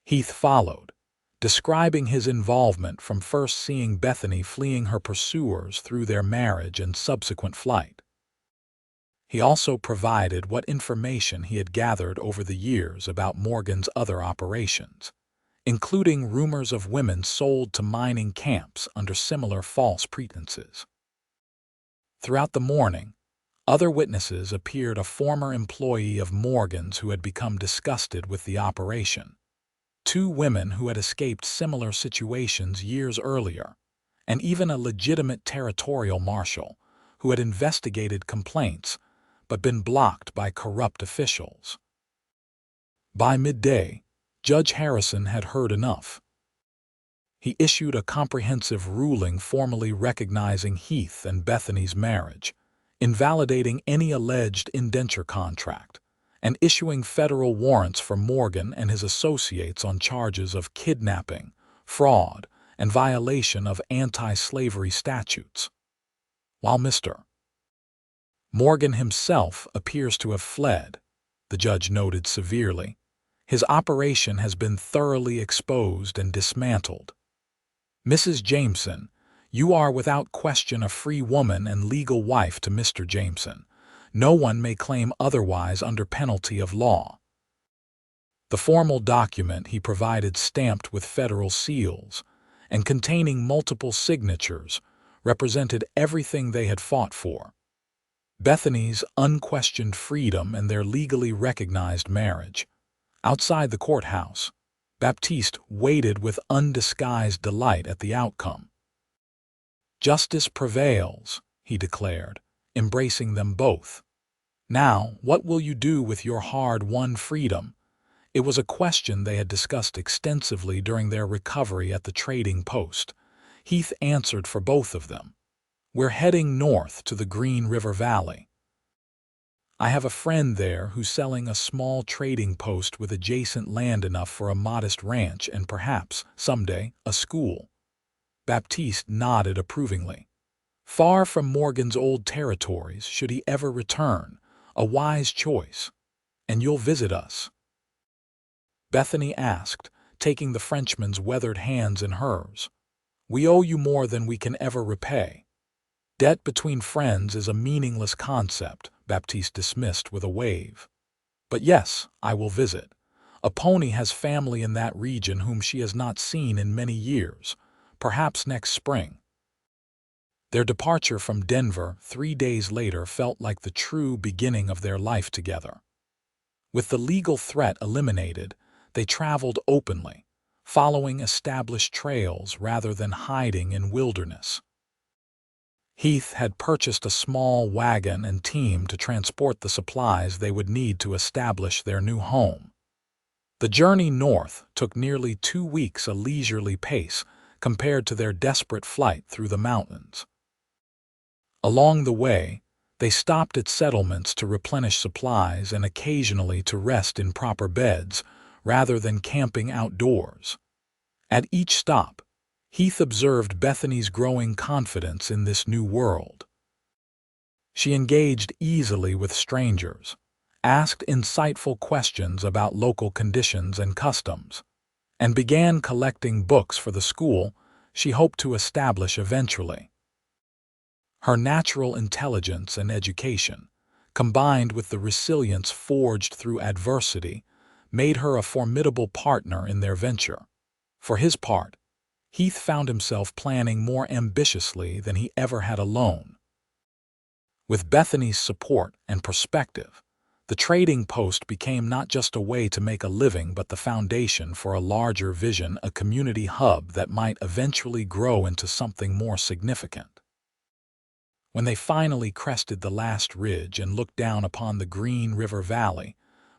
Heath followed, describing his involvement from first seeing Bethany fleeing her pursuers through their marriage and subsequent flight. He also provided what information he had gathered over the years about Morgan's other operations, including rumors of women sold to mining camps under similar false pretenses. Throughout the morning, other witnesses appeared, a former employee of Morgan's who had become disgusted with the operation, 2 women who had escaped similar situations years earlier, and even a legitimate territorial marshal who had investigated complaints but been blocked by corrupt officials. By midday, Judge Harrison had heard enough. He issued a comprehensive ruling formally recognizing Heath and Bethany's marriage, invalidating any alleged indenture contract, and issuing federal warrants for Morgan and his associates on charges of kidnapping, fraud, and violation of anti-slavery statutes. While Mr. Morgan himself appears to have fled, the judge noted severely, his operation has been thoroughly exposed and dismantled. Mrs. Jameson, you are without question a free woman and legal wife to Mr. Jameson. No one may claim otherwise under penalty of law. The formal document he provided, stamped with federal seals and containing multiple signatures, represented everything they had fought for: Bethany's unquestioned freedom and their legally recognized marriage. Outside the courthouse, Baptiste waited with undisguised delight at the outcome. "Justice prevails," he declared, embracing them both. "Now, what will you do with your hard-won freedom?" It was a question they had discussed extensively during their recovery at the trading post. Heath answered for both of them. "We're heading north to the Green River Valley." I have a friend there who's selling a small trading post with adjacent land enough for a modest ranch and perhaps, someday, a school." Baptiste nodded approvingly. Far from Morgan's old territories, should he ever return, a wise choice. "And you'll visit us?" Bethany asked, taking the Frenchman's weathered hands in hers. "We owe you more than we can ever repay." "Debt between friends is a meaningless concept," Baptiste dismissed with a wave. "But yes, I will visit. A pony has family in that region whom she has not seen in many years, perhaps next spring." Their departure from Denver 3 days later felt like the true beginning of their life together. With the legal threat eliminated, they traveled openly, following established trails rather than hiding in wilderness. Heath had purchased a small wagon and team to transport the supplies they would need to establish their new home. The journey north took nearly 2 weeks, a leisurely pace compared to their desperate flight through the mountains. Along the way, they stopped at settlements to replenish supplies and occasionally to rest in proper beds, rather than camping outdoors. At each stop, Heath observed Bethany's growing confidence in this new world. She engaged easily with strangers, asked insightful questions about local conditions and customs, and began collecting books for the school she hoped to establish eventually. Her natural intelligence and education, combined with the resilience forged through adversity, made her a formidable partner in their venture. For his part, Heath found himself planning more ambitiously than he ever had alone. With Bethany's support and perspective, the trading post became not just a way to make a living but the foundation for a larger vision, a community hub that might eventually grow into something more significant. When they finally crested the last ridge and looked down upon the Green River Valley,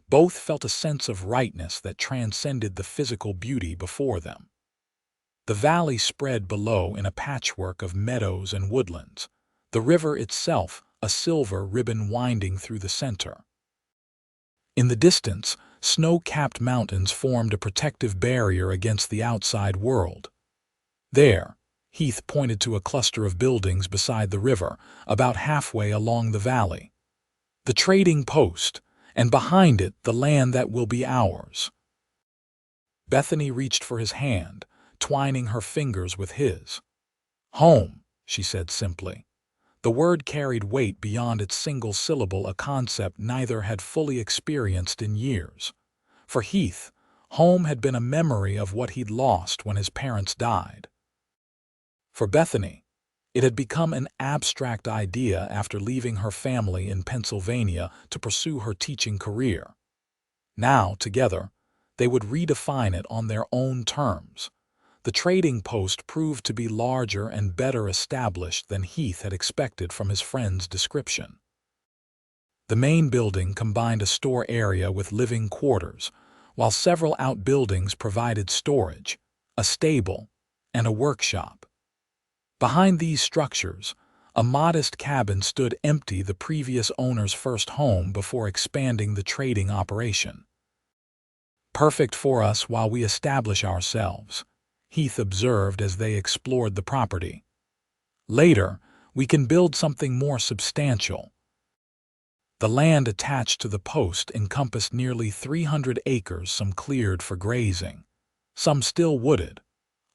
both felt a sense of rightness that transcended the physical beauty before them. The valley spread below in a patchwork of meadows and woodlands, the river itself a silver ribbon winding through the center. In the distance, snow-capped mountains formed a protective barrier against the outside world. There, Heath pointed to a cluster of buildings beside the river, about halfway along the valley. "The trading post, and behind it the land that will be ours." Bethany reached for his hand, twining her fingers with his. "Home," she said simply. The word carried weight beyond its single syllable, a concept neither had fully experienced in years. For Heath, home had been a memory of what he'd lost when his parents died. For Bethany, it had become an abstract idea after leaving her family in Pennsylvania to pursue her teaching career. Now, together, they would redefine it on their own terms. The trading post proved to be larger and better established than Heath had expected from his friend's description. The main building combined a store area with living quarters, while several outbuildings provided storage, a stable, and a workshop. Behind these structures, a modest cabin stood empty, the previous owner's first home before expanding the trading operation. "Perfect for us while we establish ourselves," Heath observed as they explored the property. "Later, we can build something more substantial." The land attached to the post encompassed nearly 300 acres, some cleared for grazing, some still wooded,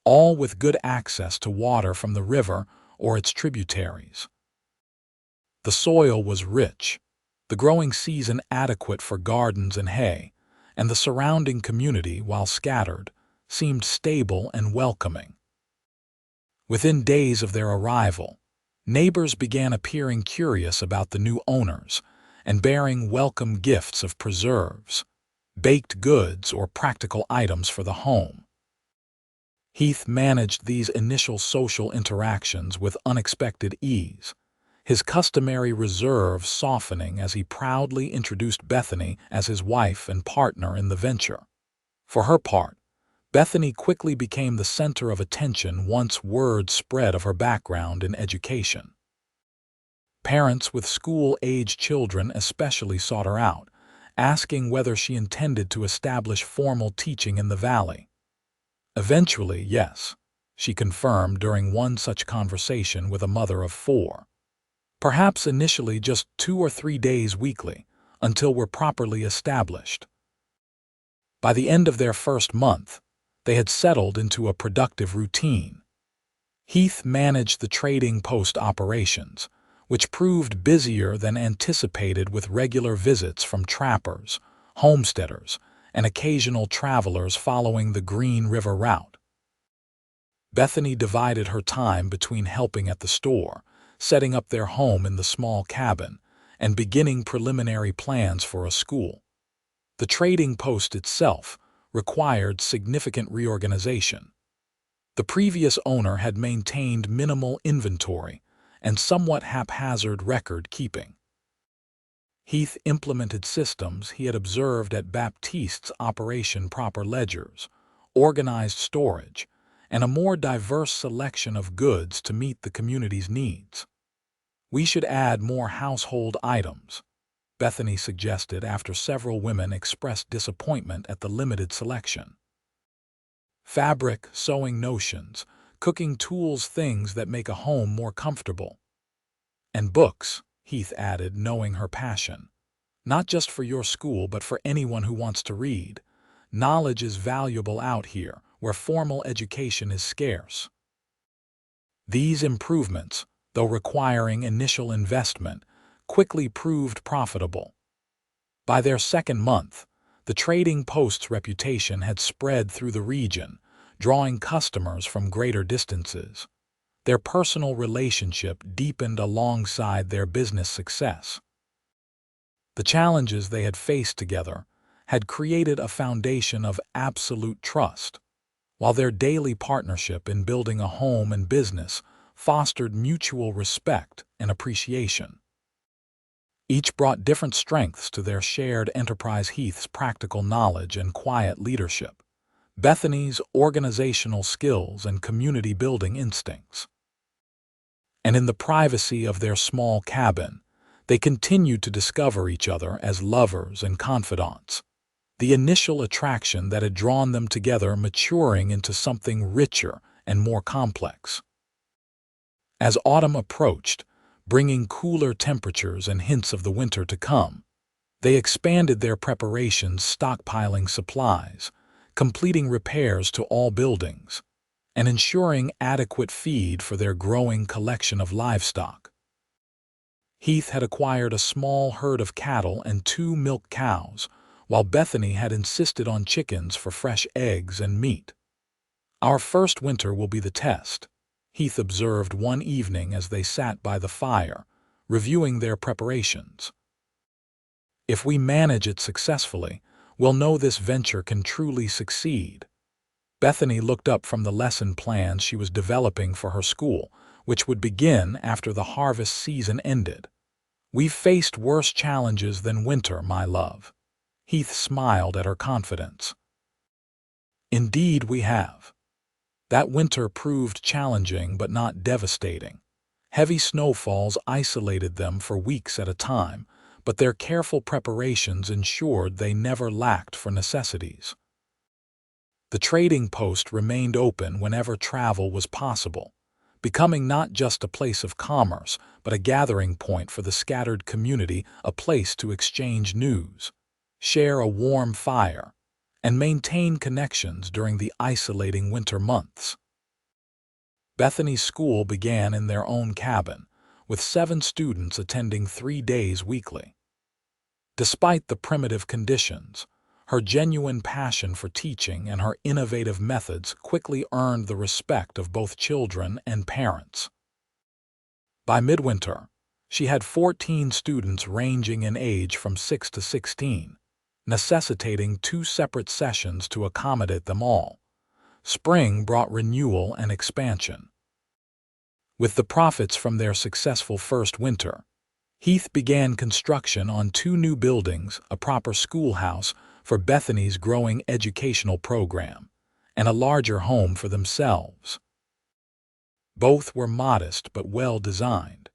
all with good access to water from the river or its tributaries. The soil was rich, the growing season adequate for gardens and hay, and the surrounding community, while scattered, seemed stable and welcoming. Within days of their arrival, neighbors began appearing curious about the new owners and bearing welcome gifts of preserves, baked goods, or practical items for the home. Heath managed these initial social interactions with unexpected ease, his customary reserve softening as he proudly introduced Bethany as his wife and partner in the venture. For her part, Bethany quickly became the center of attention once word spread of her background in education. Parents with school-age children especially sought her out, asking whether she intended to establish formal teaching in the valley. Eventually, yes, she confirmed during one such conversation with a mother of 4. Perhaps initially just 2 or 3 days weekly, until we're properly established. By the end of their first month, they had settled into a productive routine. Heath managed the trading post operations, which proved busier than anticipated with regular visits from trappers, homesteaders, and occasional travelers following the Green River route. Bethany divided her time between helping at the store, setting up their home in the small cabin, and beginning preliminary plans for a school. The trading post itself required significant reorganization. The previous owner had maintained minimal inventory and somewhat haphazard record-keeping. Heath implemented systems he had observed at Baptiste's operation: proper ledgers, organized storage, and a more diverse selection of goods to meet the community's needs. "We should add more household items," Bethany suggested after several women expressed disappointment at the limited selection. "Fabric, sewing notions, cooking tools, things that make a home more comfortable. And books," Heath added, knowing her passion. "Not just for your school, but for anyone who wants to read. Knowledge is valuable out here, where formal education is scarce." These improvements, though requiring initial investment, quickly proved profitable. By their second month, the trading post's reputation had spread through the region, drawing customers from greater distances. Their personal relationship deepened alongside their business success. The challenges they had faced together had created a foundation of absolute trust, while their daily partnership in building a home and business fostered mutual respect and appreciation. Each brought different strengths to their shared enterprise: Heath's practical knowledge and quiet leadership, Bethany's organizational skills and community-building instincts. And in the privacy of their small cabin, they continued to discover each other as lovers and confidants, the initial attraction that had drawn them together maturing into something richer and more complex. As autumn approached, bringing cooler temperatures and hints of the winter to come, they expanded their preparations, stockpiling supplies, completing repairs to all buildings, and ensuring adequate feed for their growing collection of livestock. Heath had acquired a small herd of cattle and 2 milk cows, while Bethany had insisted on chickens for fresh eggs and meat. "Our first winter will be the test," Heath observed one evening as they sat by the fire, reviewing their preparations. "If we manage it successfully, we'll know this venture can truly succeed." Bethany looked up from the lesson plans she was developing for her school, which would begin after the harvest season ended. "We've faced worse challenges than winter, my love." Heath smiled at her confidence. "Indeed we have. That winter proved challenging but not devastating. Heavy snowfalls isolated them for weeks at a time, but their careful preparations ensured they never lacked for necessities. The trading post remained open whenever travel was possible, becoming not just a place of commerce, but a gathering point for the scattered community, a place to exchange news, share a warm fire, and maintain connections during the isolating winter months. Bethany's school began in their own cabin, with 7 students attending 3 days weekly. Despite the primitive conditions, her genuine passion for teaching and her innovative methods quickly earned the respect of both children and parents. By midwinter, she had 14 students ranging in age from 6 to 16, necessitating 2 separate sessions to accommodate them all. Spring brought renewal and expansion. With the profits from their successful first winter, Heath began construction on 2 new buildings, a proper schoolhouse for Bethany's growing educational program, and a larger home for themselves. Both were modest but well designed,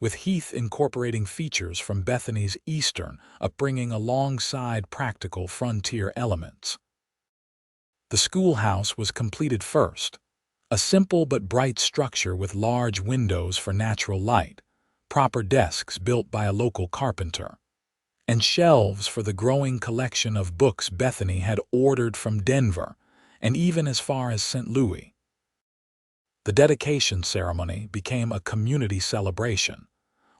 with Heath incorporating features from Bethany's Eastern upbringing alongside practical frontier elements. The schoolhouse was completed first, a simple but bright structure with large windows for natural light, proper desks built by a local carpenter, and shelves for the growing collection of books Bethany had ordered from Denver and even as far as St. Louis. The dedication ceremony became a community celebration,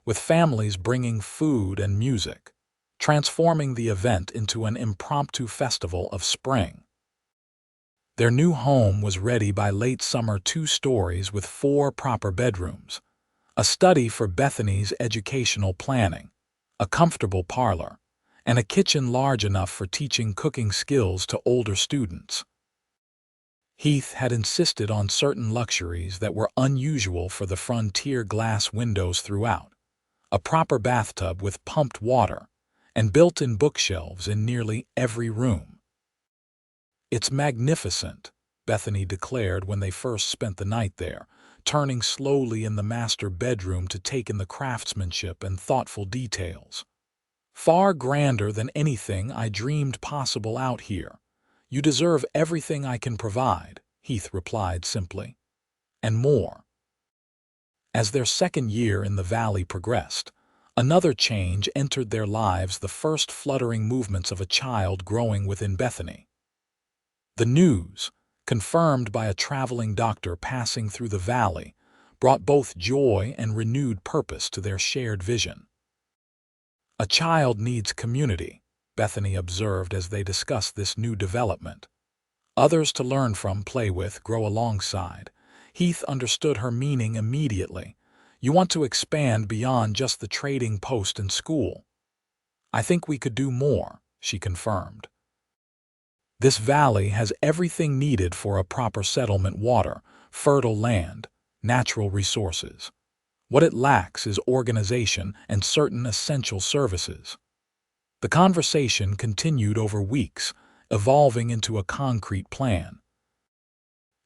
with families bringing food and music, transforming the event into an impromptu festival of spring. Their new home was ready by late summer, 2 stories with 4 proper bedrooms, a study for Bethany's educational planning, a comfortable parlor, and a kitchen large enough for teaching cooking skills to older students. Heath had insisted on certain luxuries that were unusual for the frontier: glass windows throughout, a proper bathtub with pumped water, and built-in bookshelves in nearly every room. "It's magnificent," Bethany declared when they first spent the night there, turning slowly in the master bedroom to take in the craftsmanship and thoughtful details. "Far grander than anything I dreamed possible out here. You deserve everything I can provide," Heath replied simply. "And more." As their second year in the valley progressed, another change entered their lives: the first fluttering movements of a child growing within Bethany. The news, confirmed by a traveling doctor passing through the valley, brought both joy and renewed purpose to their shared vision. "A child needs community," Bethany observed as they discussed this new development. "Others to learn from, play with, grow alongside." Heath understood her meaning immediately. "You want to expand beyond just the trading post and school." "I think we could do more," she confirmed. "This valley has everything needed for a proper settlement: water, fertile land, natural resources. What it lacks is organization and certain essential services." The conversation continued over weeks, evolving into a concrete plan.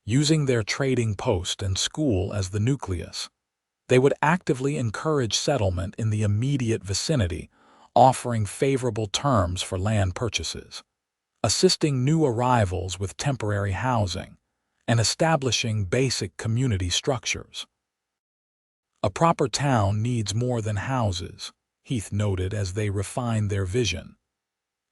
Using their trading post and school as the nucleus, they would actively encourage settlement in the immediate vicinity, offering favorable terms for land purchases, assisting new arrivals with temporary housing, and establishing basic community structures. "A proper town needs more than houses," Heath noted as they refined their vision.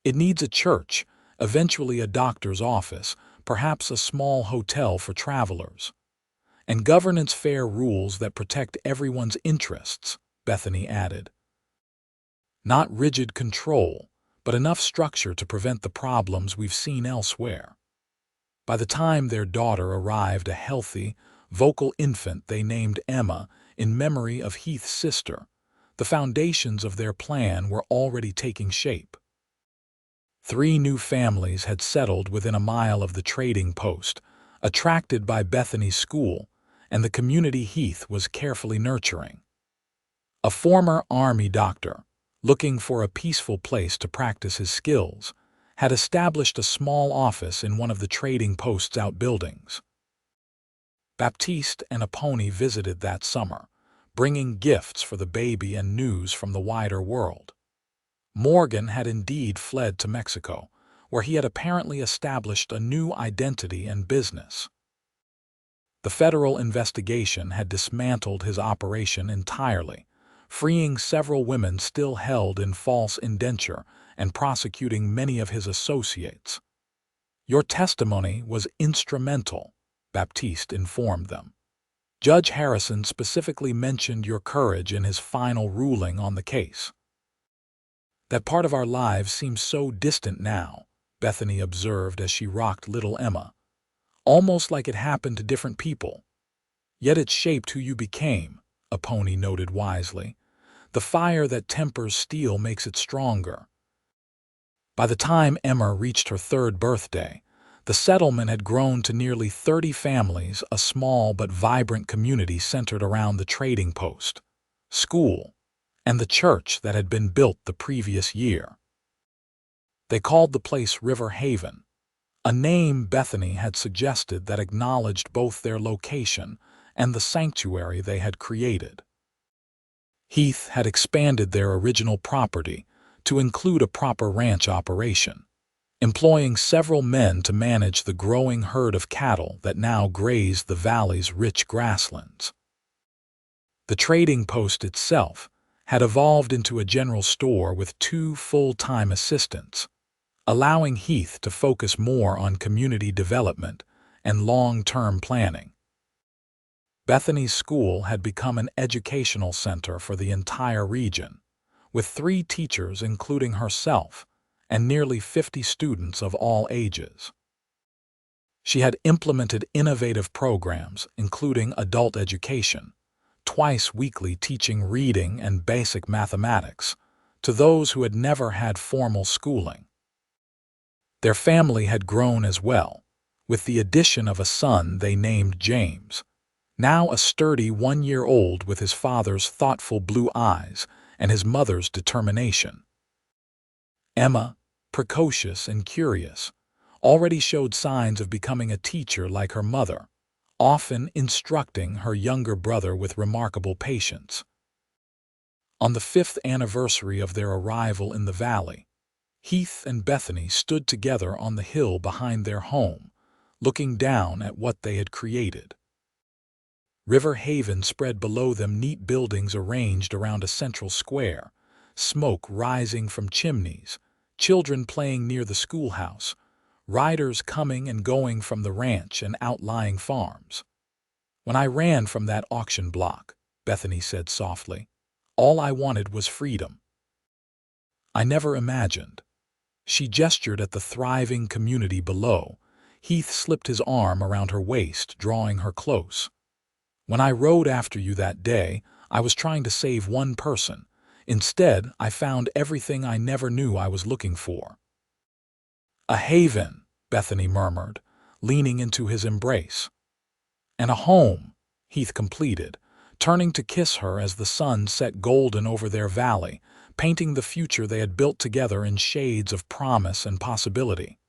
"It needs a church, eventually a doctor's office, perhaps a small hotel for travelers. And governance: fair rules that protect everyone's interests," Bethany added. "Not rigid control, but enough structure to prevent the problems we've seen elsewhere." By the time their daughter arrived, a healthy, vocal infant they named Emma in memory of Heath's sister, the foundations of their plan were already taking shape. 3 new families had settled within a mile of the trading post, attracted by Bethany's school and the community Heath was carefully nurturing. A former Army doctor, looking for a peaceful place to practice his skills, had established a small office in one of the trading post's outbuildings. Baptiste and a pony visited that summer, bringing gifts for the baby and news from the wider world. Morgan had indeed fled to Mexico, where he had apparently established a new identity and business. The federal investigation had dismantled his operation entirely, freeing several women still held in false indenture and prosecuting many of his associates. "Your testimony was instrumental," Baptiste informed them. "Judge Harrison specifically mentioned your courage in his final ruling on the case." "That part of our lives seems so distant now," Bethany observed as she rocked little Emma. "Almost like it happened to different people. Yet it shaped who you became," a pony noted wisely. "The fire that tempers steel makes it stronger." By the time Emma reached her 3rd birthday, the settlement had grown to nearly 30 families, a small but vibrant community centered around the trading post, school, and the church that had been built the previous year. They called the place River Haven, a name Bethany had suggested that acknowledged both their location and the sanctuary they had created. Heath had expanded their original property to include a proper ranch operation, employing several men to manage the growing herd of cattle that now grazed the valley's rich grasslands. The trading post itself had evolved into a general store with 2 full-time assistants, allowing Heath to focus more on community development and long-term planning. Bethany's school had become an educational center for the entire region, with 3 teachers including herself and nearly 50 students of all ages. She had implemented innovative programs including adult education, twice weekly teaching reading and basic mathematics to those who had never had formal schooling. Their family had grown as well, with the addition of a son they named James, now a sturdy 1-year-old with his father's thoughtful blue eyes and his mother's determination. Emma, precocious and curious, already showed signs of becoming a teacher like her mother, often instructing her younger brother with remarkable patience. On the 5th anniversary of their arrival in the valley, Heath and Bethany stood together on the hill behind their home, looking down at what they had created. River Haven spread below them, neat buildings arranged around a central square, smoke rising from chimneys, children playing near the schoolhouse, riders coming and going from the ranch and outlying farms. "When I ran from that auction block," Bethany said softly, "all I wanted was freedom. I never imagined." She gestured at the thriving community below. Heath slipped his arm around her waist, drawing her close. "When I rode after you that day, I was trying to save one person. Instead, I found everything I never knew I was looking for." "A haven," Bethany murmured, leaning into his embrace. "And a home," Heath completed, turning to kiss her as the sun set golden over their valley, painting the future they had built together in shades of promise and possibility.